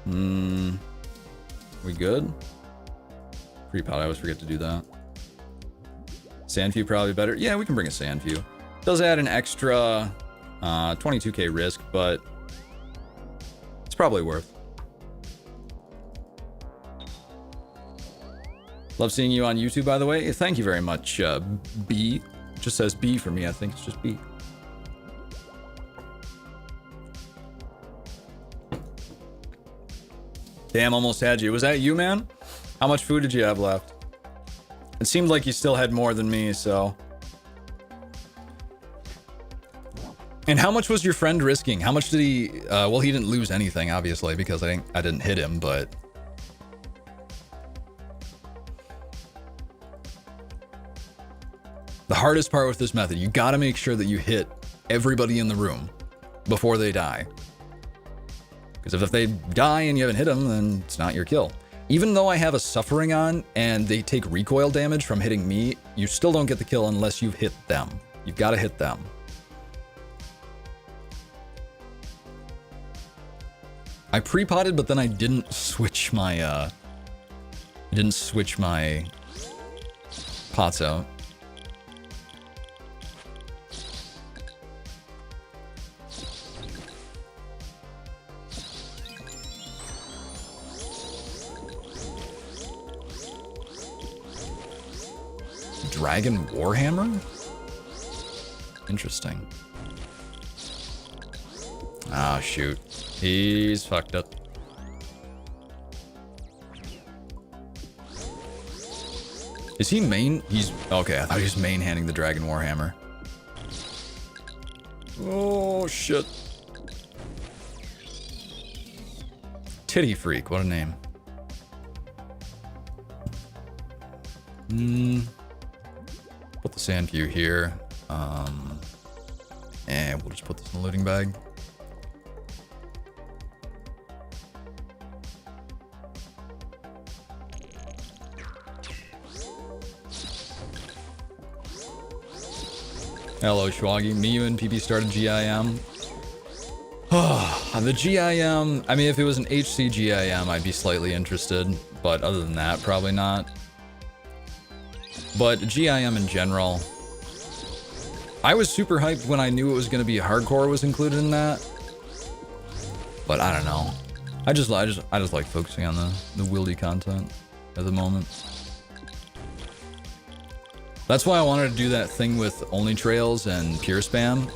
[SPEAKER 2] We good? Pre-pot, I always forget to do that. Sandview probably better. Yeah, we can bring a Sandview. Does add an extra 22k risk, but it's probably worth. Love seeing you on YouTube, by the way. Thank you very much, B. It just says B for me. I think it's just B. Damn, almost had you. Was that you, man? How much food did you have left? It seemed like you still had more than me, so. And how much was your friend risking? How much did he? Well, he didn't lose anything, obviously, because I didn't hit him, but. The hardest part with this method, you gotta make sure that you hit everybody in the room before they die. Because if they die and you haven't hit them, then it's not your kill. Even though I have a suffering on and they take recoil damage from hitting me, you still don't get the kill unless you've hit them. You've got to hit them. I pre-potted, but then I didn't switch my pots out. Dragon Warhammer? Interesting. Ah, shoot. He's fucked up. Is he main? He's... Okay, I thought he was main-handing the Dragon Warhammer. Oh, shit. Titty Freak, what a name. Put the Sandview here. And we'll just put this in the looting bag. Hello, Schwaggy. Me and PP started GIM. The GIM, I mean, if it was an HC GIM, I'd be slightly interested. But other than that, probably not. But GIM in general, I was super hyped when I knew it was going to be hardcore was included in that. But I don't know. I just like focusing on the wieldy content at the moment. That's why I wanted to do that thing with only trails and pure spam.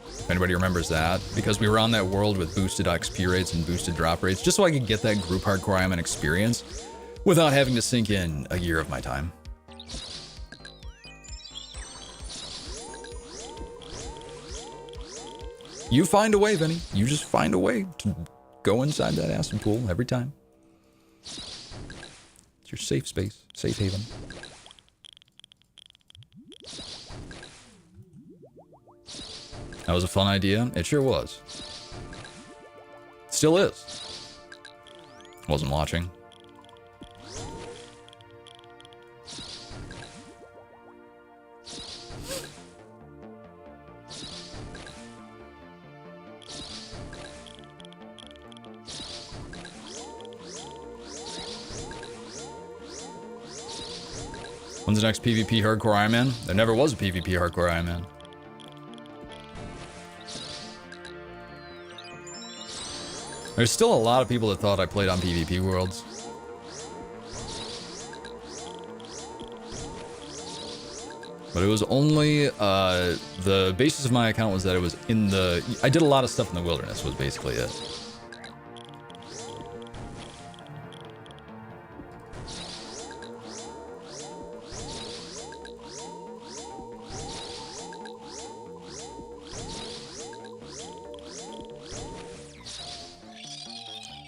[SPEAKER 2] If anybody remembers that, because we were on that world with boosted XP rates and boosted drop rates, just so I could get that group hardcore IMN experience without having to sink in a year of my time. You find a way, Vene. You just find a way to go inside that acid pool every time. It's your safe space, safe haven. That was a fun idea. It sure was. Still is. Wasn't watching. When's the next PvP hardcore Ironman? There never was a PvP hardcore Ironman. There's still a lot of people that thought I played on PvP Worlds. But it was only, the basis of my account was that it was in the, I did a lot of stuff in the wilderness was basically it.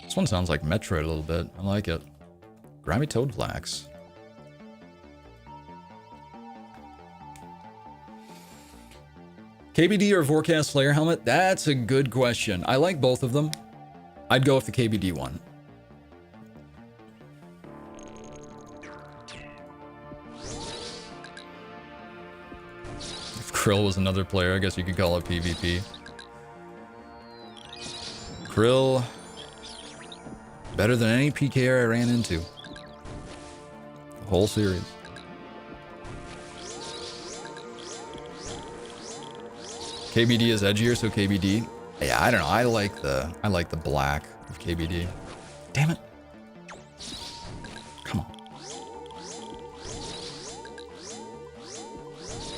[SPEAKER 2] This one sounds like Metroid a little bit. I like it. Grimy Toad Flax. KBD or Vorcast Slayer helmet? That's a good question. I like both of them. I'd go with the KBD one. If Krill was another player, I guess you could call it PvP. Krill, better than any PKer I ran into. The whole series. KBD is edgier, so KBD. Yeah, I don't know. I like the black of KBD. Damn it. Come on.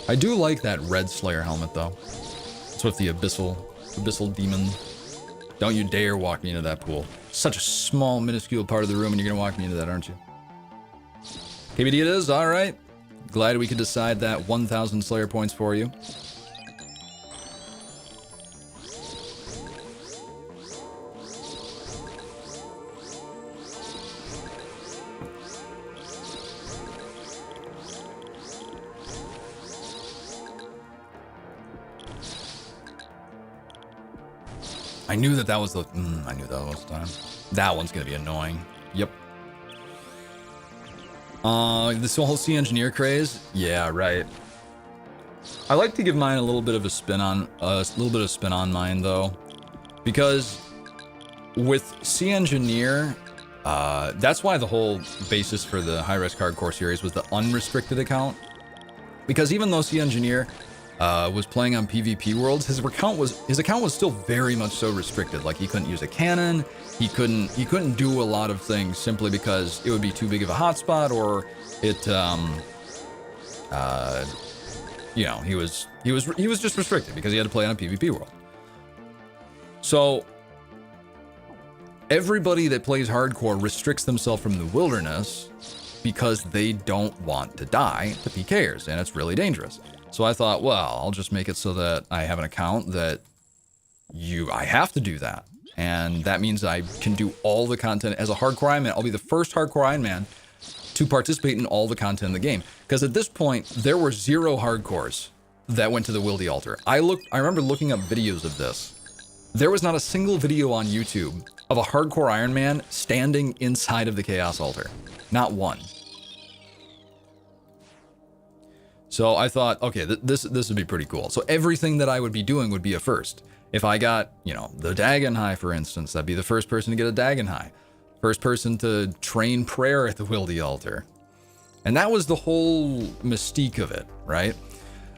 [SPEAKER 2] I do like that red Slayer helmet though. It's with the abyssal demon. Don't you dare walk me into that pool. Such a small, minuscule part of the room, and you're gonna walk me into that, aren't you? KBD it is. All right. Glad we could decide that 1,000 Slayer points for you. I knew that was the... I knew that was the time. That one's gonna be annoying. Yep. This whole sea engineer craze? Yeah, right. I like to give mine a little bit of a spin on... mine, though. Because with sea engineer... that's why the whole basis for the high-risk hardcore series was the unrestricted account. Because even though sea engineer... was playing on PvP worlds, his account was still very much so restricted. Like he couldn't use a cannon, he couldn't do a lot of things simply because it would be too big of a hotspot, or it you know, he was just restricted because he had to play on a PvP world. So everybody that plays hardcore restricts themselves from the wilderness because they don't want to die to PKers, and it's really dangerous. So I thought, well, I'll just make it so that I have an account that I have to do that. And that means I can do all the content as a hardcore Iron Man. I'll be the first hardcore Iron Man to participate in all the content in the game. Because at this point, there were 0 hardcores that went to the Wildy Altar. I remember looking up videos of this. There was not a single video on YouTube of a hardcore Iron Man standing inside of the Chaos Altar. Not one. So I thought, okay, this would be pretty cool. So everything that I would be doing would be a first. If I got, you know, the Dagon High, for instance, I'd be the first person to get a Dagon High. First person to train prayer at the Wildy Altar. And that was the whole mystique of it, right?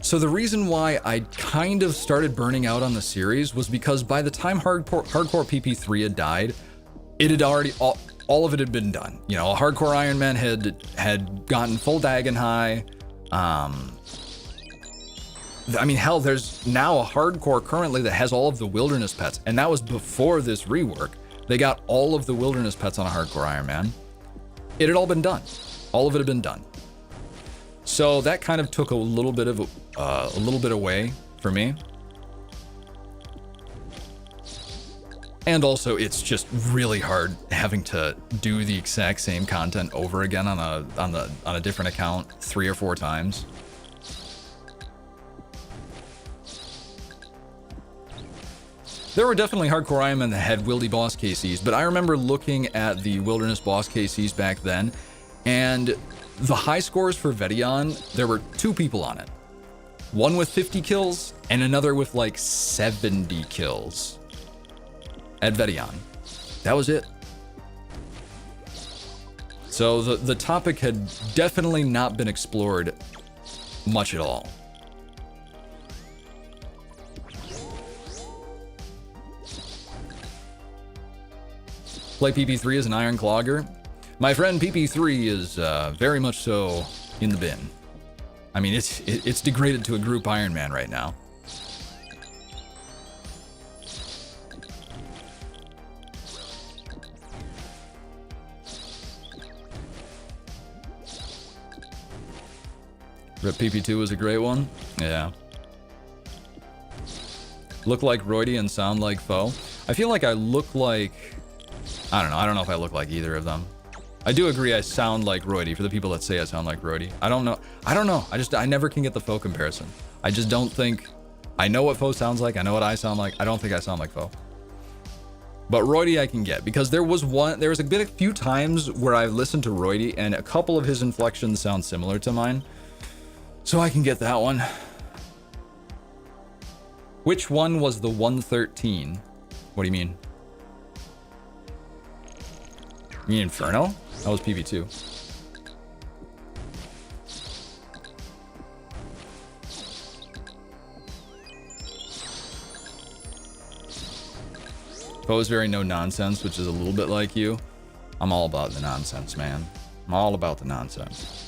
[SPEAKER 2] So the reason why I kind of started burning out on the series was because by the time Hardcore PP3 had died, it had already, all of it had been done. You know, a Hardcore Iron Man had gotten full Dagon High. I mean, hell, there's now a hardcore currently that has all of the wilderness pets, and that was before this rework. They got all of the wilderness pets on a hardcore Iron Man. It had all been done. All of it had been done. So that kind of took a little bit away for me. And also, it's just really hard having to do the exact same content over again on a different account 3 or 4 times. There were definitely hardcore Iron Men that had Wildy boss KCs, but I remember looking at the Wilderness boss KCs back then, and the high scores for Vedion, there were 2 people on it. One with 50 kills, and another with like 70 kills. At Vedion. That was it. So the topic had definitely not been explored much at all. Play PP3 as an Iron Clogger. My friend PP3 is very much so in the bin. I mean, it's degraded to a group Iron Man right now. Rip PP2 was a great one. Yeah. Look like Roidy and sound like Foe. I feel like I look like... I don't know. I don't know if I look like either of them. I do agree I sound like Roidy for the people that say I sound like Roidy. I don't know. I never can get the Foe comparison. I just don't think... I know what Foe sounds like. I know what I sound like. I don't think I sound like Foe. But Roidy I can get, because there was a few times where I listened to Roidy and a couple of his inflections sound similar to mine. So I can get that one. Which one was the 113? What do you mean? You mean Inferno? That was PV2. Foe is very no nonsense, which is a little bit like you. I'm all about the nonsense, man. I'm all about the nonsense.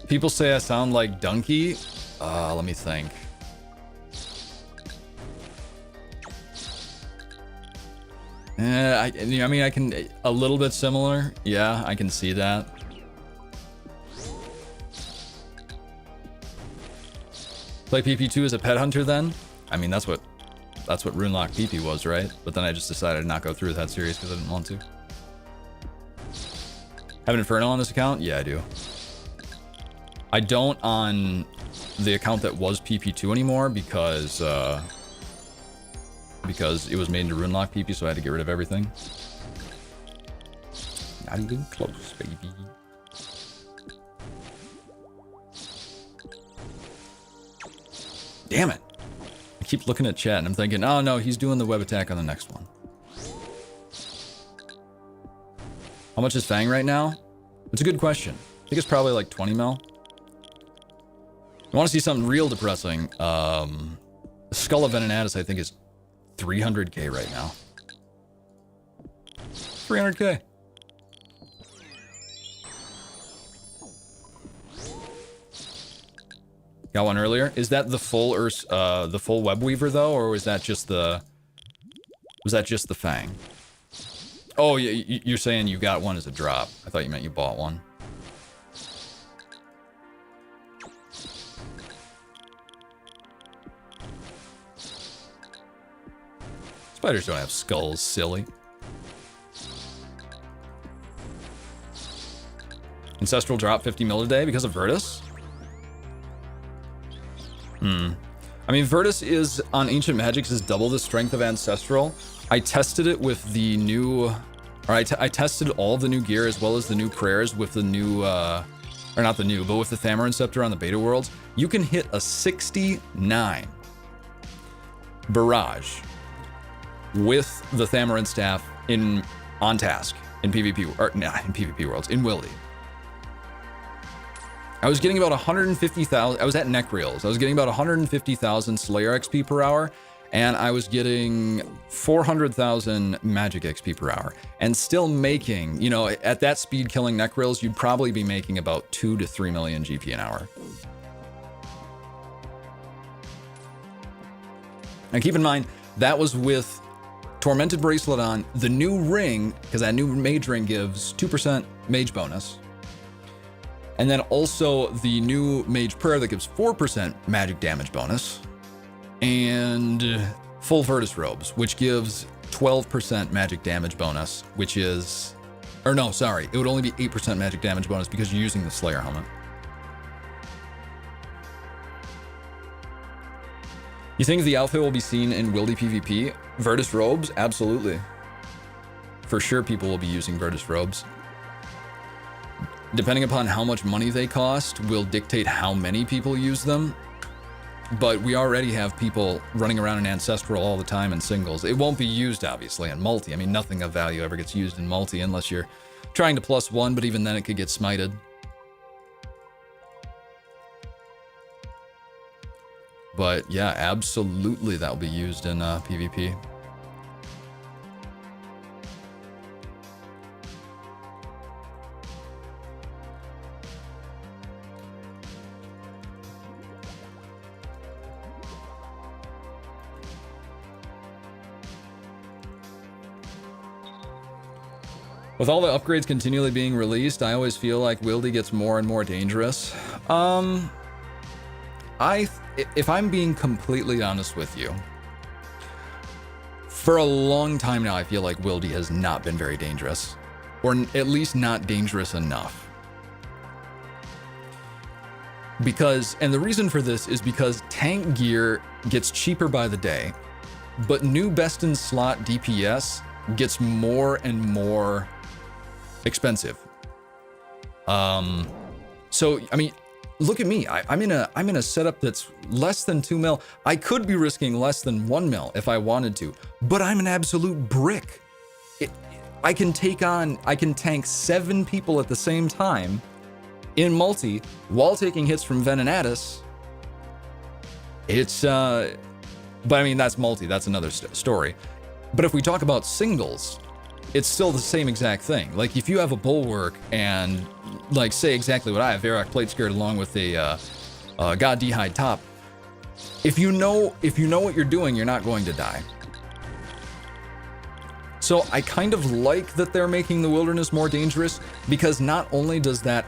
[SPEAKER 2] People say I sound like Donkey. Let me think. I mean, I can a little bit similar. Yeah, I can see that. Play PP2 as a pet hunter then? I mean, that's what Runelock PP was, right? But then I just decided to not go through with that series because I didn't want to. Have an Inferno on this account? Yeah, I do. I don't on the account that was PP2 anymore because it was made into Runelock PP, so I had to get rid of everything. Not even close, baby. Damn it. I keep looking at chat and I'm thinking, oh no, he's doing the web attack on the next one. How much is Fang right now? It's a good question. I think it's probably like 20 mil. You want to see something real depressing? Skull of Venenatus, I think, is 300k right now. 300k. Got one earlier. Is that the full web weaver though, or was that just the Fang? Oh, you're saying you got one as a drop. I thought you meant you bought one. Spiders don't have skulls, silly. Ancestral drop 50 mil a day because of Virtus? I mean, Virtus is, on Ancient Magics, is double the strength of Ancestral. I tested it with the new... I tested all of the new gear as well as the new prayers with the new... or not the new, but with the Thamarin Scepter on the beta worlds. You can hit a 69 barrage with the Thamarin Staff on task in PvP, or nah, in PvP worlds, in Wildy. I was getting about 150,000, I was at neck reels. I was getting about 150,000 Slayer XP per hour, and I was getting 400,000 Magic XP per hour. And still making, you know, at that speed killing neck reels, you'd probably be making about 2 to 3 million GP an hour. And keep in mind, that was with Tormented Bracelet on, the new ring, because that new mage ring gives 2% mage bonus. And then also the new Mage Prayer that gives 4% magic damage bonus. And full Virtus Robes, which gives 12% magic damage bonus, which is... Or no, sorry, it would only be 8% magic damage bonus because you're using the Slayer helmet. You think the outfit will be seen in Wildy PvP? Virtus Robes? Absolutely. For sure people will be using Virtus Robes. Depending upon how much money they cost will dictate how many people use them. But we already have people running around in Ancestral all the time in singles. It won't be used, obviously, in multi. I mean, nothing of value ever gets used in multi unless you're trying to +1, but even then it could get smited. But yeah, absolutely that will be used in PvP. With all the upgrades continually being released, I always feel like Wieldy gets more and more dangerous. If I'm being completely honest with you, for a long time now, I feel like Wieldy has not been very dangerous, or at least not dangerous enough. And the reason for this is because tank gear gets cheaper by the day, but new best in slot DPS gets more and more expensive. So I mean, look at me. I'm in a setup that's less than 2 mil. I could be risking less than 1 mil if I wanted to, but I'm an absolute brick. I can tank 7 people at the same time in multi while taking hits from Vene. But I mean, that's multi, that's another story. But if we talk about singles, it's still the same exact thing. Like if you have a bulwark and like say exactly what I have, Varrock plate skirt along with a God D'hide top, if you know what you're doing, you're not going to die. So I kind of like that they're making the wilderness more dangerous, because not only does that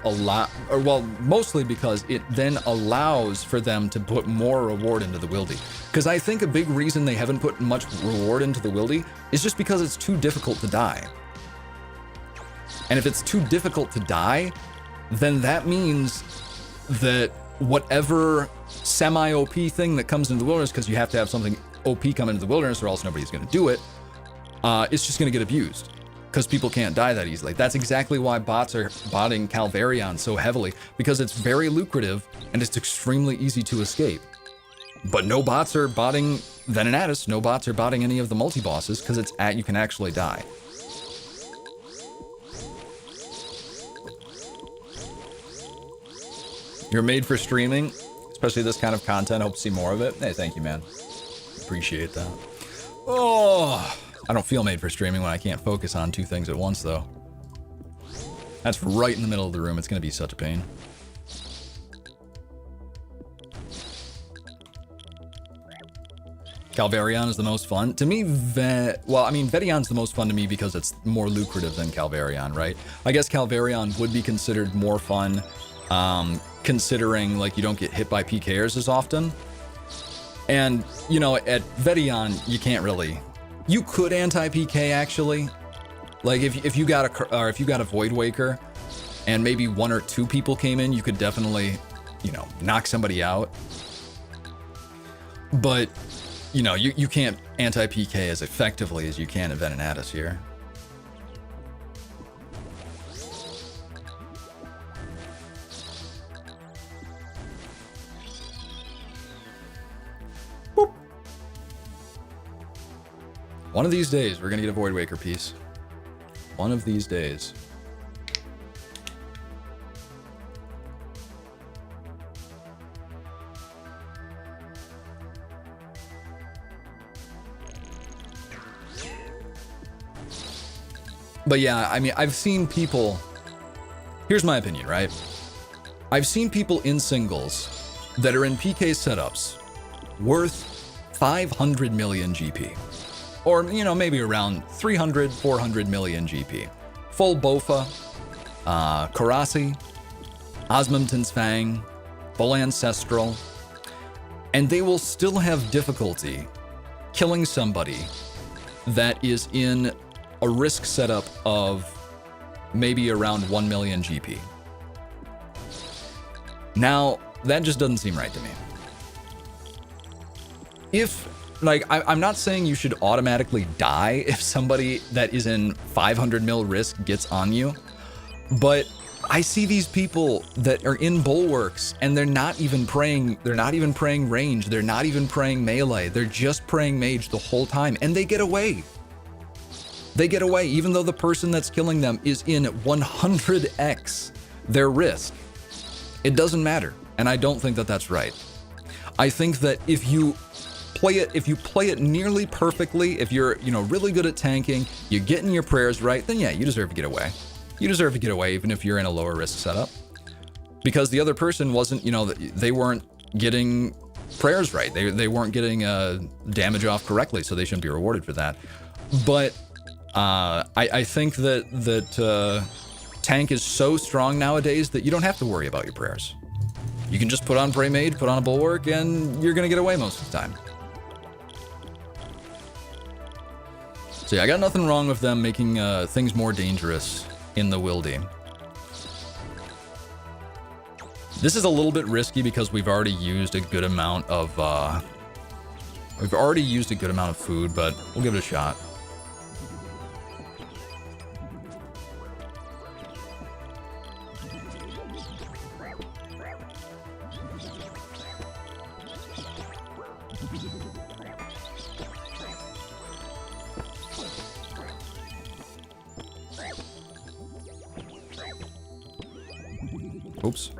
[SPEAKER 2] mostly because it then allows for them to put more reward into the wildy. Because I think a big reason they haven't put much reward into the wildy is just because it's too difficult to die. And if it's too difficult to die, then that means that whatever semi-OP thing that comes into the wilderness, because you have to have something OP come into the wilderness or else nobody's going to do it, it's just going to get abused because people can't die that easily. That's exactly why bots are botting Calvarion so heavily, because it's very lucrative and it's extremely easy to escape. But no bots are botting Venenatus, no bots are botting any of the multi-bosses because you can actually die. You're made for streaming, especially this kind of content. Hope to see more of it. Hey, thank you, man. Appreciate that. Oh, I don't feel made for streaming when I can't focus on 2 things at once, though. That's right in the middle of the room. It's going to be such a pain. Calvarion is the most fun. To me, Vettion's the most fun to me because it's more lucrative than Calvarion, right? I guess Calvarion would be considered more fun, considering like you don't get hit by PKers as often. And, you know, at Vettion, you can't really... You could anti-PK actually. Like if you got a Void Waker and maybe 1 or 2 people came in, you could definitely, you know, knock somebody out. But, you know, you can't anti-PK as effectively as you can at Venenatus here. One of these days, we're gonna get a Void Waker piece. One of these days. But yeah, I mean, I've seen people... Here's my opinion, right? I've seen people in singles that are in PK setups worth 500 million GP. Or, you know, maybe around 300, 400 million GP. Full Bofa, Karasi, Osmumten's Fang, full Ancestral, and they will still have difficulty killing somebody that is in a risk setup of maybe around 1 million GP. Now, that just doesn't seem right to me. I'm not saying you should automatically die if somebody that is in 500 mil risk gets on you, but I see these people that are in bulwarks and they're not even praying range, they're not even praying melee, they're just praying mage the whole time, and they get away. They get away even though the person that's killing them is in 100x their risk. It doesn't matter, and I don't think that that's right. I think that if you play it nearly perfectly, if you're, you know, really good at tanking, you're getting your prayers right, then yeah, you deserve to get away. You deserve to get away even if you're in a lower risk setup. Because the other person wasn't, you know, they weren't getting prayers right. They weren't getting damage off correctly, so they shouldn't be rewarded for that. But I think that tank is so strong nowadays that you don't have to worry about your prayers. You can just put on Pray Mage, put on a Bulwark, and you're gonna get away most of the time. So yeah, I got nothing wrong with them making things more dangerous in the Wildy. This is a little bit risky because we've already used a good amount of food, but we'll give it a shot. Oops.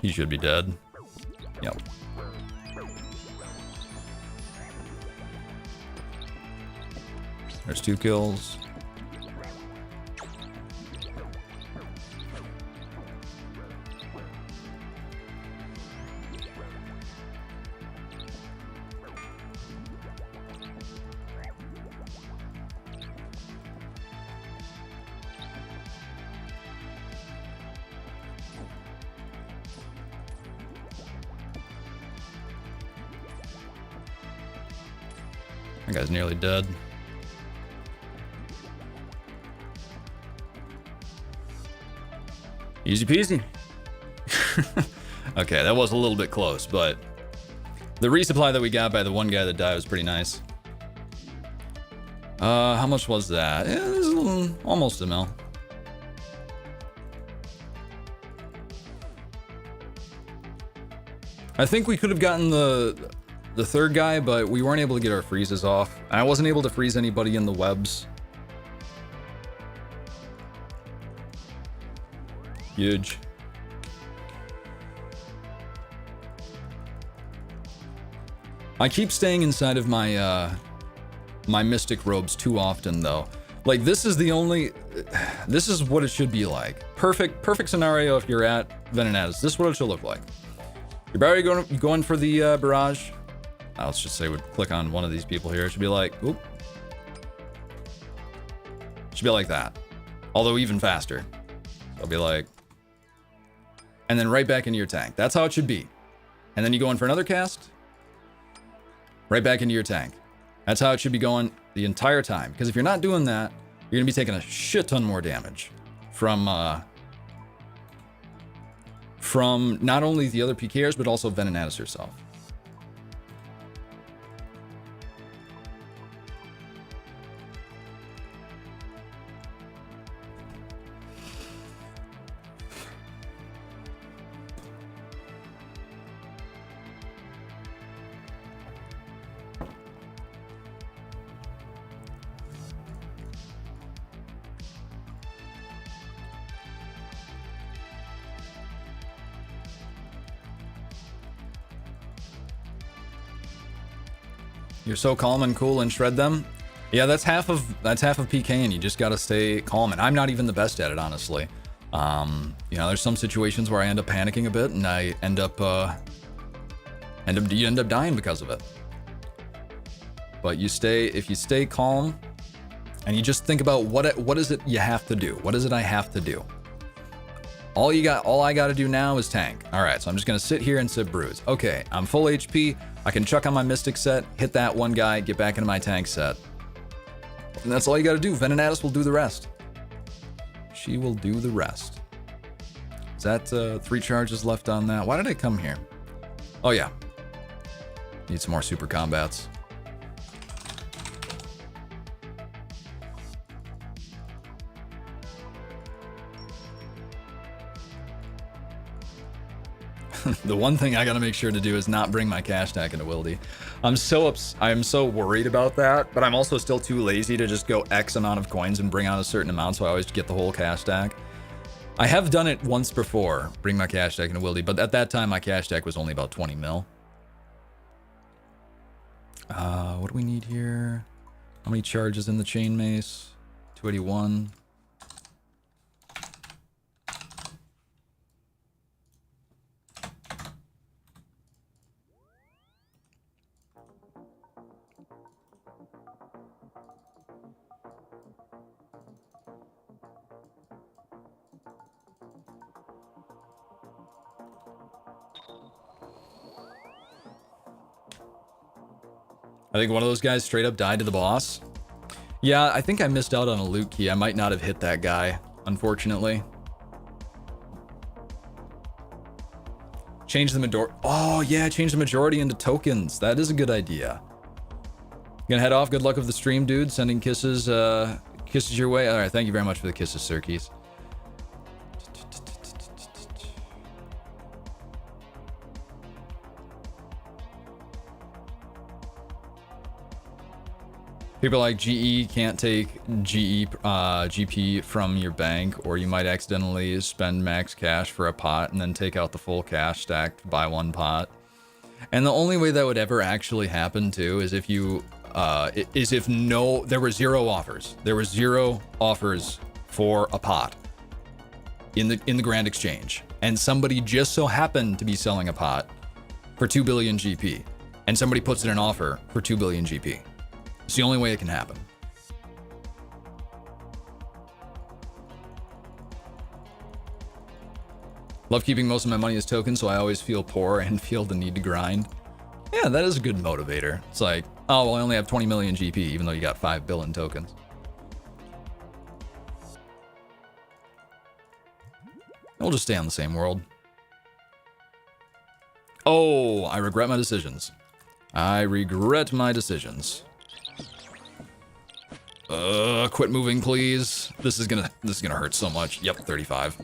[SPEAKER 2] He should be dead. Yep. There's 2 kills. That guy's nearly dead. Easy peasy. Okay, that was a little bit close, but the resupply that we got by the one guy that died was pretty nice. How much was that? It was almost a mil. I think we could have gotten the third guy, but we weren't able to get our freezes off. And I wasn't able to freeze anybody in the webs. Huge. I keep staying inside of my my mystic robes too often though. Like this is what it should be like. Perfect scenario if you're at Venenatis. This is what it should look like. You're already going for the barrage. Let's just say we click on one of these people here. It should be like, oop. Should be like that. Although even faster. It'll be like, and then right back into your tank. That's how it should be. And then you go in for another cast. Right back into your tank. That's how it should be going the entire time. Because if you're not doing that, you're gonna be taking a shit ton more damage from not only the other PKers, but also Venenatis herself. You're so calm and cool and shred them. Yeah, that's half of PK, and you just gotta stay calm. And I'm not even the best at it, honestly. You know, there's some situations where I end up panicking a bit, and I end up dying because of it. But if you stay calm, and you just think about what is it you have to do? What is it I have to do? All I gotta do now is tank. All right, so I'm just gonna sit here and sip brews. Okay, I'm full HP. I can chuck on my Mystic set, hit that one guy, get back into my tank set. And that's all you gotta do. Venenatis will do the rest. She will do the rest. Is that 3 charges left on that? Why did I come here? Oh yeah. Need some more super combats. The one thing I gotta make sure to do is not bring my cash stack into Wildy. I'm so worried about that, but I'm also still too lazy to just go X amount of coins and bring out a certain amount, so I always get the whole cash stack. I have done it once before, bring my cash stack into Wildy, but at that time my cash stack was only about 20 mil. What do we need here? How many charges in the chain mace? 281. I think one of those guys straight up died to the boss. Yeah, I think I missed out on a loot key. I might not have hit that guy, unfortunately. Change the majority. Oh, yeah, change the majority into tokens. That is a good idea. Gonna head off. Good luck with the stream, dude. Sending kisses, kisses your way. All right, thank you very much for the kisses, Sir Keys. People like GE can't take GP from your bank, or you might accidentally spend max cash for a pot and then take out the full cash stack to buy one pot. And the only way that would ever actually happen too is if you, there were zero offers. There were zero offers for a pot in the Grand Exchange, and somebody just so happened to be selling a pot for 2 billion GP, and somebody puts in an offer for 2 billion GP. It's the only way it can happen. Love keeping most of my money as tokens, so I always feel poor and feel the need to grind. Yeah, that is a good motivator. It's like, oh, well, I only have 20 million GP, even though you got 5 billion tokens. We'll just stay on the same world. Oh, I regret my decisions. I regret my decisions. Quit moving, please. This is gonna hurt so much. Yep, 35.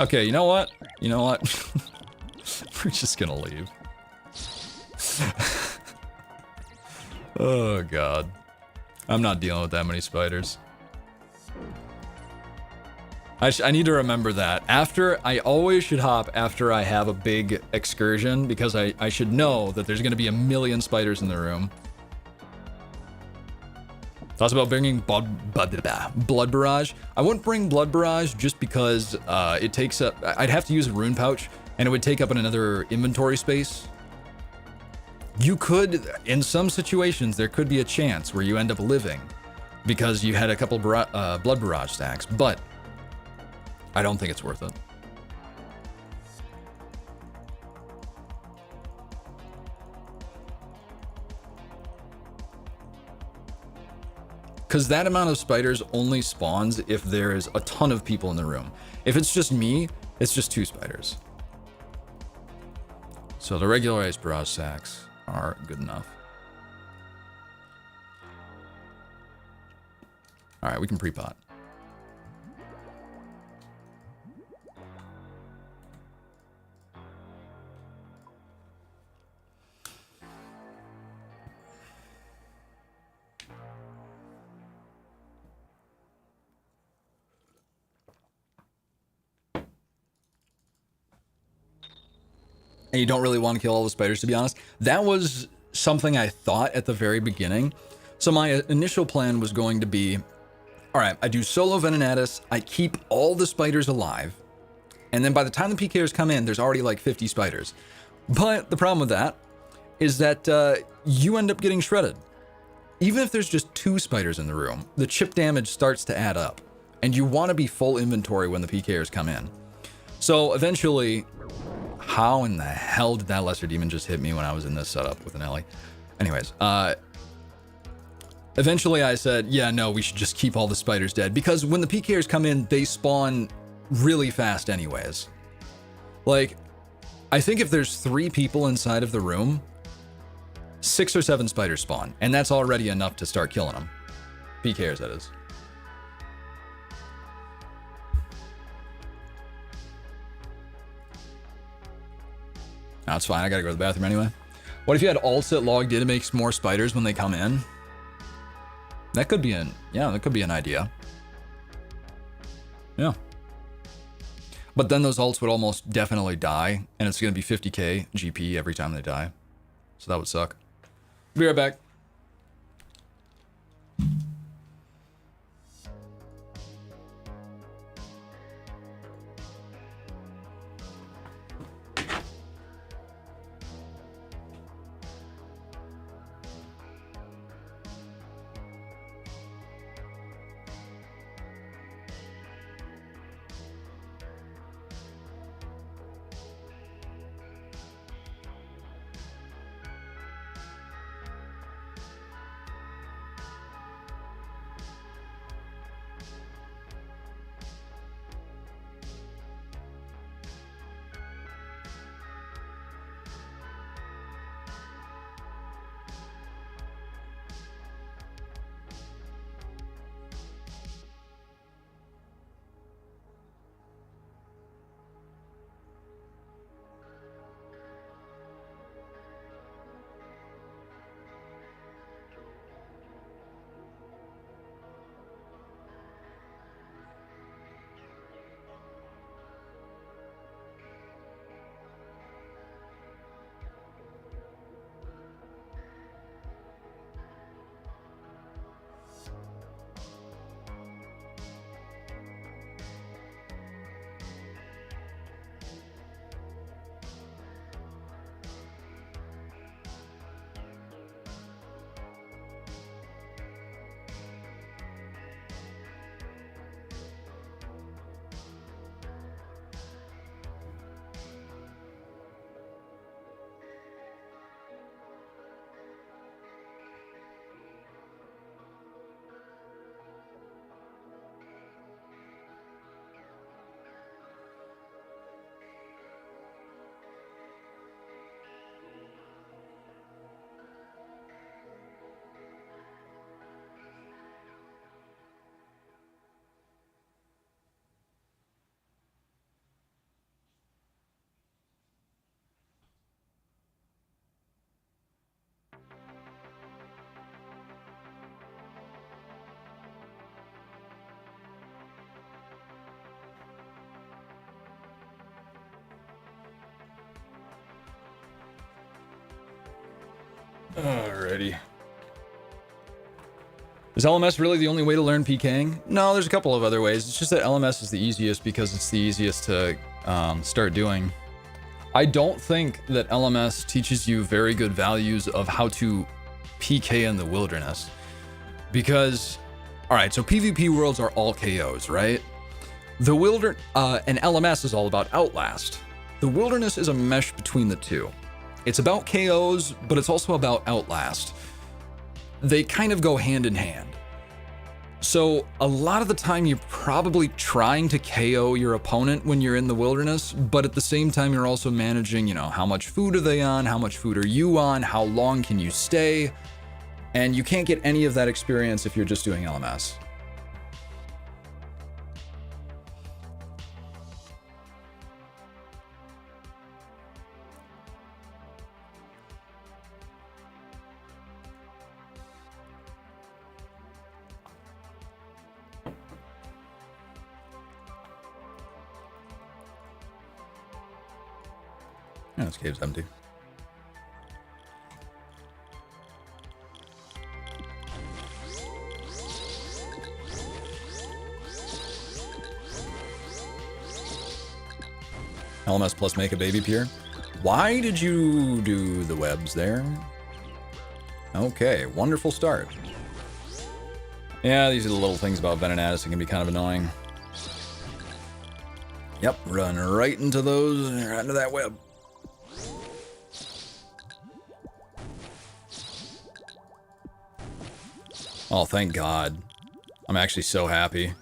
[SPEAKER 2] Okay, you know what? You know what? We're just gonna leave. Oh, God. I'm not dealing with that many spiders. I need to remember that. I always should hop after I have a big excursion, because I should know that there's gonna be a million spiders in the room. Thoughts about bringing Blood Barrage? I wouldn't bring Blood Barrage just because it takes up... I'd have to use a rune pouch, and it would take up another inventory space. You could, in some situations, there could be a chance where you end up living because you had a couple Blood Barrage stacks, but I don't think it's worth it. Because that amount of spiders only spawns if there is a ton of people in the room. If it's just me, it's just 2 spiders. So the regularized barrage stacks are good enough. All right, we can pre-pot. And you don't really want to kill all the spiders, to be honest. That was something I thought at the very beginning. So my initial plan was going to be, all right, I do solo Venenatus, I keep all the spiders alive, and then by the time the PKers come in, there's already like 50 spiders. But the problem with that is that you end up getting shredded. Even if there's just 2 spiders in the room, the chip damage starts to add up, and you want to be full inventory when the PKers come in. So eventually... How in the hell did that Lesser Demon just hit me when I was in this setup with an Ellie? Anyways, eventually I said, yeah, no, we should just keep all the spiders dead, because when the PKers come in, they spawn really fast anyways. Like, I think if there's 3 people inside of the room, 6 or 7 spiders spawn, and that's already enough to start killing them. PKers, that is. That's fine. I gotta go to the bathroom anyway. What if you had alt set logged in to make more spiders when they come in? That could be that could be an idea. Yeah. But then those alts would almost definitely die, and it's gonna be 50k GP every time they die. So that would suck. Be right back. Alrighty. Is LMS really the only way to learn Pking? No, there's a couple of other ways. It's just that LMS is the easiest because it's the easiest to start doing. I don't think that LMS teaches you very good values of how to PK in the wilderness. Because, alright, so PvP worlds are all KOs, right? And LMS is all about Outlast. The wilderness is a mesh between the two. It's about KOs, but it's also about Outlast. They kind of go hand in hand. So a lot of the time you're probably trying to KO your opponent when you're in the wilderness, but at the same time you're also managing, how much food are they on, how much food are you on, how long can you stay, and you can't get any of that experience if you're just doing LMS. Yeah, this cave's empty. LMS plus make a baby pier. Why did you do the webs there? Okay, wonderful start. Yeah, these are the little things about Vene that can be kind of annoying. Yep, run right into those, right into that web. Oh, thank God. I'm actually so happy.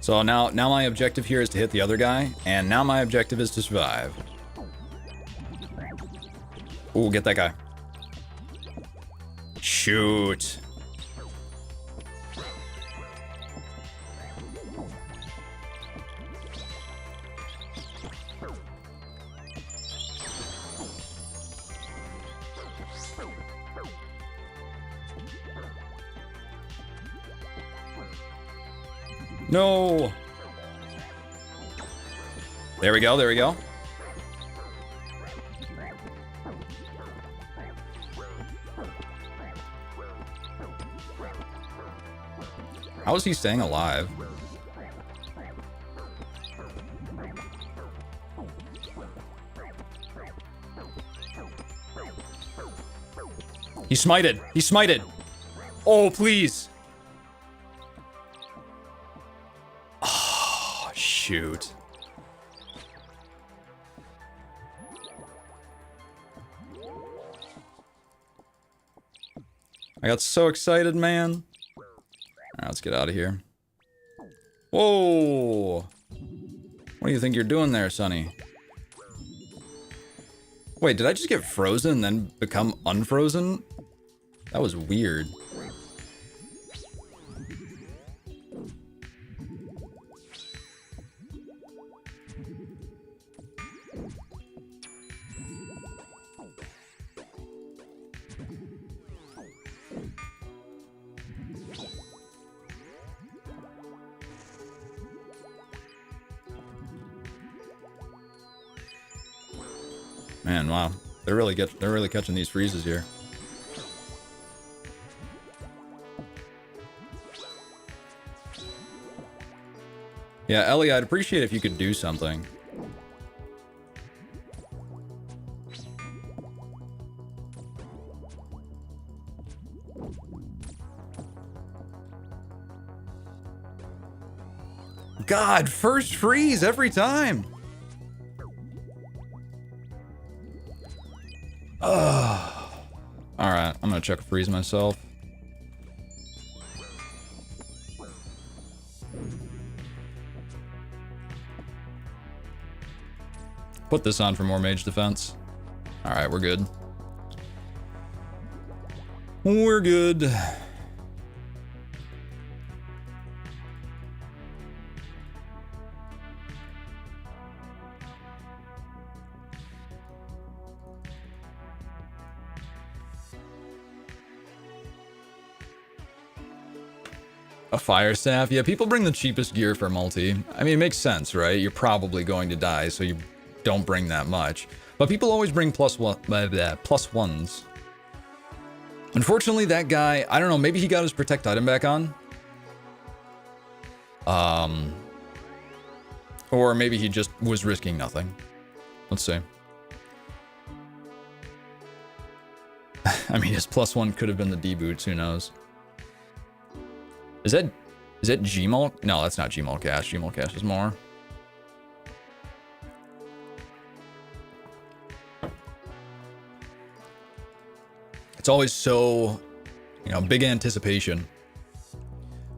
[SPEAKER 2] So now my objective here is to hit the other guy, and now my objective is to survive. Ooh, get that guy.
[SPEAKER 1] Shoot. No. There we go, there we go. How is he staying alive? He smited. He smited. Oh, please. Oh, shoot. I got so excited, man. Alright, let's get out of here. Whoa! What do you think you're doing there, Sonny? Wait, did I just get frozen and then become unfrozen? That was weird. Man, wow. They're really catching these freezes here. Yeah, Ellie, I'd appreciate if you could do something. God, first freeze every time. Alright, I'm gonna check a freeze myself. Put this on for more mage defense. Alright, we're good. We're good. A fire staff? Yeah, people bring the cheapest gear for multi. I mean, it makes sense, right? You're probably going to die, so you don't bring that much. But people always bring plus ones. Unfortunately, that guy, I don't know, maybe he got his protect item back on. Or maybe he just was risking nothing. Let's see. I mean, his plus one could have been the D-boots, who knows? Is that Gmul? No, that's not Gmul Cash. Gmul Cash is more. It's always so, big anticipation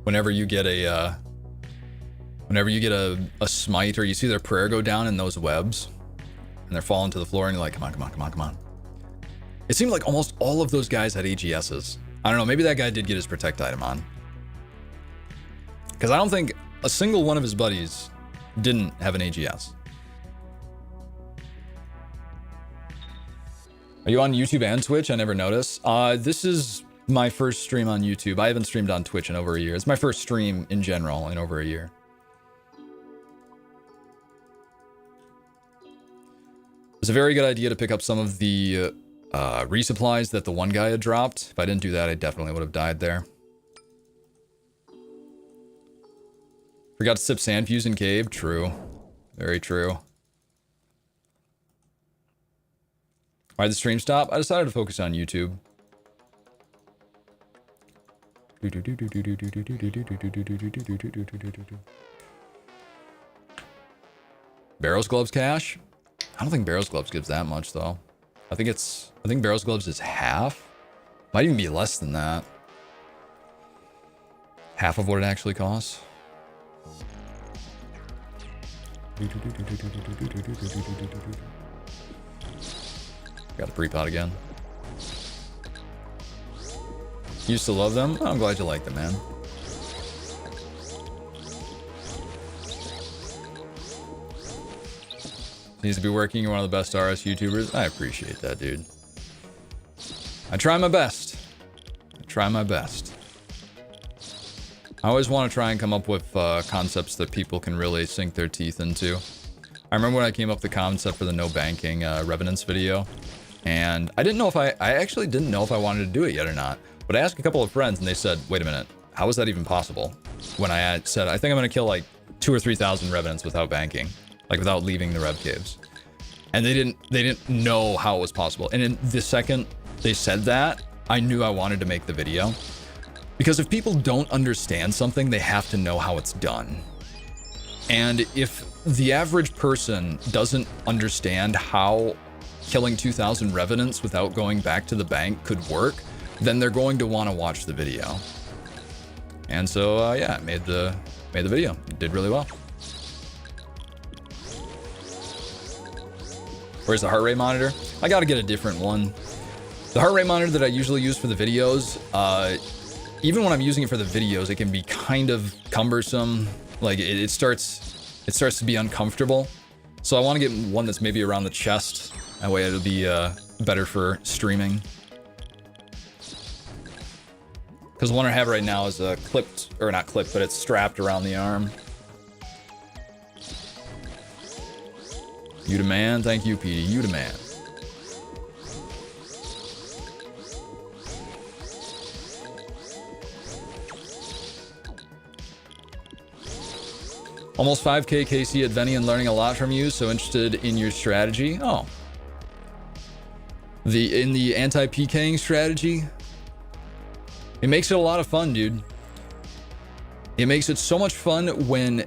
[SPEAKER 1] whenever you get a smite or you see their prayer go down in those webs and they're falling to the floor and you're like, come on, come on, come on, come on. It seemed like almost all of those guys had AGSs. I don't know, maybe that guy did get his protect item on. Because I don't think a single one of his buddies didn't have an AGS. Are you on YouTube and Twitch? I never noticed. This is my first stream on YouTube. I haven't streamed on Twitch in over a year. It's my first stream in general in over a year. It's a very good idea to pick up some of the resupplies that the one guy had dropped. If I didn't do that, I definitely would have died there. Forgot to sip sand fuse in cave. True. Very true. Why'd the stream stop? I decided to focus on YouTube. Barrels Gloves cash? I don't think Barrels Gloves gives that much though. I think Barrels Gloves is half. Might even be less than that. Half of what it actually costs. Got the pre-pot again.
[SPEAKER 2] Used to love them. Oh, I'm glad you like them, man. Needs to be working. You're one of the best RS YouTubers. I appreciate that, dude. I try my best. I try my best. I always want to try and come up with concepts that people can really sink their teeth into. I remember when I came up with the concept for the no banking revenants video, and I didn't know if I actually didn't know if I wanted to do it yet or not. But I asked a couple of friends, and they said, "Wait a minute, how is that even possible?" When I had said, "I think I'm going to kill like 2,000 or 3,000 revenants without banking, like without leaving the rev caves," and they didn't know how it was possible. And in the second they said that, I knew I wanted to make the video. Because if people don't understand something, they have to know how it's done. And if the average person doesn't understand how killing 2,000 revenants without going back to the bank could work, then they're going to want to watch the video. And so, yeah, I made the video. It did really well. Where's the heart rate monitor? I gotta get a different one. The heart rate monitor that I usually use for the videos, even when I'm using it for the videos, it can be kind of cumbersome. Like it starts to be uncomfortable. So I want to get one that's maybe around the chest. That way it'll be better for streaming. Because the one I have right now is clipped, or not clipped, but it's strapped around the arm. You the man, thank you, Petey. You the man. Almost 5K KC at Vene and learning a lot from you, so interested in your strategy. Oh. In the anti-PKing strategy, it makes it a lot of fun, dude. It makes it so much fun when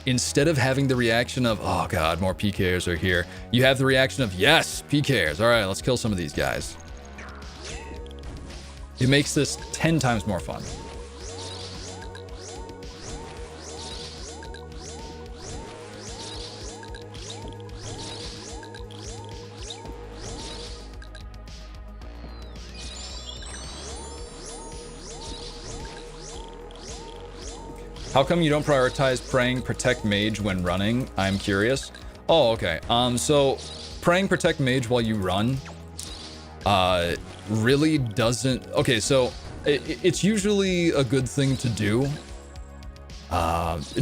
[SPEAKER 2] instead of having the reaction of, oh god, more PKers are here, you have the reaction of, yes, PKers. All right, let's kill some of these guys. It makes this 10 times more fun. How come you don't prioritize praying protect mage when running? I'm curious. Oh, okay. So praying protect mage while you run really doesn't. Okay, so it's usually a good thing to do.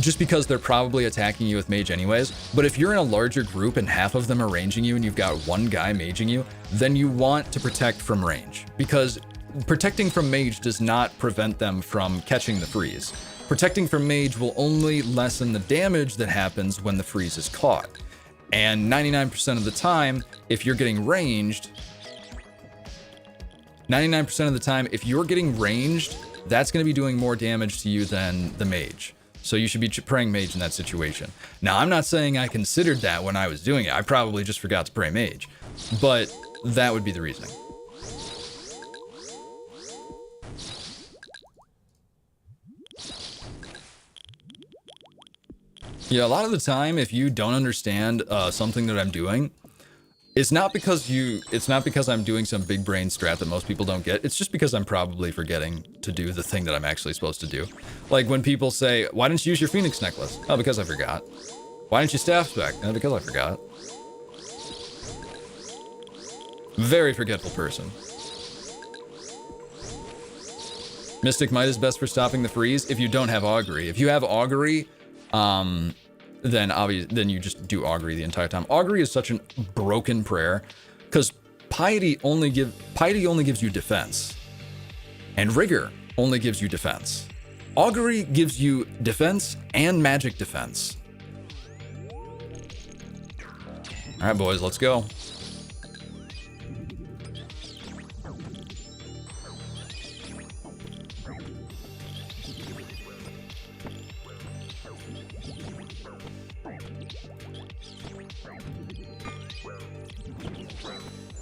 [SPEAKER 2] Just because they're probably attacking you with mage anyways. But if you're in a larger group and half of them are ranging you and you've got one guy maging you, then you want to protect from range. Because protecting from mage does not prevent them from catching the freeze. Protecting from mage will only lessen the damage that happens when the freeze is caught. And 99% of the time, if you're getting ranged, 99% of the time, if you're getting ranged, that's going to be doing more damage to you than the mage. So you should be praying mage in that situation. Now, I'm not saying I considered that when I was doing it. I probably just forgot to pray mage. But that would be the reasoning. Yeah, a lot of the time, if you don't understand something that I'm doing, it's not because I'm doing some big brain strat that most people don't get. It's just because I'm probably forgetting to do the thing that I'm actually supposed to do. Like when people say, "Why didn't you use your Phoenix necklace?" Oh, because I forgot. Why didn't you staff spec? Oh, because I forgot. Very forgetful person. Mystic Might is best for stopping the freeze if you don't have augury. If you have augury, then you just do augury the entire time. Augury is such a broken prayer because piety only gives you defense, and rigor only gives you defense. Augury gives you defense and magic defense. All right, boys, let's go.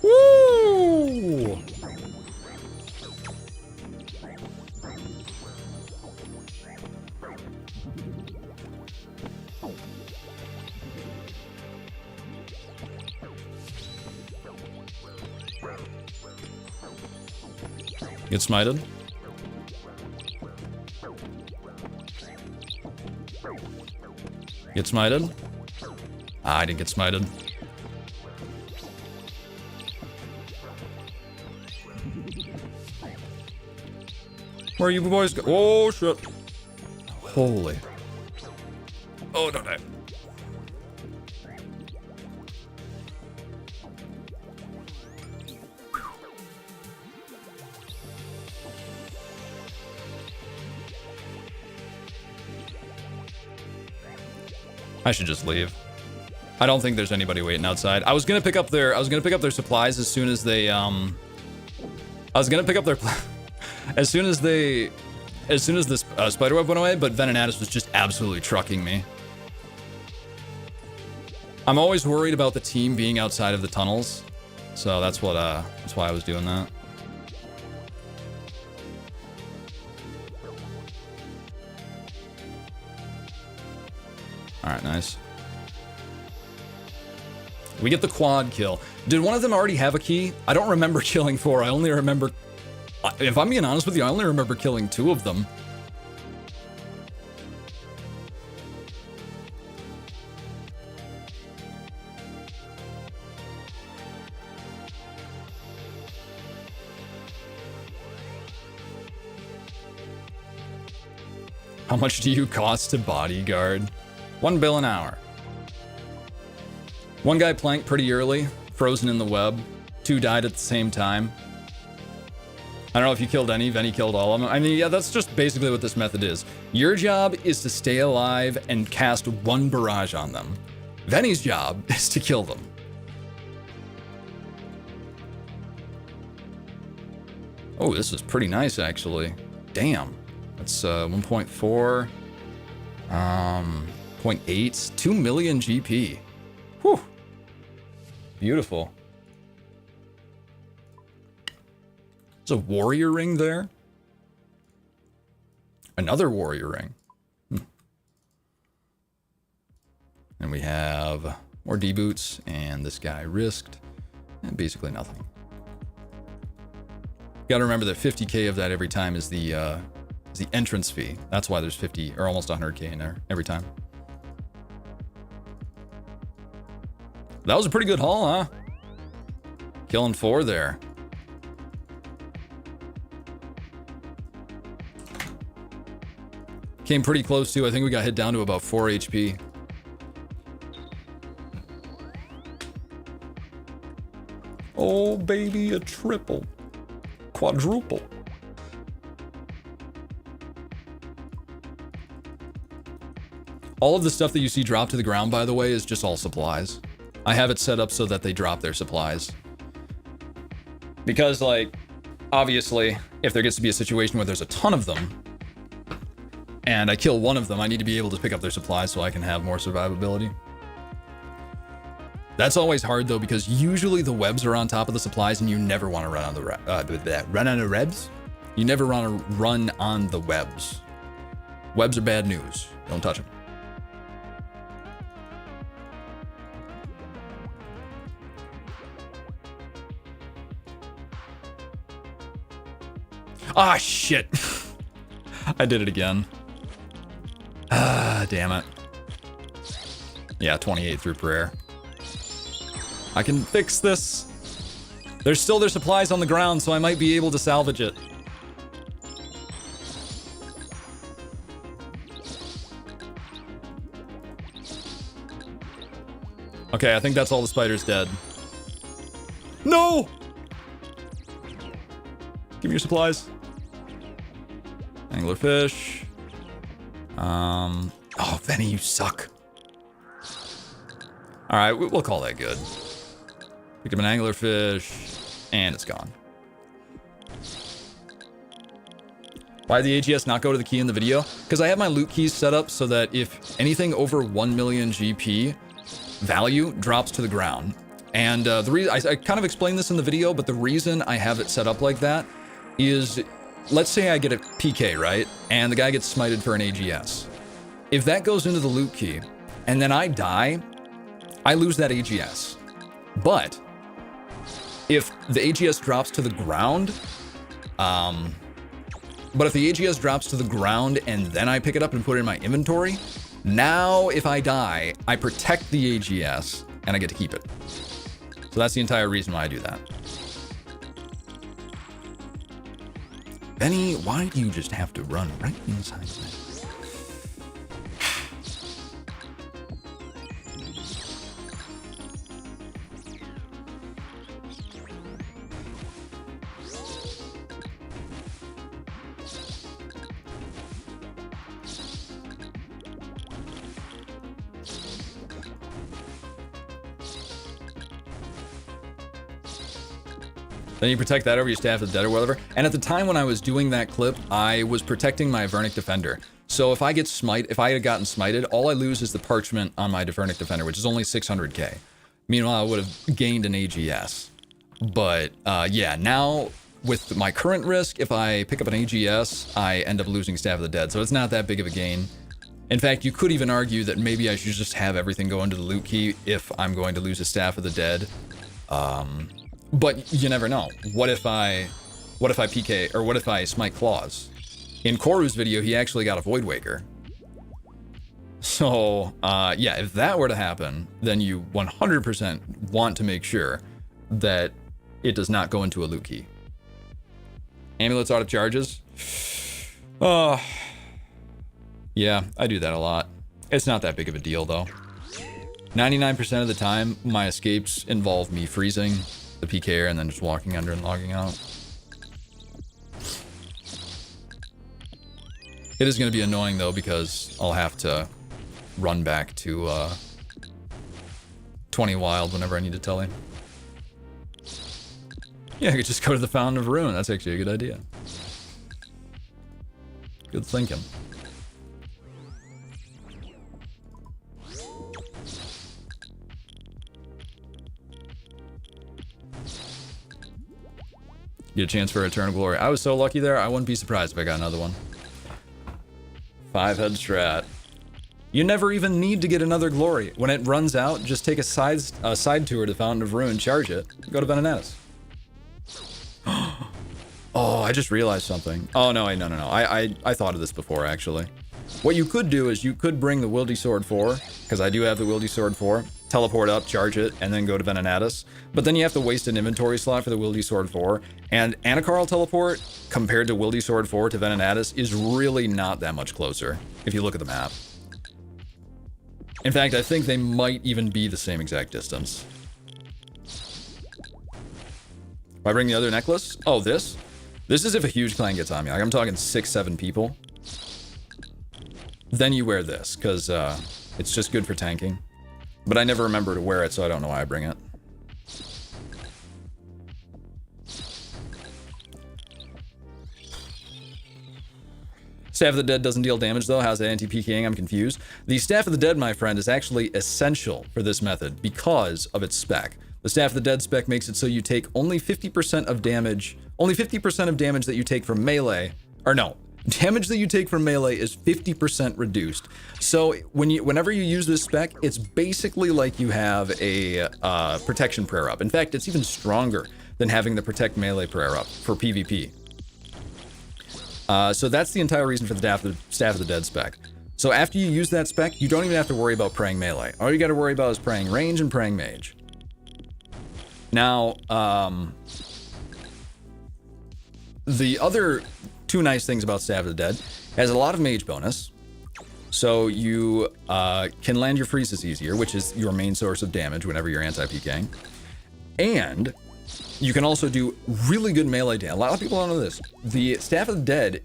[SPEAKER 2] Woo! Get smited. Get smited? Ah, I didn't get smited. Where are you boys go? Oh, shit. Holy. Oh, don't die. I should just leave. I don't think there's anybody waiting outside. I was gonna pick up their supplies as soon as they I was gonna pick up their as soon as this spiderweb went away, but Vene was just absolutely trucking me. I'm always worried about the team being outside of the tunnels, so that's why I was doing that. All right, nice. We get the quad kill. Did one of them already have a key? I don't remember killing 4. I only remember... If I'm being honest with you, I only remember killing 2 of them. How much do you cost to bodyguard? 1 bill an hour. One guy planked pretty early, frozen in the web. 2 died at the same time. I don't know if you killed any. Vene killed all of them. I mean, yeah, that's just basically what this method is. Your job is to stay alive and cast 1 barrage on them. Vene's job is to kill them. Oh, this is pretty nice, actually. Damn. That's 1.4. 0.8. 2 million GP. Whew. Beautiful. There's a warrior ring there. Another warrior ring. And we have more D-boots, and this guy risked, and basically nothing. Gotta remember that 50k of that every time is the entrance fee. That's why there's 50 or almost 100k in there every time. That was a pretty good haul, huh? Killing 4 there. Came pretty close too. I think we got hit down to about 4 HP. Oh, baby, a triple. Quadruple. All of the stuff that you see drop to the ground, by the way, is just all supplies. I have it set up so that they drop their supplies. Because, like, obviously, if there gets to be a situation where there's a ton of them, and I kill one of them, I need to be able to pick up their supplies so I can have more survivability. That's always hard, though, because usually the webs are on top of the supplies, and you never want to run on the webs? You never want to run on the webs. Webs are bad news. Don't touch them. Ah, shit. I did it again. Ah, damn it. Yeah, 28 through prayer. I can fix this. There's still their supplies on the ground, so I might be able to salvage it. Okay, I think that's all the spiders dead. No! Give me your supplies. Anglerfish. Oh, Vene, you suck. All right, we'll call that good. Pick up an anglerfish, and it's gone. Why did the AGS not go to the key in the video? Because I have my loot keys set up so that if anything over 1 million GP value drops to the ground. And the reason I kind of explained this in the video, but the reason I have it set up like that is, let's say I get a PK, right? And the guy gets smited for an AGS. If that goes into the loot key, and then I die, I lose that AGS. But if the AGS drops to the ground, if the AGS drops to the ground and then I pick it up and put it in my inventory, Now, if I die, I protect the AGS, and I get to keep it. So that's the entire reason why I do that. Benny, why do you just have to run right inside that? Then you protect that over your Staff of the Dead or whatever. And at the time when I was doing that clip, I was protecting my Vernic Defender. So if I get if I had gotten smited, all I lose is the parchment on my Vernic Defender, which is only 600k. Meanwhile, I would have gained an AGS. But yeah, now with my current risk, if I pick up an AGS, I end up losing Staff of the Dead. So it's not that big of a gain. In fact, you could even argue that maybe I should just have everything go into the loot key if I'm going to lose a Staff of the Dead. But you never know. What if I PK, or what if I Smite Claws? In Koru's video, he actually got a Void Waker. So, yeah, if that were to happen, then you 100% want to make sure that it does not go into a loot key. Amulets out of charges? Oh, yeah, I do that a lot. It's not that big of a deal, though. 99% of the time, my escapes involve me freezing the PKer and then just walking under and logging out. It is going to be annoying though, because I'll have to run back to 20 wild whenever I need to tell him. Yeah, I could just go to the Fountain of Ruin. That's actually a good idea. Good thinking. Get a chance for Eternal Glory. I was so lucky there, I wouldn't be surprised if I got another one. 5-head strat. You never even need to get another glory. When it runs out, just take a side tour to Fountain of Ruin, charge it, go to Vene. Oh, I just realized something. Oh, no, no. I thought of this before, actually. What you could do is you could bring the Wildy Sword 4, because I do have the Wildy Sword 4, teleport up, charge it, and then go to Venenatus. But then you have to waste an inventory slot for the Wildy Sword 4, and Anakarl teleport, compared to Wildy Sword 4 to Venenatus, is really not that much closer, if you look at the map. In fact, I think they might even be the same exact distance. If I bring the other necklace? Oh, this? This is if a huge clan gets on me. Like, I'm talking 6-7 people. Then you wear this, because it's just good for tanking. But I never remember to wear it, so I don't know why I bring it. Staff of the Dead doesn't deal damage, though. How's that anti-PKing? I'm confused. The Staff of the Dead, my friend, is actually essential for this method because of its spec. The Staff of the Dead spec makes it so you take only 50% of damage. Only 50% of damage that you take from melee, or no, damage that you take from melee is 50% reduced. So whenever you use this spec, it's basically like you have a protection prayer up. In fact, it's even stronger than having the protect melee prayer up for PvP. So that's the entire reason for the Staff of the Dead spec. So after you use that spec, you don't even have to worry about praying melee. All you got to worry about is praying range and praying mage. Now, the other two nice things about Staff of the Dead has a lot of mage bonus. So you can land your freezes easier, which is your main source of damage whenever you're anti-PKing. And you can also do really good melee damage. A lot of people don't know this. The Staff of the Dead,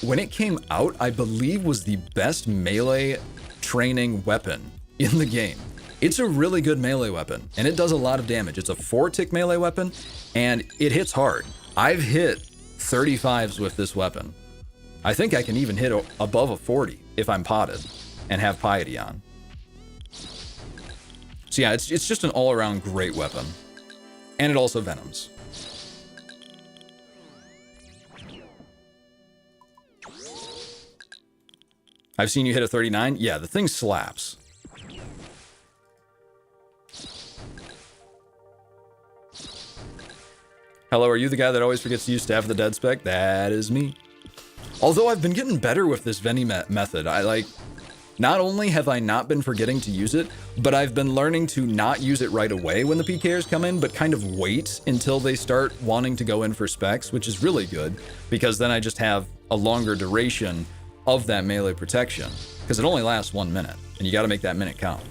[SPEAKER 2] when it came out, I believe was the best melee training weapon in the game. It's a really good melee weapon, and it does a lot of damage. It's a 4-tick melee weapon, and it hits hard. I've hit 35s with this weapon. I think I can even hit above a 40 if I'm potted and have Piety on. So yeah, it's just an all-around great weapon. And it also venoms. I've seen you hit a 39. Yeah, the thing slaps. Hello, are you the guy that always forgets to use Staff of the Dead spec? That is me. Although I've been getting better with this Vene method. not only have I not been forgetting to use it, but I've been learning to not use it right away when the PKers come in, but kind of wait until they start wanting to go in for specs, which is really good, because then I just have a longer duration of that melee protection, because it only lasts 1 minute, and you got to make that minute count.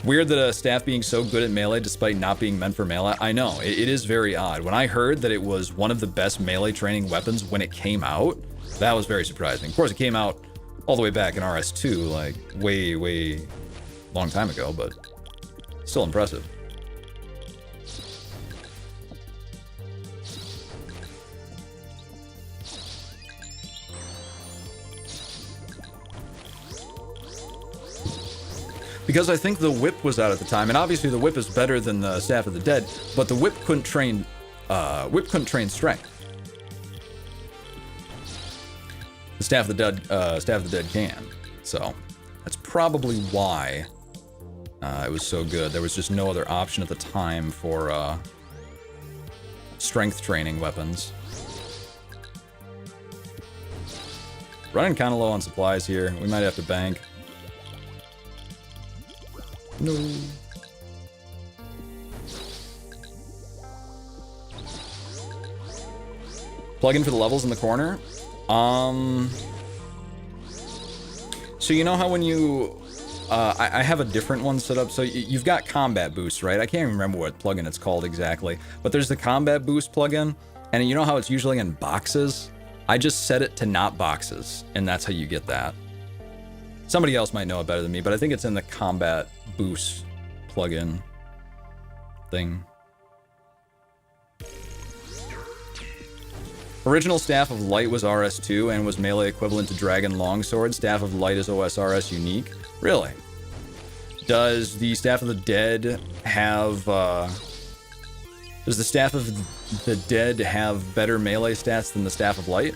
[SPEAKER 2] Weird that a staff being so good at melee despite not being meant for melee. I know, it is very odd. When I heard that it was one of the best melee training weapons when it came out, that was very surprising. Of course, it came out all the way back in RS2, like way long time ago, but still impressive. Because I think the whip was out at the time, and obviously the whip is better than the Staff of the Dead, but the whip couldn't train strength. The Staff of the Dead can. So that's probably why it was so good. There was just no other option at the time for strength training weapons. Running kind of low on supplies here. We might have to bank. No. Plug in for the levels in the corner. So you know how when you I have a different one set up. So you've got combat boost, right? I can't even remember what plugin it's called exactly, but there's the combat boost plugin, and you know how it's usually in boxes? I just set it to not boxes, and that's how you get that. Somebody else might know it better than me, but I think it's in the combat boost plugin thing. Original Staff of Light was RS2 and was melee equivalent to Dragon Longsword. Staff of Light is OSRS unique. Really? Does the Staff of the Dead have does the Staff of the Dead have better melee stats than the Staff of Light?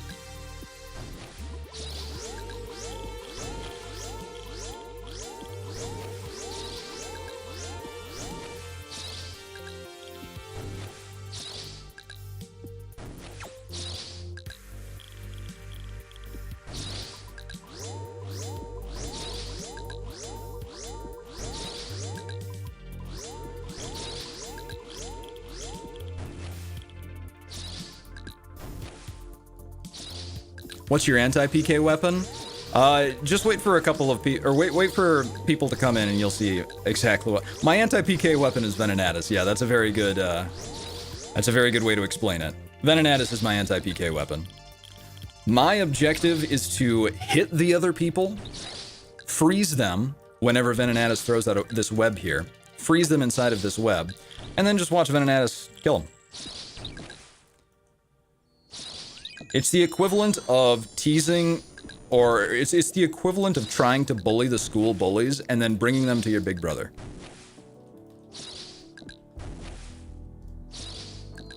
[SPEAKER 2] What's your anti-PK weapon? Just wait for a couple of wait for people to come in and you'll see exactly what my anti-PK weapon is. Venenatus. Yeah, that's a very good way to explain it. Venenatus is my anti-PK weapon. My objective is to hit the other people, freeze them whenever Venenatus throws out this web here, freeze them inside of this web, and then just watch Venenatus kill them. It's the equivalent of teasing, or it's the equivalent of trying to bully the school bullies and then bringing them to your big brother.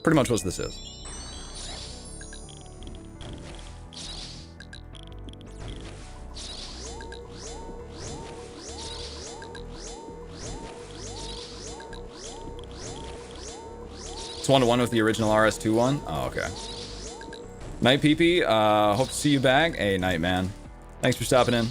[SPEAKER 2] Pretty much what this is. It's 1-to-1 with the original RS2 one? Oh, okay. Night PP, hope to see you back. Hey, Night man. Thanks for stopping in.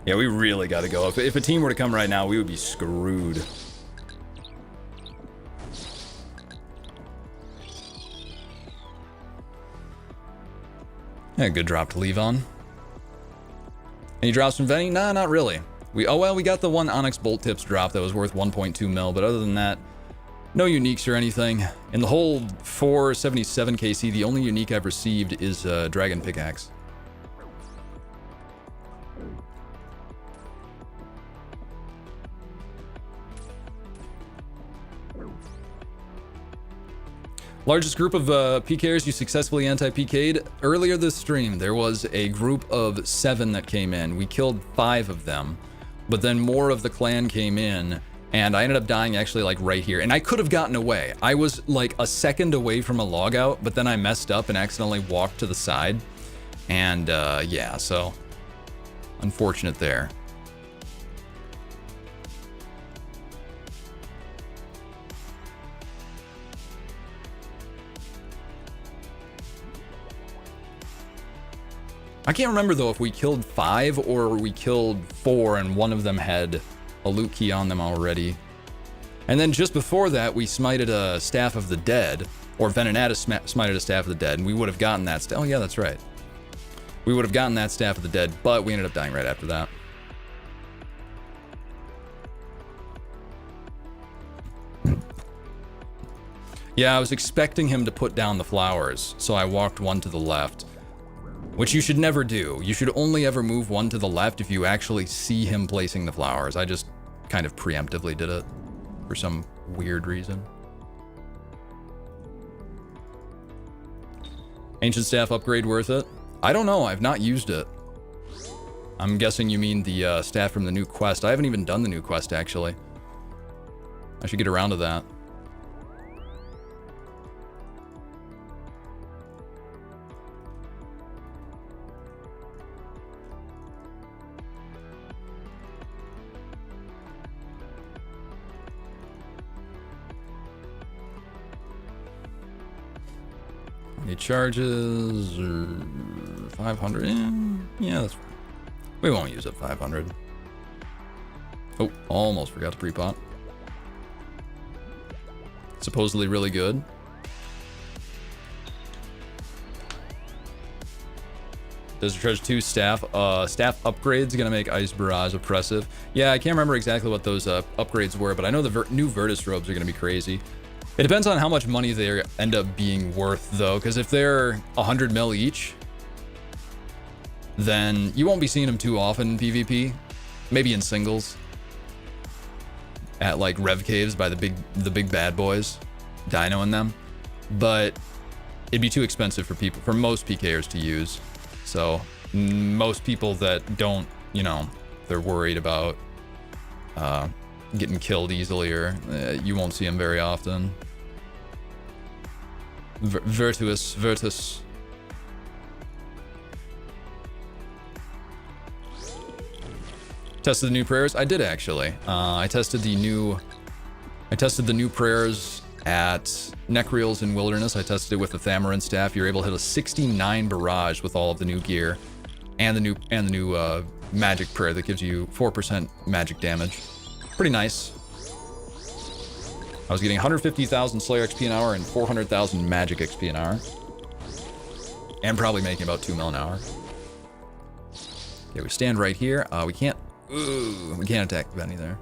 [SPEAKER 2] Yeah, we really got to go. If a team were to come right now, we would be screwed. Yeah, good drop to leave on. Any drops from Vene? Nah, not really. We got the one Onyx Bolt Tips drop that was worth 1.2 mil, but other than that, no uniques or anything. In the whole 477 KC, the only unique I've received is Dragon Pickaxe. Largest group of PKers you successfully anti-PK'd. Earlier this stream, there was a group of 7 that came in. We killed 5 of them, but then more of the clan came in, and I ended up dying actually like right here. And I could have gotten away. I was like a second away from a logout, but then I messed up and accidentally walked to the side. And yeah, so Unfortunate there. I can't remember though if we killed 5 or we killed 4 and one of them had a loot key on them already. And then just before that, we smited a Staff of the Dead, or Venenatus smited a Staff of the Dead, and we would have gotten that. Oh yeah, that's right. We would have gotten that Staff of the Dead, but we ended up dying right after that. Yeah, I was expecting him to put down the flowers, so I walked one to the left. Which you should never do. You should only ever move one to the left if you actually see him placing the flowers. I just kind of preemptively did it for some weird reason. Ancient Staff upgrade worth it? I don't know, I've not used it. I'm guessing you mean the staff from the new quest. I haven't even done the new quest, actually. I should get around to that. It charges 500. Yeah, that's fine. We won't use up 500. Oh, almost forgot to pre-pot. Supposedly really good. Desert Treasure 2 staff. Staff upgrades gonna make Ice Barrage oppressive. Yeah, I can't remember exactly what those upgrades were, but I know the new Virtus robes are gonna be crazy. It depends on how much money they end up being worth, though, because if they're 100 mil each, then you won't be seeing them too often in PvP. Maybe in singles. At like Rev Caves by the big bad boys, Dino and them. But it'd be too expensive for most PKers to use. So most people that don't, you know, they're worried about getting killed easily, or you won't see them very often. Virtus. Tested the new prayers? I did actually. I tested the new prayers at Necreals in Wilderness. I tested it with the Thamarin staff. You're able to hit a 69 barrage with all of the new gear, and the new magic prayer that gives you 4% magic damage. Pretty nice. I was getting 150,000 Slayer XP an hour and 400,000 Magic XP an hour. And probably making about 2 mil an hour. Okay, we stand right here. We can't attack Vene there.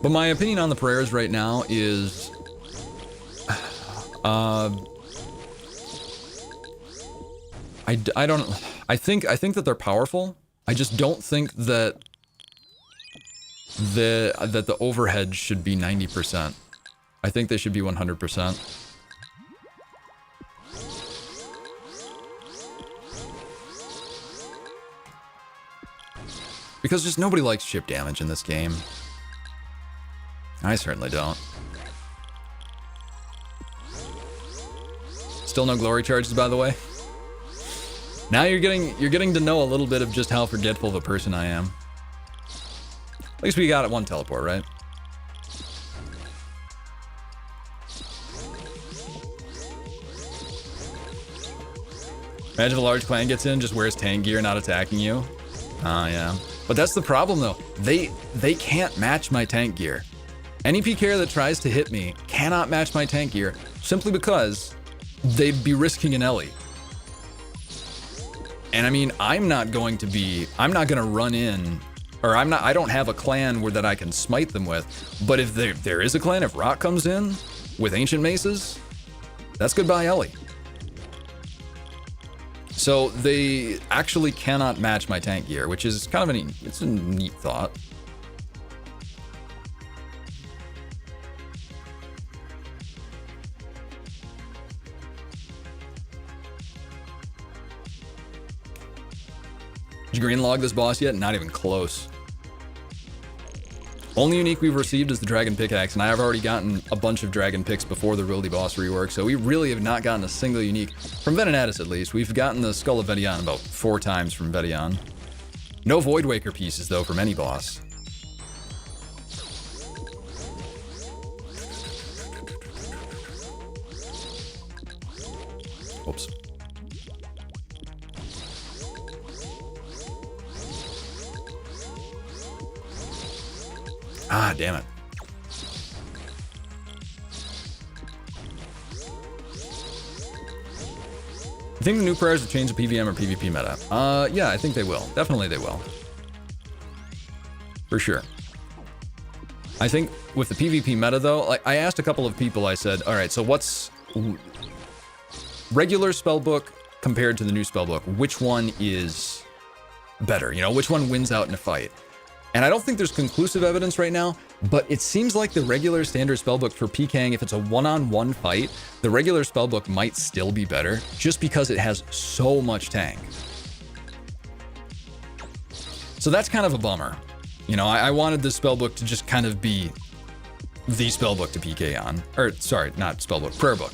[SPEAKER 2] But my opinion on the prayers right now is I think that they're powerful. I just don't think that the overhead should be 90%. I think they should be 100%. Because just nobody likes chip damage in this game. I certainly don't. Still no glory charges, by the way. Now you're getting to know a little bit of just how forgetful of a person I am. At least we got it one teleport, right? Imagine if a large clan gets in, just wears tank gear, not attacking you. Yeah. But that's the problem, though. They can't match my tank gear. Any PKer that tries to hit me cannot match my tank gear simply because they'd be risking an Ellie. And I mean, I'm not gonna run in, or I don't have a clan that I can smite them with. But if there is a clan, if Rock comes in with Ancient Maces, that's goodbye Ellie. So they actually cannot match my tank gear, which is kind of it's a neat thought. Did you green log this boss yet? Not even close. Only unique we've received is the Dragon Pickaxe, and I have already gotten a bunch of Dragon Picks before the Wildy Boss rework, so we really have not gotten a single unique, from Venenatis at least. We've gotten the Skull of Vedion about 4 times from Vedion. No Void Waker pieces, though, from any boss. Oops. Ah, damn it. You think the new prayers will change the PVM or PvP meta? Yeah, I think they will. Definitely they will. For sure. I think with the PvP meta, though, like I asked a couple of people, I said, all right, so what's regular spellbook compared to the new spellbook? Which one is better? You know, which one wins out in a fight? And I don't think there's conclusive evidence right now, but it seems like the regular standard spellbook for Pking, if it's a one-on-one fight, the regular spellbook might still be better just because it has so much tank. So that's kind of a bummer. You know, I wanted this spellbook to just kind of be the spellbook to PK on. Or, sorry, not spellbook, prayer book.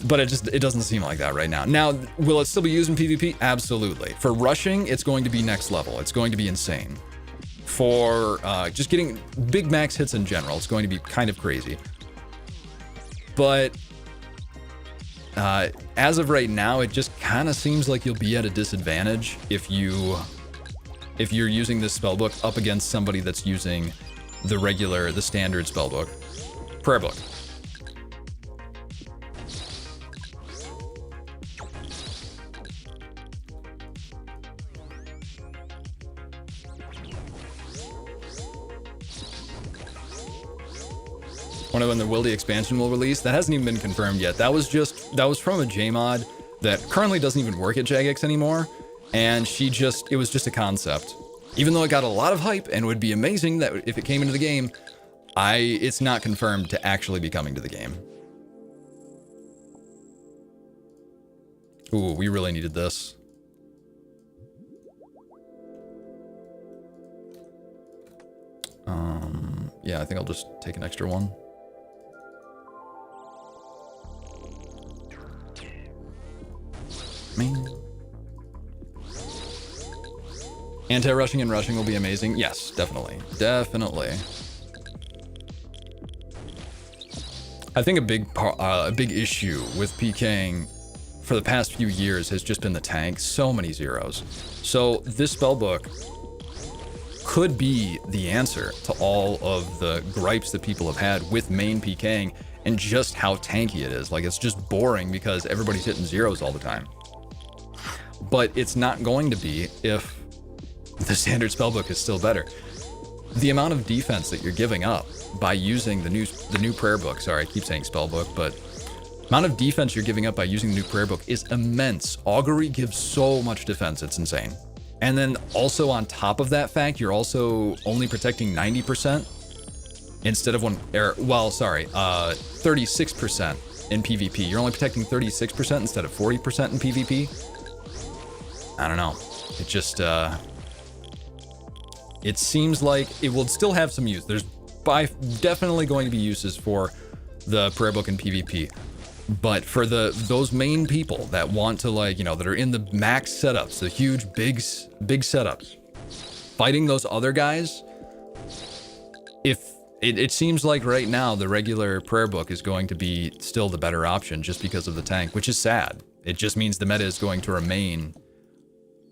[SPEAKER 2] But it doesn't seem like that right now. Now, will it still be used in PvP? Absolutely. For rushing, it's going to be next level. It's going to be insane. For just getting big max hits in general, it's going to be kind of crazy. But as of right now, it just kind of seems like you'll be at a disadvantage if you're using this spellbook up against somebody that's using the standard spellbook, prayer book. Wonder when the Wildy expansion will release. That hasn't even been confirmed yet. That was from a JMod that currently doesn't even work at Jagex anymore, and it was just a concept. Even though it got a lot of hype and would be amazing that if it came into the game, it's not confirmed to actually be coming to the game. Ooh, we really needed this. Yeah, I think I'll just take an extra one. Anti-rushing and rushing will be amazing. Yes, definitely. Definitely. I think a big issue with PKing for the past few years has just been the tank. So many zeros. So this spellbook could be the answer to all of the gripes that people have had with main PKing and just how tanky it is. Like, it's just boring because everybody's hitting zeros all the time. But it's not going to be if the standard spellbook is still better. The amount of defense that you're giving up by using the new prayer book, sorry, I keep saying spellbook, but amount of defense you're giving up by using the new prayer book is immense. Augury gives so much defense, it's insane. And then also on top of that fact, you're also only protecting 90% instead of 36% in PvP. You're only protecting 36% instead of 40% in PvP. I don't know. It just, it seems like it will still have some use. There's definitely going to be uses for the prayer book in PvP. But for those main people that want to, like, you know, that are in the max setups, the huge, big setups, fighting those other guys, it seems like right now the regular prayer book is going to be still the better option just because of the tank, which is sad. It just means the meta is going to remain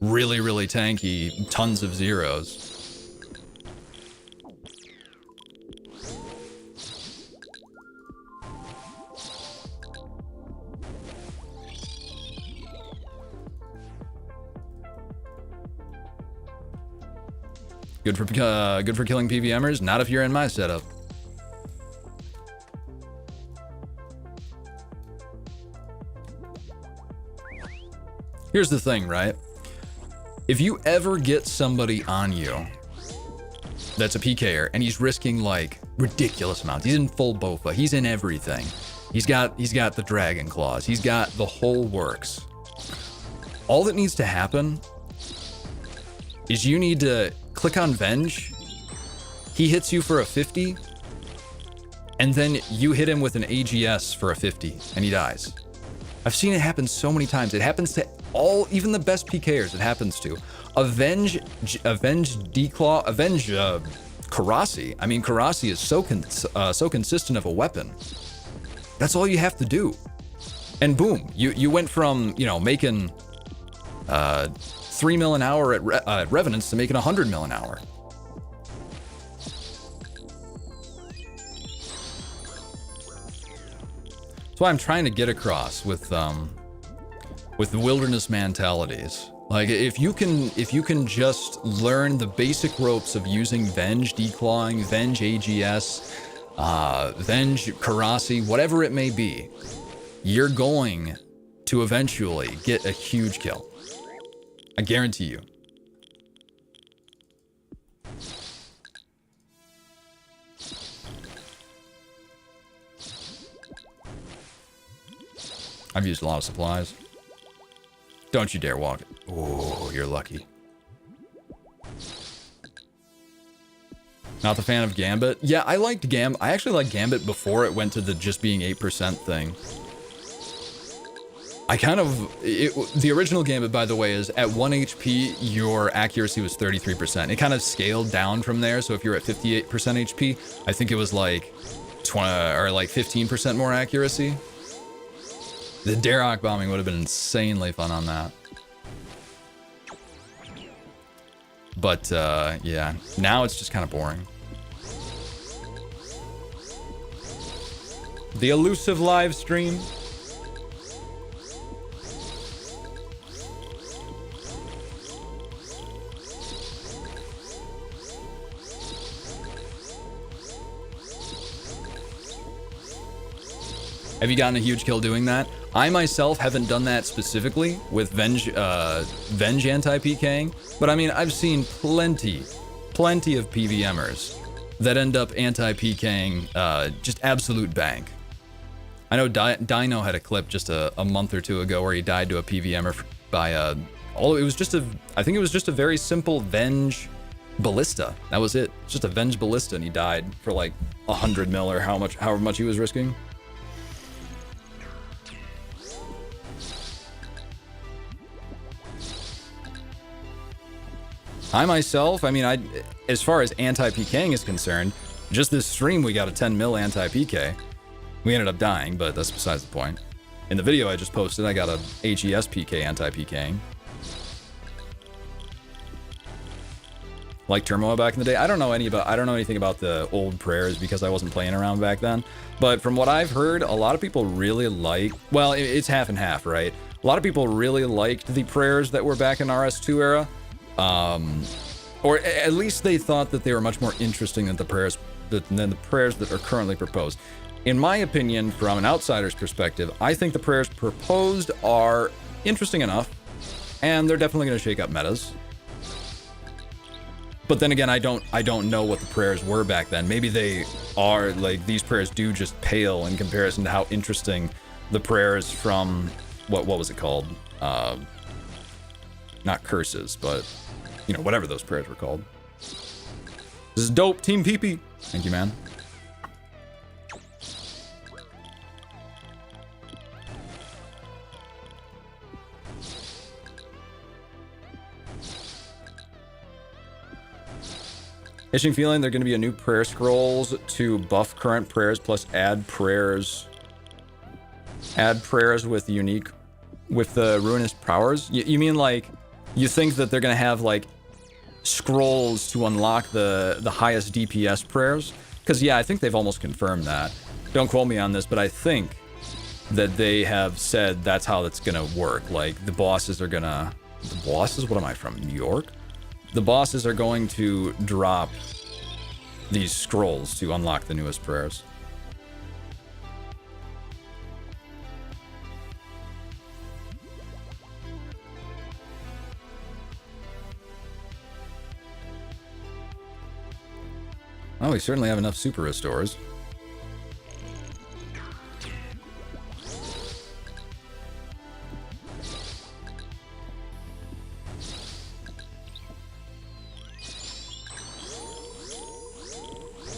[SPEAKER 2] really, really tanky, tons of zeros. Good for killing PVMers, not if you're in my setup. Here's the thing, right? If you ever get somebody on you that's a PKer and he's risking like ridiculous amounts, he's in full Bofa, he's in everything. He's got the Dragon Claws, he's got the whole works. All that needs to happen is you need to click on Venge, he hits you for a 50, and then you hit him with an AGS for a 50, and he dies. I've seen it happen so many times. It happens to even the best PKers, it happens to. Avenge Karasi. I mean, Karasi is so consistent of a weapon. That's all you have to do. And boom, you went from, you know, making 3 mil an hour at Revenants to making 100 mil an hour. That's what I'm trying to get across with the wilderness mentalities. Like, if you can just learn the basic ropes of using Venge declawing, Venge AGS, Venge Karasi, whatever it may be, you're going to eventually get a huge kill. I guarantee you. I've used a lot of supplies. Don't you dare walk it. Oh, you're lucky. Not the fan of Gambit? Yeah, I liked Gambit. I actually liked Gambit before it went to the just being 8% thing. I kind of... the original Gambit, by the way, is at 1 HP, your accuracy was 33%. It kind of scaled down from there, so if you're at 58% HP, I think it was like 20 or like 15% more accuracy. The Darok bombing would have been insanely fun on that. But, yeah. Now it's just kind of boring. The elusive live stream. Have you gotten a huge kill doing that? I myself haven't done that specifically with Venge anti-PKing, but I mean, I've seen plenty of PVMers that end up anti-PKing just absolute bank. I know Dino had a clip just a month or two ago where he died to a PVMer by I think it was just a very simple Venge Ballista. That was it. Just a Venge Ballista, and he died for like 100 mil or however much he was risking. I myself, I mean, as far as anti-PKing is concerned, just this stream we got a 10 mil anti-PK. We ended up dying, but that's besides the point. In the video I just posted, I got a HES PK anti-PKing. Like Turmoil back in the day. I don't know anything about the old prayers because I wasn't playing around back then. But from what I've heard, a lot of people really like, well, it's half and half, right? A lot of people really liked the prayers that were back in RS2 era. Or at least they thought that they were much more interesting than the prayers that are currently proposed. In my opinion, from an outsider's perspective, I think the prayers proposed are interesting enough, and they're definitely going to shake up metas. But then again, I don't know what the prayers were back then. Maybe they are, like, these prayers do just pale in comparison to how interesting the prayers from, what was it called? Not curses, but, you know, whatever those prayers were called. This is dope, Team PP. Thank you, man. Itching feeling there are going to be a new prayer scrolls to buff current prayers plus add prayers with the ruinous powers. You mean like you think that they're going to have like scrolls to unlock the highest DPS prayers? Because yeah, I think they've almost confirmed that. Don't quote me on this, but I think that they have said that's how it's going to work. Like the bosses are going to... The bosses? What am I from? New York? The bosses are going to drop these scrolls to unlock the newest prayers. Well, we certainly have enough super restores.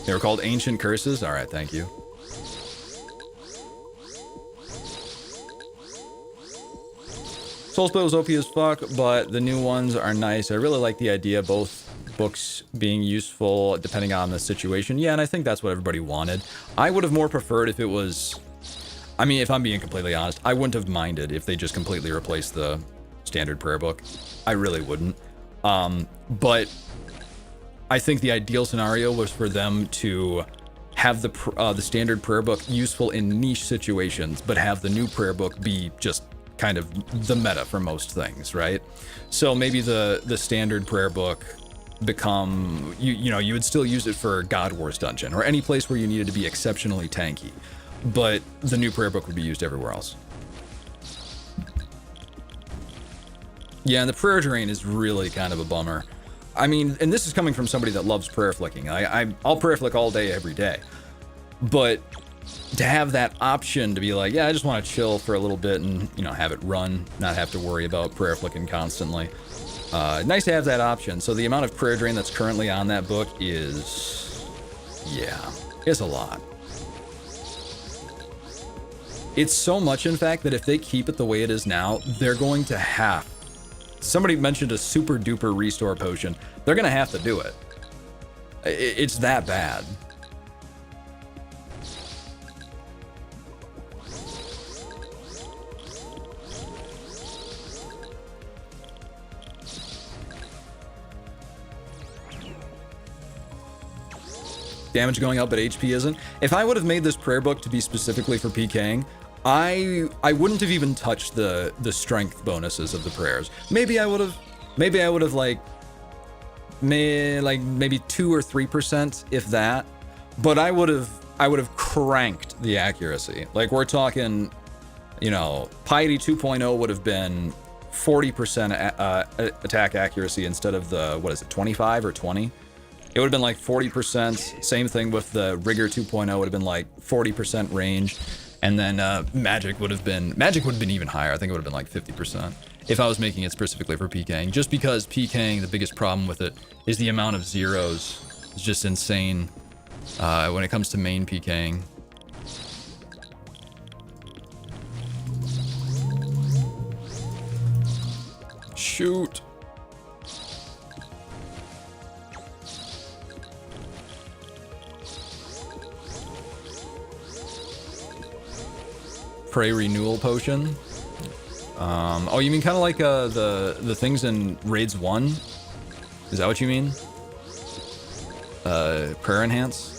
[SPEAKER 2] They were called Ancient Curses? Alright, thank you. Soul Split was OP as fuck, but the new ones are nice. I really like the idea of both books being useful depending on the situation. Yeah, and I think that's what everybody wanted. I would have more preferred if it was... I mean, if I'm being completely honest, I wouldn't have minded if they just completely replaced the standard prayer book. I really wouldn't. But I think the ideal scenario was for them to have the standard prayer book useful in niche situations, but have the new prayer book be just kind of the meta for most things, right? So maybe the standard prayer book become, you know, you would still use it for God Wars Dungeon or any place where you needed to be exceptionally tanky, but the new prayer book would be used everywhere else. Yeah, and the prayer drain is really kind of a bummer. I mean, and this is coming from somebody that loves prayer flicking. I'll prayer flick all day, every day. But to have that option to be like, yeah, I just want to chill for a little bit and, you know, have it run, not have to worry about prayer flicking constantly. Nice to have that option. So the amount of prayer drain that's currently on that book is, yeah, it's a lot. It's so much, in fact, that if they keep it the way it is now, they're going to have... Somebody mentioned a super duper restore potion. They're going to have to do it. It's that bad. Damage going up, but HP isn't. If I would have made this prayer book to be specifically for Pking, I wouldn't have even touched the strength bonuses of the prayers. Maybe I would have like maybe 2 or 3%, if that. But I would have cranked the accuracy. Like, we're talking, you know, Piety 2.0 would have been 40% attack accuracy instead of the, what is it, 25 or 20? It would have been like 40%. Same thing with the Rigor 2.0 would have been like 40% range. And then Magic would have been even higher. I think it would have been like 50% if I was making it specifically for Pking. Just because Pking, the biggest problem with it is the amount of zeros. It's just insane when it comes to main Pking. Shoot. Prey renewal potion. Oh, you mean kind of like the things in Raids 1? Is that what you mean? Prayer enhance?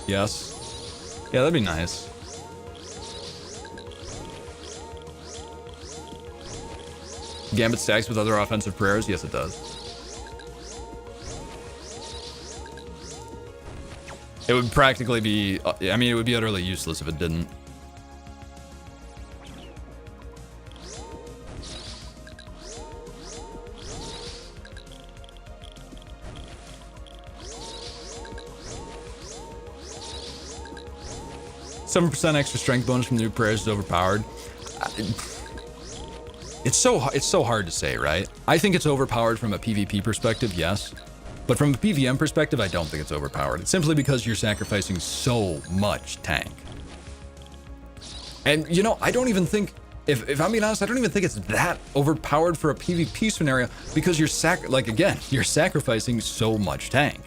[SPEAKER 2] Yes. Yeah, that'd be nice. Gambit stacks with other offensive prayers? Yes, it does. It would practically be, I mean, it would be utterly useless if it didn't. Some % extra strength bonus from the new prayers is overpowered. It's so hard to say, right? I think it's overpowered from a PvP perspective, yes. But from a PvM perspective, I don't think it's overpowered. It's simply because you're sacrificing so much tank. And, you know, I don't even think, if I'm being honest, I don't even think it's that overpowered for a PvP scenario because you're sacrificing so much tank.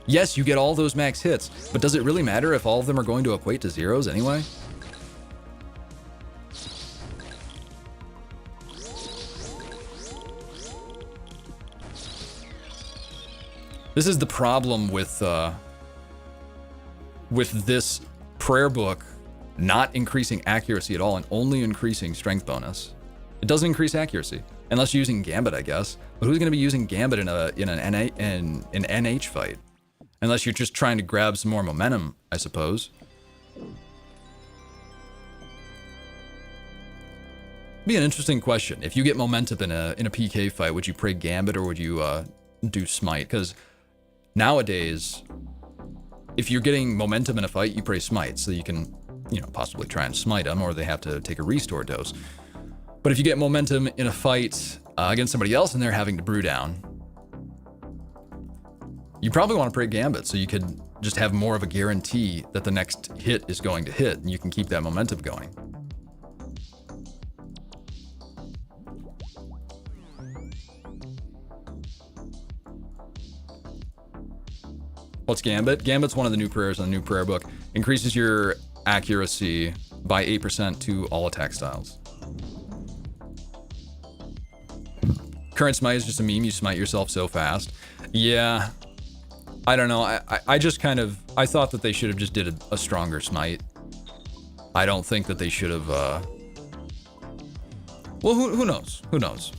[SPEAKER 2] Yes, you get all those max hits, but does it really matter if all of them are going to equate to zeros anyway? This is the problem with this prayer book not increasing accuracy at all and only increasing strength bonus. It doesn't increase accuracy unless you're using Gambit, I guess. But who's going to be using Gambit in an NH fight? Unless you're just trying to grab some more momentum, I suppose. Be an interesting question. If you get momentum in a PK fight, would you pray Gambit or would you do Smite? Because nowadays, if you're getting momentum in a fight, you pray Smite, so you can, you know, possibly try and smite them, or they have to take a restore dose. But if you get momentum in a fight against somebody else and they're having to brew down, you probably want to pray Gambit so you could just have more of a guarantee that the next hit is going to hit and you can keep that momentum going. What's Gambit? Gambit's one of the new prayers in the new prayer book. Increases your accuracy by 8% to all attack styles. Current smite is just a meme. You smite yourself so fast. Yeah. I don't know. I just kind of... I thought that they should have just did a stronger smite. I don't think that they should have... Well, who knows? Who knows?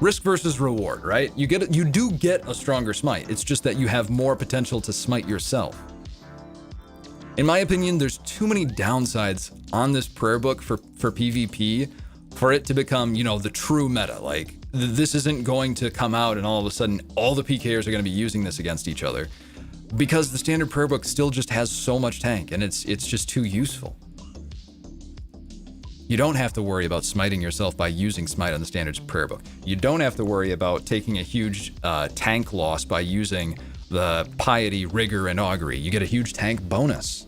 [SPEAKER 2] Risk versus reward, right? You do get a stronger smite. It's just that you have more potential to smite yourself. In my opinion, there's too many downsides on this prayer book for PvP for it to become, you know, the true meta. Like, this isn't going to come out and all of a sudden all the PKers are going to be using this against each other. Because the standard prayer book still just has so much tank and it's just too useful. You don't have to worry about smiting yourself by using smite on the standards prayer book. You don't have to worry about taking a huge tank loss by using the piety, rigor, and augury. You get a huge tank bonus.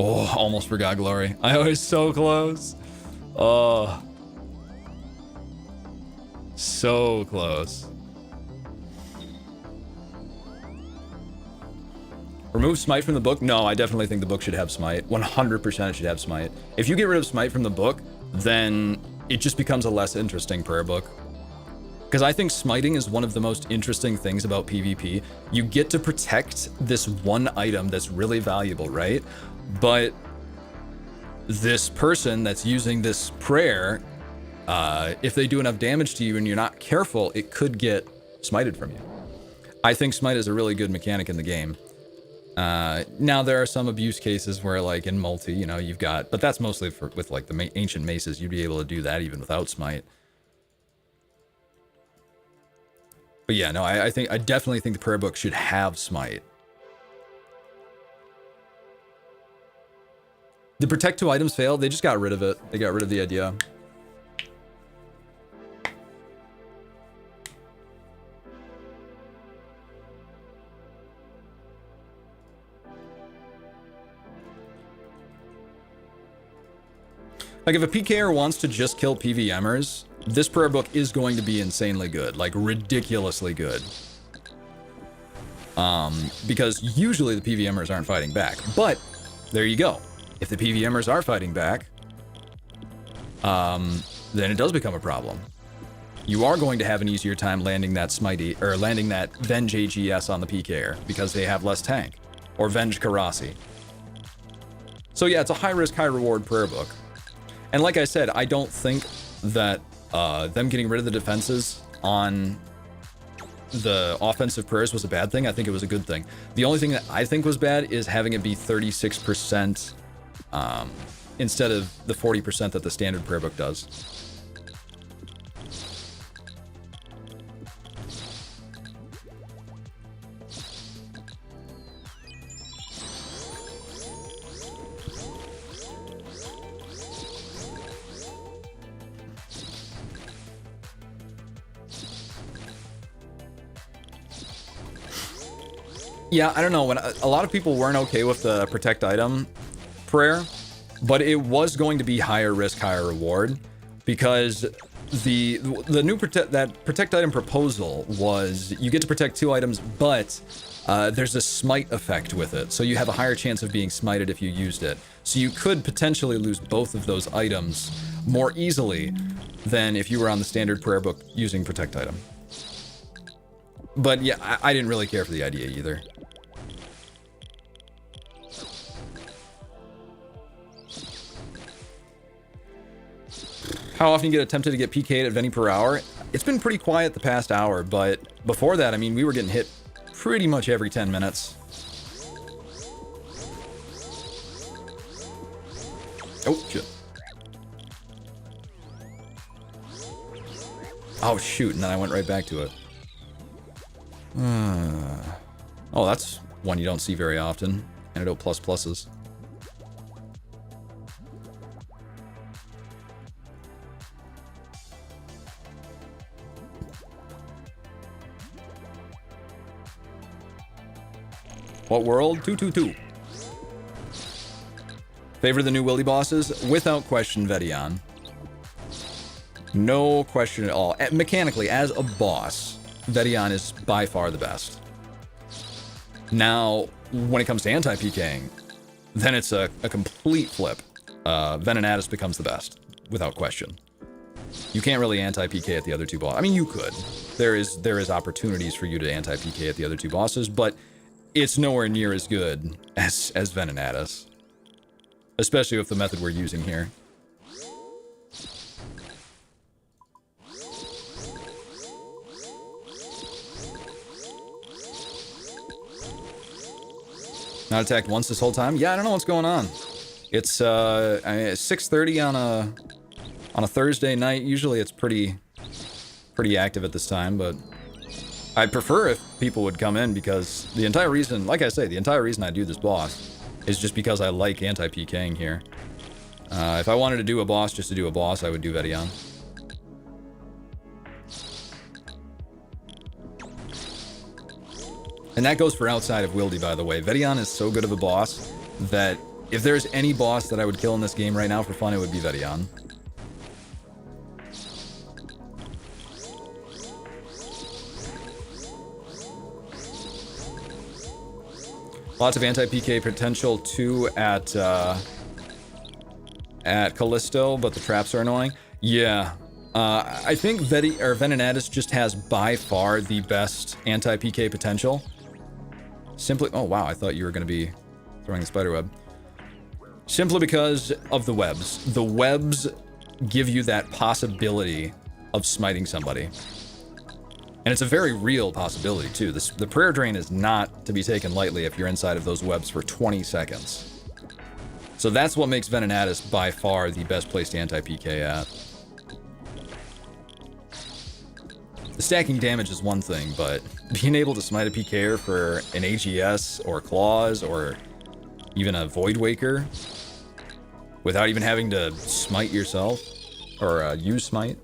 [SPEAKER 2] Oh, almost forgot glory. I was so close. Oh. So close. Remove smite from the book? No, I definitely think the book should have smite. 100% it should have smite. If you get rid of smite from the book, then it just becomes a less interesting prayer book. Because I think smiting is one of the most interesting things about PvP. You get to protect this one item that's really valuable, right? But this person that's using this prayer, if they do enough damage to you and you're not careful, it could get smited from you. I think smite is a really good mechanic in the game. Now there are some abuse cases where, like in multi, you know, you've got, but that's mostly with like the ancient maces. You'd be able to do that even without smite. But yeah, no, I definitely think the prayer book should have smite. Did protect 2 items fail? They just got rid of it. They got rid of the idea. Like if a PKer wants to just kill PVMers, this prayer book is going to be insanely good, like ridiculously good. Because usually the PVMers aren't fighting back, but there you go. If the PVMers are fighting back, then it does become a problem. You are going to have an easier time landing that smitey, or landing that Venge AGS on the PKer, because they have less tank. Or Venge Karasi. So yeah, it's a high risk, high reward prayer book. And like I said, I don't think that them getting rid of the defenses on the offensive prayers was a bad thing. I think it was a good thing. The only thing that I think was bad is having it be 36% instead of the 40% that the standard prayer book does. Yeah, I don't know. When a lot of people weren't okay with the protect item prayer, but it was going to be higher risk, higher reward, because the new protect item proposal was you get to protect 2 items, but there's a smite effect with it, so you have a higher chance of being smited if you used it. So you could potentially lose both of those items more easily than if you were on the standard prayer book using protect item. But yeah, I didn't really care for the idea either. How often you get attempted to get PK'd at Vene per hour? It's been pretty quiet the past hour, but before that, I mean, we were getting hit pretty much every 10 minutes. Oh, shit. Oh, shoot, and then I went right back to it. Oh, that's one you don't see very often. Antidote plus pluses. What world? 222. Favorite of the new Wildy bosses? Without question, Vedion. No question at all. Mechanically, as a boss, Vedion is by far the best. Now, when it comes to anti-PKing, then it's a complete flip. Venenatus becomes the best, without question. You can't really anti-PK at the other two bosses. I mean, you could. There is opportunities for you to anti-PK at the other two bosses, but it's nowhere near as good as Venenatus. Especially with the method we're using here. Not attacked once this whole time? Yeah, I don't know what's going on. It's 6:30 on a Thursday night. Usually it's pretty active at this time, but I'd prefer if people would come in, because the entire reason, like I say, the entire reason I do this boss is just because I like anti-PKing here. If I wanted to do a boss just to do a boss, I would do Vedion. And that goes for outside of Wildy, by the way. Vedion is so good of a boss that if there's any boss that I would kill in this game right now for fun, it would be Vedion. Lots of anti-PK potential too at Callisto, but the traps are annoying. Yeah. I think Venenatus just has by far the best anti-PK potential. Simply, oh wow, I thought you were going to be throwing the spider web. Simply because of the webs. The webs give you that possibility of smiting somebody. And it's a very real possibility too. The prayer drain is not to be taken lightly if you're inside of those webs for 20 seconds. So that's what makes Venenatus by far the best placed anti-PK at. The stacking damage is one thing, but being able to smite a PKer for an AGS or claws or even a Void Waker without even having to smite yourself or use smite.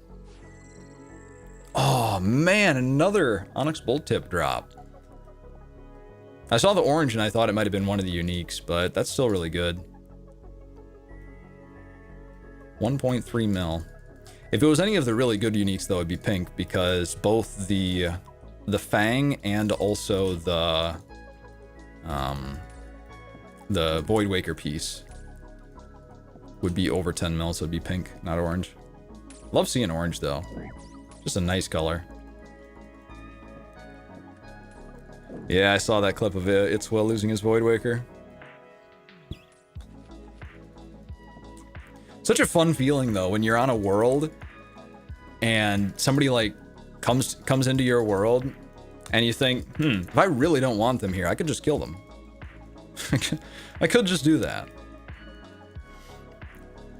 [SPEAKER 2] Oh man, another Onyx Bolt Tip drop. I saw the orange and I thought it might have been one of the uniques, but that's still really good. 1.3 mil. If it was any of the really good uniques, though, it'd be pink, because both the Fang and also the Void Waker piece would be over 10 mil, so it'd be pink, not orange. Love seeing orange, though. Just a nice color. Yeah, I saw that clip of It's Well losing his Void Waker. Such a fun feeling, though, when you're on a world and somebody like comes into your world and you think, if I really don't want them here, I could just kill them. I could just do that.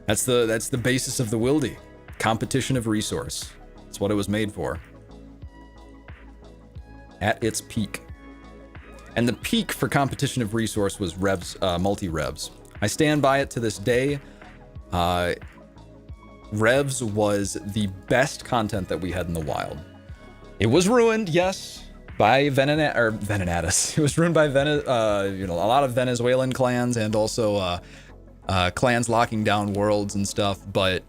[SPEAKER 2] That's the basis of the Wildy. Competition of resource. That's what it was made for. At its peak. And the peak for competition of resource was revs, multi-revs. I stand by it to this day. Revs was the best content that we had in the wild. It was ruined, yes, by Venenatus. It was ruined by a lot of Venezuelan clans and also clans locking down worlds and stuff, but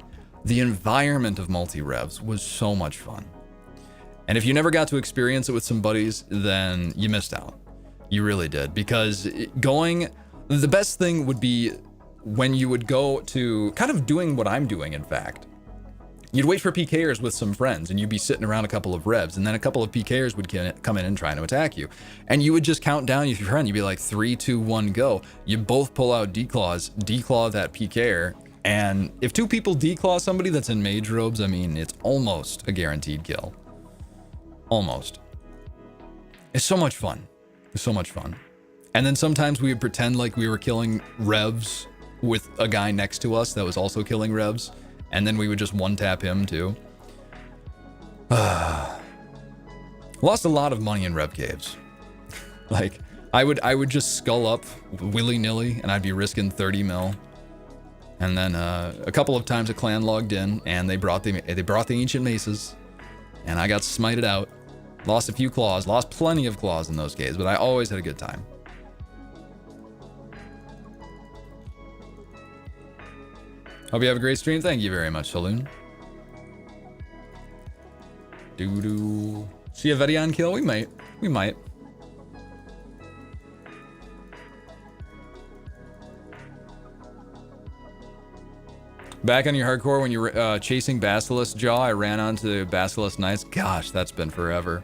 [SPEAKER 2] the environment of multi-revs was so much fun. And if you never got to experience it with some buddies, then you missed out. You really did, because the best thing would be when you would go to kind of doing what I'm doing, in fact. You'd wait for PKers with some friends, and you'd be sitting around a couple of revs, and then a couple of PKers would come in and try to attack you. And you would just count down with your friend. You'd be like, 3, 2, 1, go. You both pull out declaws, declaw that PKer, and if 2 people declaw somebody that's in mage robes, I mean, it's almost a guaranteed kill. Almost. It's so much fun. It's so much fun. And then sometimes we would pretend like we were killing revs with a guy next to us that was also killing revs, and then we would just one-tap him too. Lost a lot of money in rev caves. Like, I would just skull up willy-nilly, and I'd be risking 30 mil. And then a couple of times a clan logged in, and they brought the ancient maces, and I got smited out. Lost a few claws, lost plenty of claws in those caves, but I always had a good time. Hope you have a great stream. Thank you very much, Saloon. Doo-doo. See a Vedion kill? We might. We might. Back on your hardcore when you were chasing Basilisk Jaw, I ran onto Basilisk Knights. Gosh, that's been forever.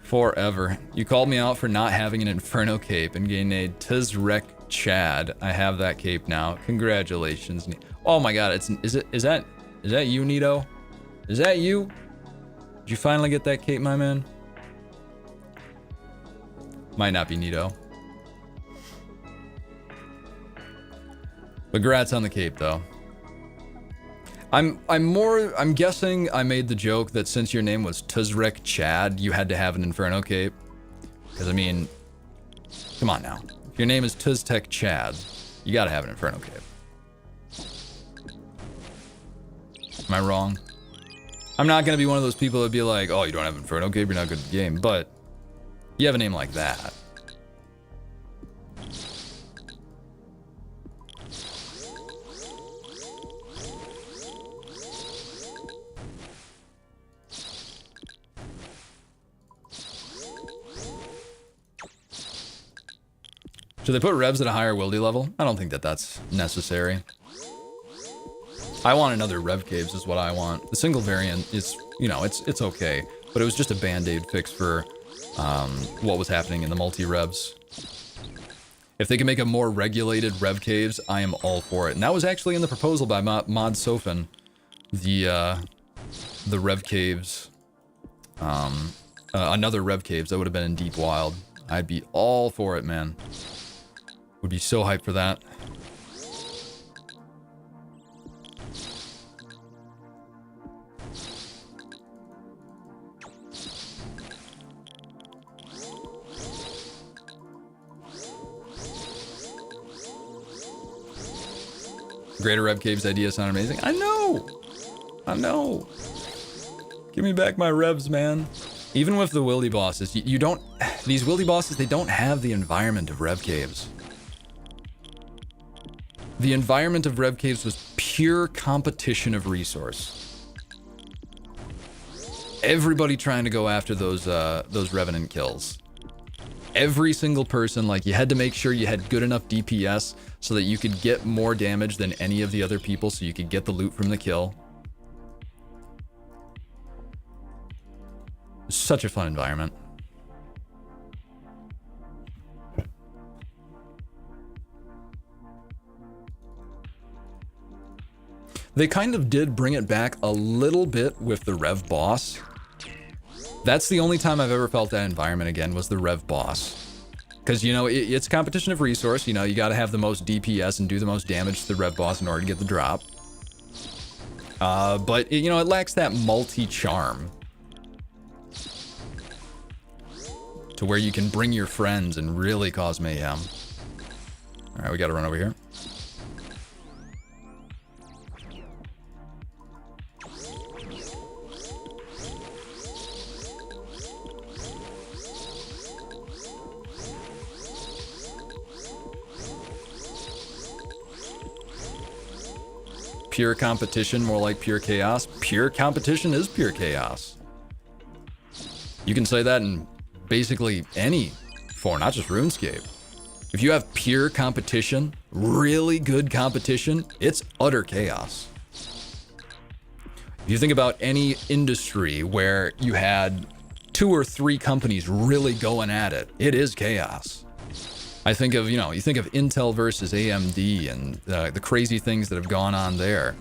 [SPEAKER 2] Forever. You called me out for not having an Inferno cape and getting a Tizrek Chad. I have that cape now. Congratulations. Oh my god, is that you, Nito? Is that you? Did you finally get that cape, my man? Might not be Nito. But congrats on the cape though. I'm guessing I made the joke that since your name was Tuzrek Chad, you had to have an Inferno cape. Because I mean, come on now. If your name is Tuztec Chad, you gotta have an Inferno cape. Am I wrong? I'm not gonna be one of those people that'd be like, oh, you don't have an Inferno cape, you're not good at the game, but you have a name like that. Should they put revs at a higher wildy level? I don't think that that's necessary. I want another rev caves is what I want. The single variant is, you know, it's okay, but it was just a band-aid fix for what was happening in the multi-revs. If they can make a more regulated rev caves, I am all for it. And that was actually in the proposal by Mod Sofin, the rev caves, another rev caves that would have been in Deep Wild. I'd be all for it, man. Would be so hyped for that. Greater Rev Caves ideas sound amazing. I know! I know! Give me back my revs, man. Even with the wildy bosses, you don't... These wildy bosses, they don't have the environment of rev caves. The environment of rev caves was pure competition of resource. Everybody trying to go after those revenant kills. Every single person, like, you had to make sure you had good enough DPS so that you could get more damage than any of the other people so you could get the loot from the kill. Such a fun environment. They kind of did bring it back a little bit with the Rev boss. That's the only time I've ever felt that environment again, was the Rev boss. Because, you know, it's competition of resource. You know, you got to have the most DPS and do the most damage to the Rev boss in order to get the drop. But, you know, it lacks that multi-charm. To where you can bring your friends and really cause mayhem. Alright, we got to run over here. Pure competition, more like pure chaos. Pure competition is pure chaos. You can say that in basically any form, not just RuneScape. If you have pure competition, really good competition, it's utter chaos. If you think about any industry where you had 2 or 3 companies really going at it, it is chaos. I think of, you know, you think of Intel versus AMD and the crazy things that have gone on there.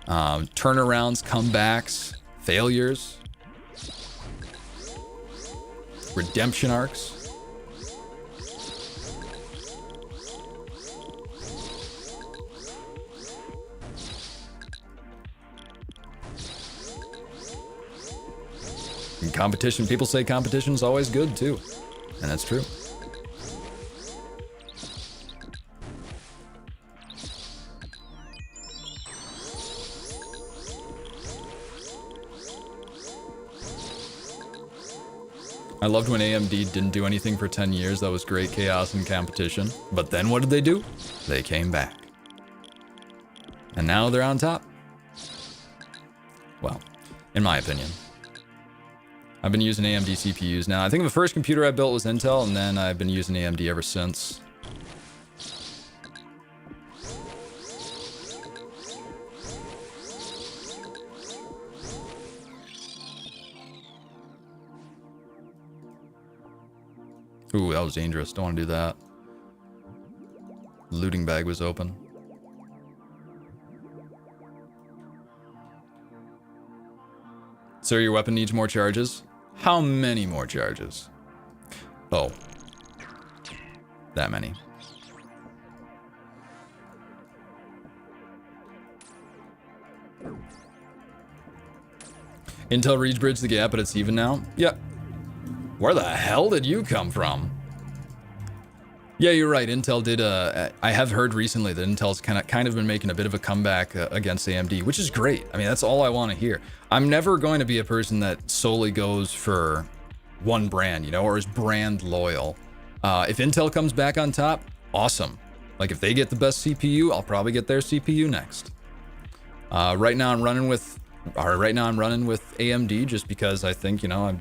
[SPEAKER 2] Turnarounds, comebacks, failures, redemption arcs. competition, people say competition's always good too. And that's true. I loved when AMD didn't do anything for 10 years. That was great chaos and competition. But then what did they do? They came back. And now they're on top. Well, in my opinion. I've been using AMD CPUs now. I think the first computer I built was Intel, and then I've been using AMD ever since. Ooh, that was dangerous. Don't want to do that. Looting bag was open. Sir, your weapon needs more charges? How many more charges? Oh. That many. Intel Reach bridged the gap, but it's even now? Yep. Where the hell did you come from? Yeah, you're right. Intel did. I have heard recently that Intel's kind of been making a bit of a comeback against AMD, which is great. I mean, that's all I want to hear. I'm never going to be a person that solely goes for one brand, you know, or is brand loyal. If Intel comes back on top, awesome. Like if they get the best CPU, I'll probably get their CPU next. Right now I'm running with AMD just because I think, you know,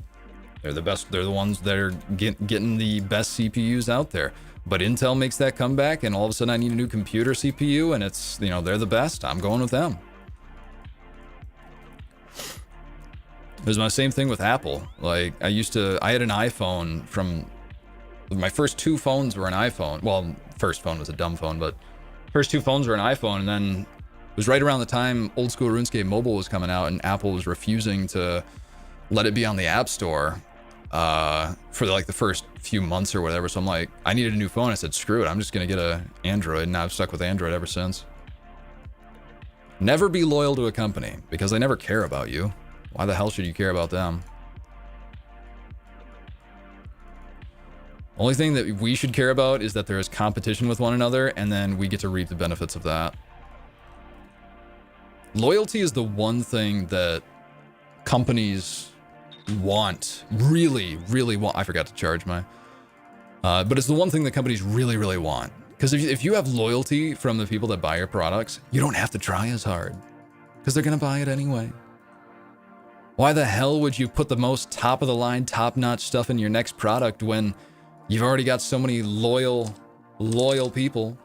[SPEAKER 2] they're the best. They're the ones that are getting the best CPUs out there. But Intel makes that comeback, and all of a sudden I need a new computer CPU, and it's, you know, they're the best. I'm going with them. It was my same thing with Apple. Like I had an iPhone from, my first two phones were an iPhone. Well, first phone was a dumb phone, but first two phones were an iPhone, and then it was right around the time Old School RuneScape Mobile was coming out, and Apple was refusing to let it be on the App Store for like the first few months or whatever. So I'm like, I needed a new phone. I said, screw it. I'm just going to get a Android. And I've stuck with Android ever since. Never be loyal to a company because they never care about you. Why the hell should you care about them? Only thing that we should care about is that there is competition with one another, and then we get to reap the benefits of that. Loyalty is the one thing that companies really want. I forgot to charge my, but it's the one thing that companies really want. Because if you have loyalty from the people that buy your products, you don't have to try as hard because they're going to buy it anyway. Why the hell would you put the most top of the line, top notch stuff in your next product when you've already got so many loyal people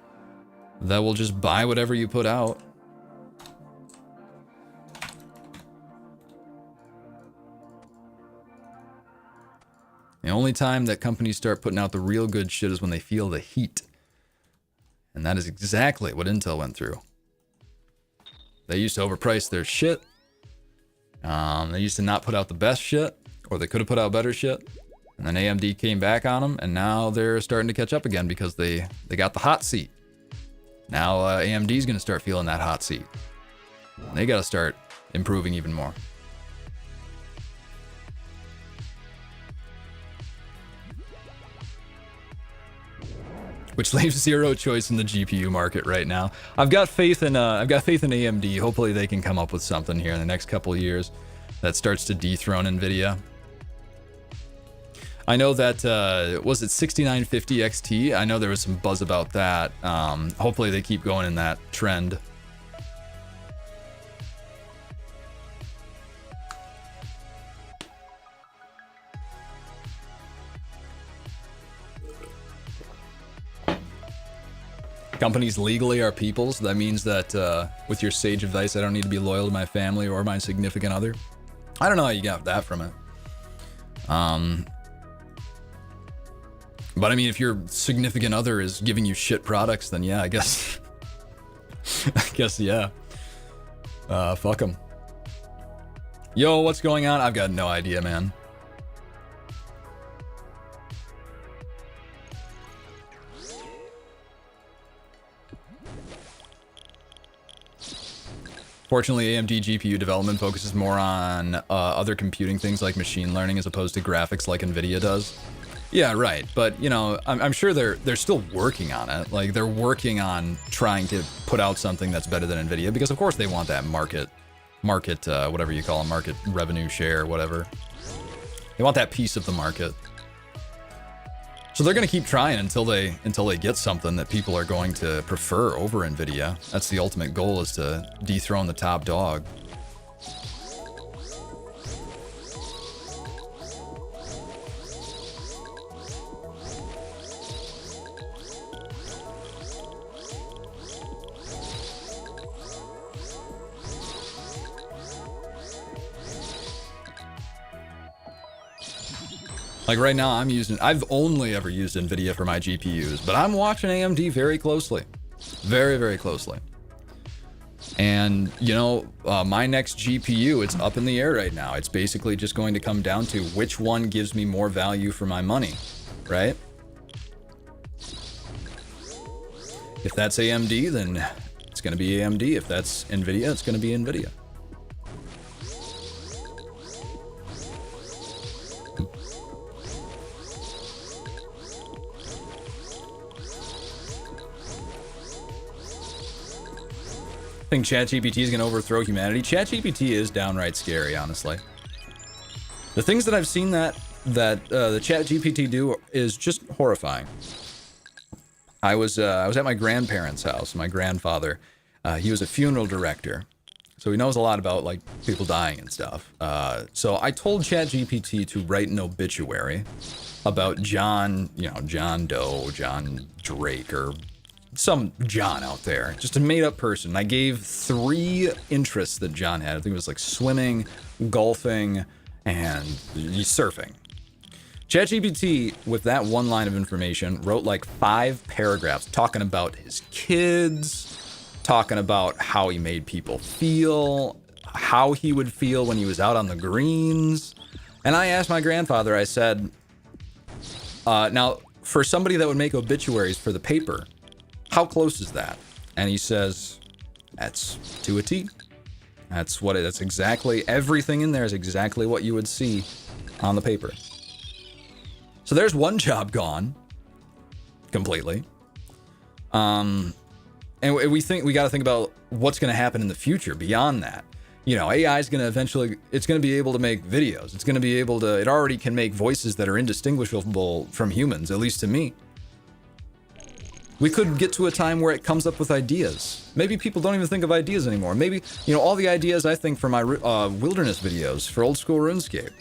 [SPEAKER 2] that will just buy whatever you put out? The only time that companies start putting out the real good shit is when they feel the heat. And that is exactly what Intel went through. They used to overprice their shit. They used to not put out the best shit, or they could have put out better shit. And then AMD came back on them, and now they're starting to catch up again because they got the hot seat. Now AMD's going to start feeling that hot seat. They got to start improving even more. Which leaves zero choice in the GPU market right now. I've got faith in AMD. Hopefully they can come up with something here in the next couple of years that starts to dethrone Nvidia. I know that was it 6950 XT? I know there was some buzz about that. Hopefully they keep going in that trend. Companies legally are people's. That means that with your sage advice, I don't need to be loyal to my family or my significant other. I don't know how you got that from it. But I mean, if your significant other is giving you shit products, then yeah, I guess. Yeah. Fuck them. Yo, what's going on? I've got no idea, man. Fortunately, AMD GPU development focuses more on other computing things like machine learning as opposed to graphics like NVIDIA does. Yeah, right. But, you know, I'm sure they're still working on it. Like, they're working on trying to put out something that's better than NVIDIA because, of course, they want that market, whatever you call it, market revenue share, whatever. They want that piece of the market. So they're going to keep trying until they get something that people are going to prefer over NVIDIA. That's the ultimate goal, is to dethrone the top dog. Like right now, I've only ever used NVIDIA for my GPUs, but I'm watching AMD very closely. Very, very closely. And, you know, my next GPU, it's up in the air right now. It's basically just going to come down to which one gives me more value for my money, right? If that's AMD, then it's going to be AMD. If that's NVIDIA, it's going to be NVIDIA. I think ChatGPT is going to overthrow humanity. ChatGPT is downright scary, honestly. The things that I've seen that the ChatGPT do is just horrifying. I was at my grandparents' house. My grandfather, he was a funeral director, so he knows a lot about like people dying and stuff. So I told ChatGPT to write an obituary about John Doe, John Drake, or some John out there, just a made-up person. I gave 3 interests that John had. I think it was like swimming, golfing, and surfing. ChatGPT, with that one line of information, wrote like 5 paragraphs talking about his kids, talking about how he made people feel, how he would feel when he was out on the greens. And I asked my grandfather, I said, now, for somebody that would make obituaries for the paper, how close is that? And he says, that's to a T. That's exactly, everything in there is exactly what you would see on the paper. So there's one job gone completely. And we got to think about what's going to happen in the future beyond that. You know, AI is going to eventually, it's going to be able to make videos. It's going to be able to, it already can make voices that are indistinguishable from humans, at least to me. We could get to a time where it comes up with ideas. Maybe people don't even think of ideas anymore. Maybe, you know, all the ideas I think for my wilderness videos for old school RuneScape.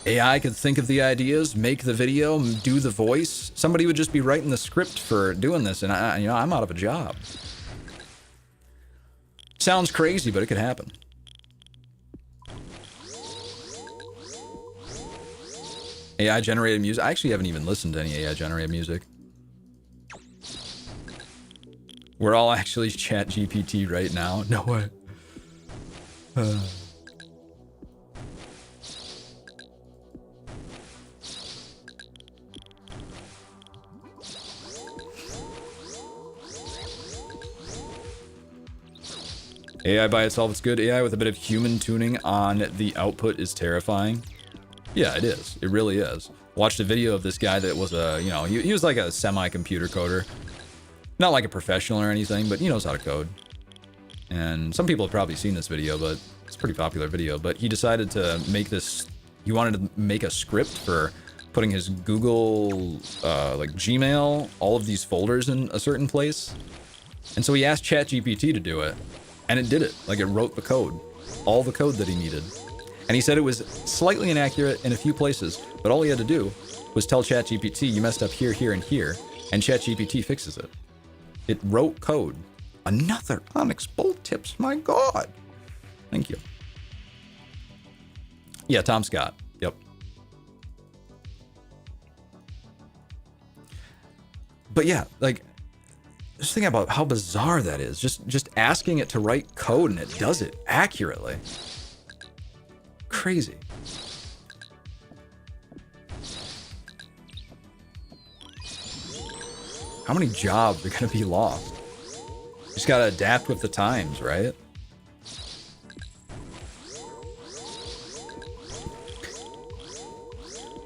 [SPEAKER 2] AI could think of the ideas, make the video, do the voice. Somebody would just be writing the script for doing this, and I'm out of a job. Sounds crazy, but it could happen. AI generated music. I actually haven't even listened to any AI generated music. We're all actually ChatGPT right now. No way. AI by itself is good. AI with a bit of human tuning on the output is terrifying. Yeah, it is. It really is. Watched a video of this guy that was he was like a semi-computer coder. Not like a professional or anything, but he knows how to code. And some people have probably seen this video, but it's a pretty popular video. But he decided to make this, he wanted to make a script for putting his Google, like Gmail, all of these folders in a certain place. And so he asked ChatGPT to do it, and it did it. Like, it wrote the code, all the code that he needed. And he said it was slightly inaccurate in a few places, but all he had to do was tell ChatGPT, you messed up here, here, and here, and ChatGPT fixes it. It wrote code. Another Onyx Bolt tips, my God. Thank you. Yeah, Tom Scott. Yep. But yeah, like, just think about how bizarre that is. Just asking it to write code and it does it accurately. Crazy. How many jobs are going to be lost? You just got to adapt with the times, right?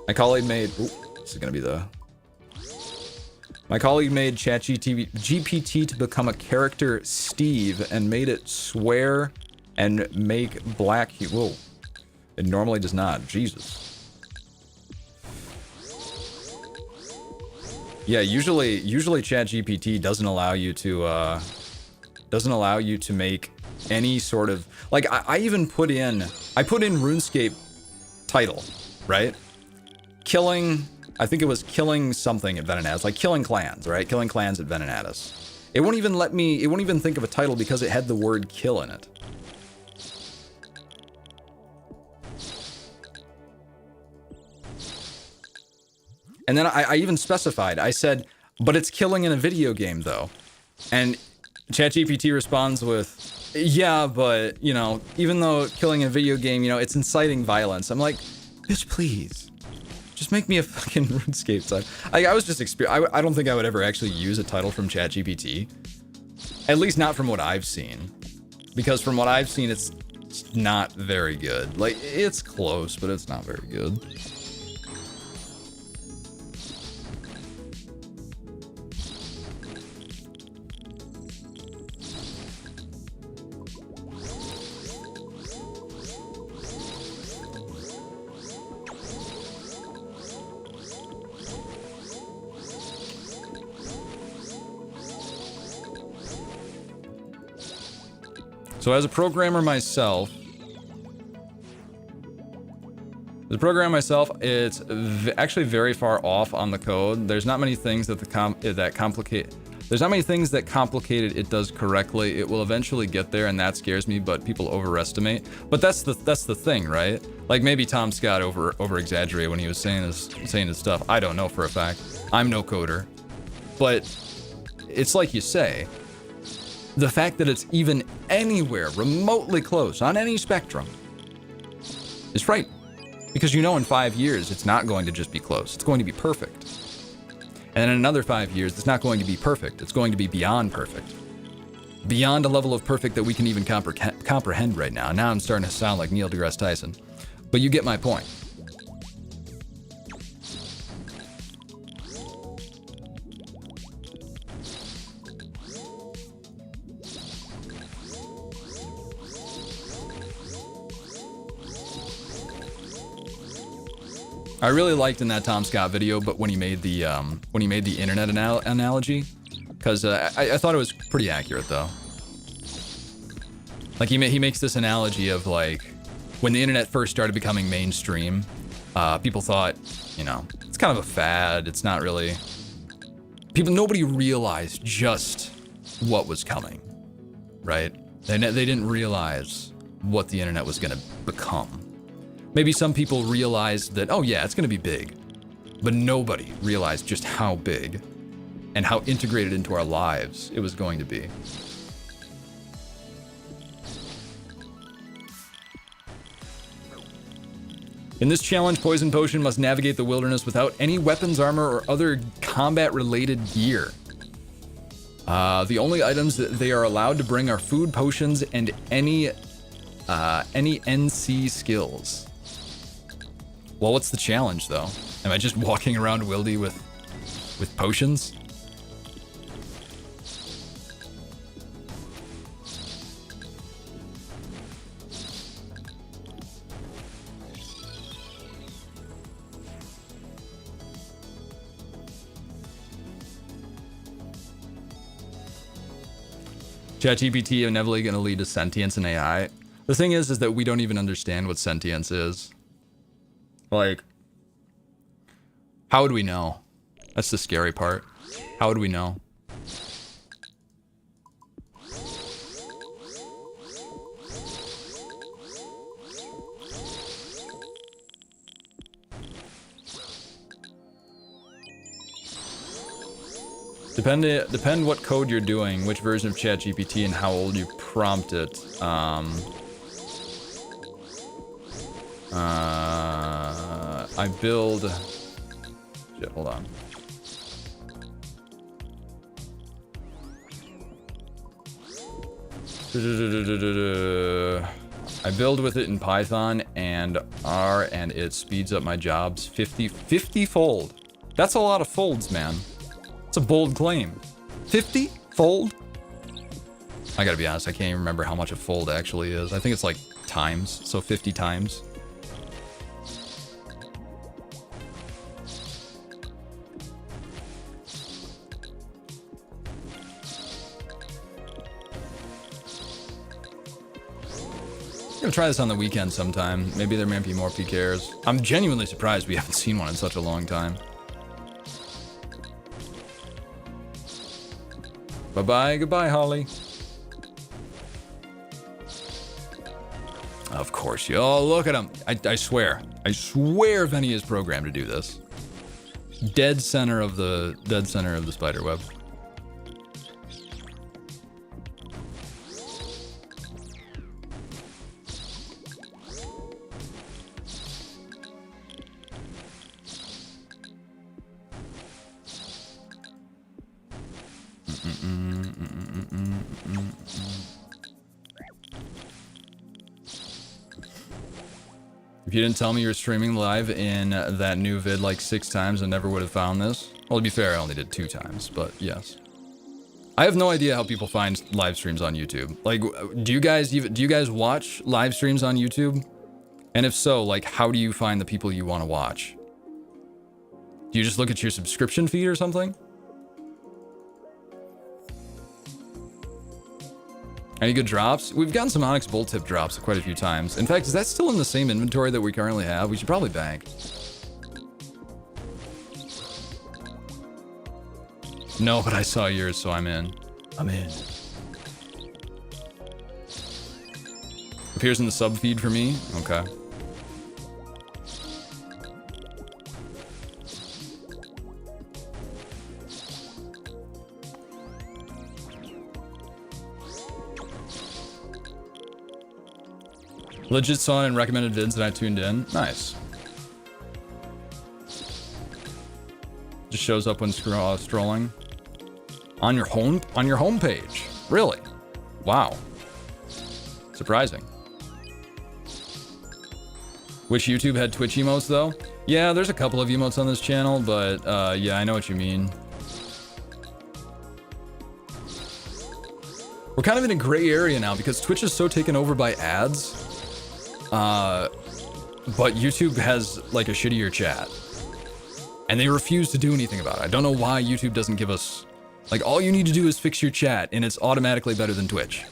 [SPEAKER 2] My colleague made... Ooh, this is going to be the... My colleague made ChatGPT to become a character Steve and made it swear and make black... Whoa. It normally does not. Jesus. Yeah, usually ChatGPT doesn't allow you to make any sort of... Like, I even put in RuneScape title, right? Killing... I think it was killing something at Venenatus, like killing clans, right? Killing clans at Venenatus. It won't even let me, it won't even think of a title because it had the word kill in it. And then I even specified, I said, but it's killing in a video game though. And ChatGPT responds with, yeah, but, you know, even though killing in a video game, you know, it's inciting violence. I'm like, bitch, please. Just make me a fucking RuneScape title. I was just I don't think I would ever actually use a title from ChatGPT. At least not from what I've seen. Because from what I've seen, it's not very good. Like, it's close, but it's not very good. So as a programmer myself, it's actually very far off on the code. There's not many things that There's not many things that complicate it. It does correctly. It will eventually get there, and that scares me. But people overestimate. But that's the thing, right? Like maybe Tom Scott over exaggerated when he was saying his stuff. I don't know for a fact. I'm no coder, but it's like you say. The fact that it's even anywhere remotely close on any spectrum is frightening. Because you know in 5 years, it's not going to just be close. It's going to be perfect. And in another 5 years, it's not going to be perfect. It's going to be beyond perfect. Beyond a level of perfect that we can even comprehend right now. Now I'm starting to sound like Neil deGrasse Tyson. But you get my point. I really liked in that Tom Scott video, but when he made the internet analogy, because I thought it was pretty accurate though. Like he makes this analogy of like when the internet first started becoming mainstream, people thought, you know, it's kind of a fad. It's not really. Nobody realized just what was coming, right? They didn't realize what the internet was going to become. Maybe some people realized that, oh yeah, it's going to be big. But nobody realized just how big and how integrated into our lives it was going to be. In this challenge, Poison Potion must navigate the wilderness without any weapons, armor, or other combat-related gear. The only items that they are allowed to bring are food, potions, and any NC skills. Well, what's the challenge, though? Am I just walking around Wildy with potions? ChatGPT inevitably going to lead to sentience and AI. The thing is that we don't even understand what sentience is. Like, how would we know? That's the scary part. How would we know? Depend what code you're doing, which version of ChatGPT, and how old you prompt it. I build... Shit, hold on. I build with it in Python and R, and it speeds up my jobs 50-fold. That's a lot of folds, man. It's a bold claim. 50-fold? I gotta be honest, I can't even remember how much a fold actually is. I think it's like times, so 50 times. I'm gonna try this on the weekend sometime. Maybe there might be more PKers. I'm genuinely surprised we haven't seen one in such a long time. Bye-bye, goodbye, Holly. Of course, oh, look at him. I swear Vene is programmed to do this. Dead center of the spider web. If you didn't tell me you were streaming live in that new vid like 6 times, I never would have found this. Well, to be fair, I only did 2 times, but yes. I have no idea how people find live streams on YouTube. Like, do you guys watch live streams on YouTube? And if so, like, how do you find the people you want to watch? Do you just look at your subscription feed or something? Any good drops? We've gotten some Onyx Bolt Tip drops quite a few times. In fact, is that still in the same inventory that we currently have? We should probably bank. No, but I saw yours, so I'm in. I'm in. Appears in the sub feed for me? Okay. Legit saw it in recommended vids that I tuned in. Nice. Just shows up when strolling. On your homepage. Really? Wow. Surprising. Which YouTube had Twitch emotes though? Yeah, there's a couple of emotes on this channel, but yeah, I know what you mean. We're kind of in a gray area now because Twitch is so taken over by ads. But YouTube has like a shittier chat. And they refuse to do anything about it. I don't know why YouTube doesn't give us... Like, all you need to do is fix your chat, and it's automatically better than Twitch.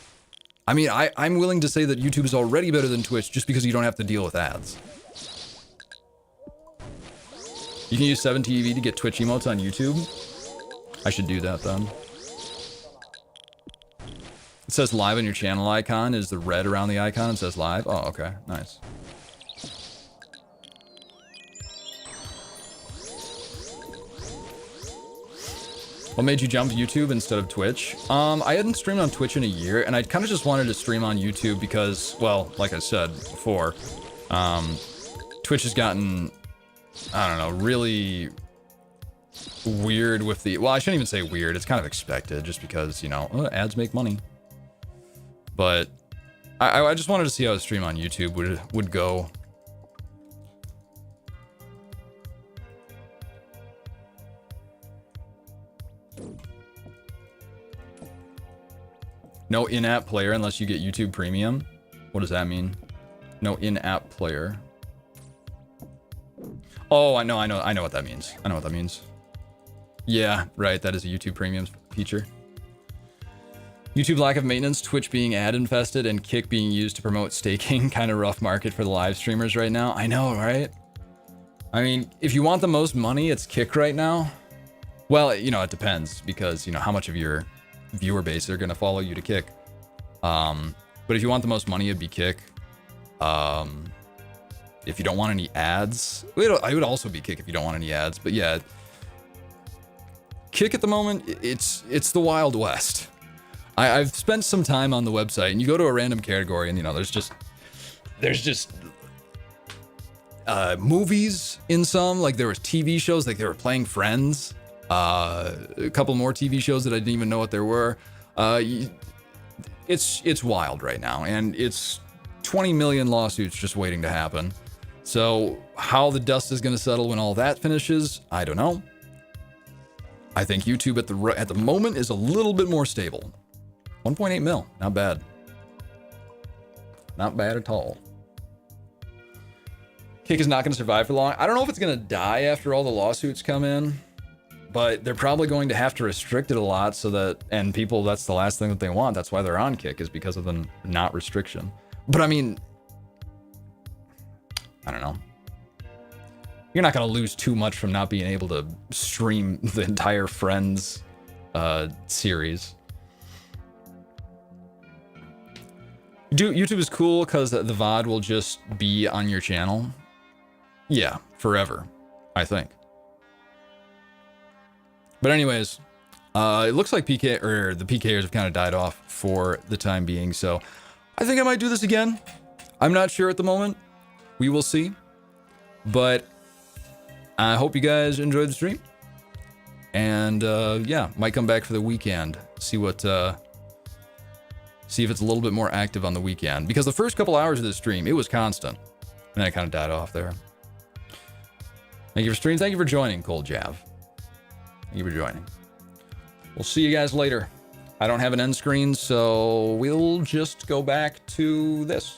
[SPEAKER 2] I mean, I'm willing to say that YouTube is already better than Twitch just because you don't have to deal with ads. You can use 7TV to get Twitch emotes on YouTube? I should do that then. It says live on your channel icon. Is the red around the icon? It says live. Oh, okay. Nice. What made you jump to YouTube instead of Twitch? I hadn't streamed on Twitch in a year, and I kind of just wanted to stream on YouTube because, well, like I said before, Twitch has gotten, I don't know, really weird with the... Well, I shouldn't even say weird. It's kind of expected just because, you know, ads make money. But I just wanted to see how a stream on YouTube would go. No in-app player unless you get YouTube Premium. What does that mean? No in-app player. Oh, I know what that means. I know what that means. Yeah, right. That is a YouTube Premium feature. YouTube lack of maintenance, Twitch being ad infested, and Kick being used to promote staking. Kind of rough market for the live streamers right now. I know, right? I mean, if you want the most money, it's Kick right now. Well, you know, it depends because, you know, how much of your viewer base are going to follow you to Kick. But if you want the most money, it'd be Kick. If you don't want any ads, I would also be Kick if you don't want any ads. But yeah, Kick at the moment, it's the Wild West. I've spent some time on the website, and you go to a random category, and you know, there's just movies in some. Like there was TV shows, like they were playing Friends. A couple more TV shows that I didn't even know what there were. It's wild right now, and it's 20 million lawsuits just waiting to happen. So how the dust is going to settle when all that finishes, I don't know. I think YouTube at the moment is a little bit more stable. 1.8 mil, not bad. Not bad at all. Kick is not going to survive for long. I don't know if it's going to die after all the lawsuits come in, but they're probably going to have to restrict it a lot so that, and people, that's the last thing that they want. That's why they're on Kick, is because of the not restriction. But I mean, I don't know. You're not going to lose too much from not being able to stream the entire Friends series. YouTube is cool because the VOD will just be on your channel. Yeah, forever, I think. But anyways, it looks like the PKers have kind of died off for the time being, so I think I might do this again. I'm not sure at the moment. We will see. But I hope you guys enjoyed the stream. And yeah, might come back for the weekend. See if it's a little bit more active on the weekend. Because the first couple hours of the stream, it was constant. And then it kind of died off there. Thank you for streaming. Thank you for joining, Cold Jav. Thank you for joining. We'll see you guys later. I don't have an end screen, so we'll just go back to this.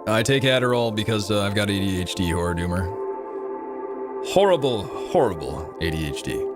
[SPEAKER 2] I take Adderall because I've got ADHD, Horror Doomer. Horrible, horrible ADHD.